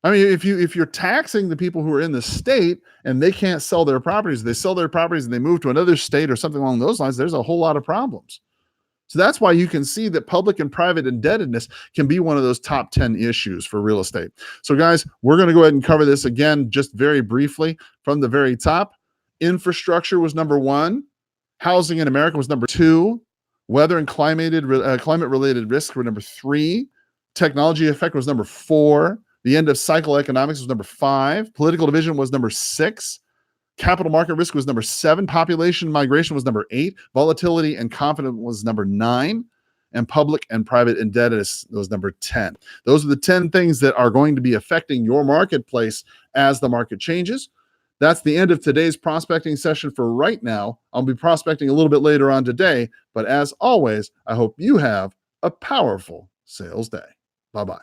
I mean, if you're taxing the people who are in the state and they can't sell their properties, they sell their properties and they move to another state or something along those lines, there's a whole lot of problems. So that's why you can see that public and private indebtedness can be one of those top 10 issues for real estate. So guys, we're going to go ahead and cover this again, just very briefly from the very top. Infrastructure was number 1. Housing in America was number 2. Weather and climate-related risks were number 3. Technology effect was number 4. The end of cycle economics was number 5. Political division was number 6. Capital market risk was number 7. Population migration was number 8. Volatility and confidence was number 9. And public and private indebtedness was number 10. Those are the 10 things that are going to be affecting your marketplace as the market changes. That's the end of today's prospecting session for right now. I'll be prospecting a little bit later on today. But as always, I hope you have a powerful sales day. Bye-bye.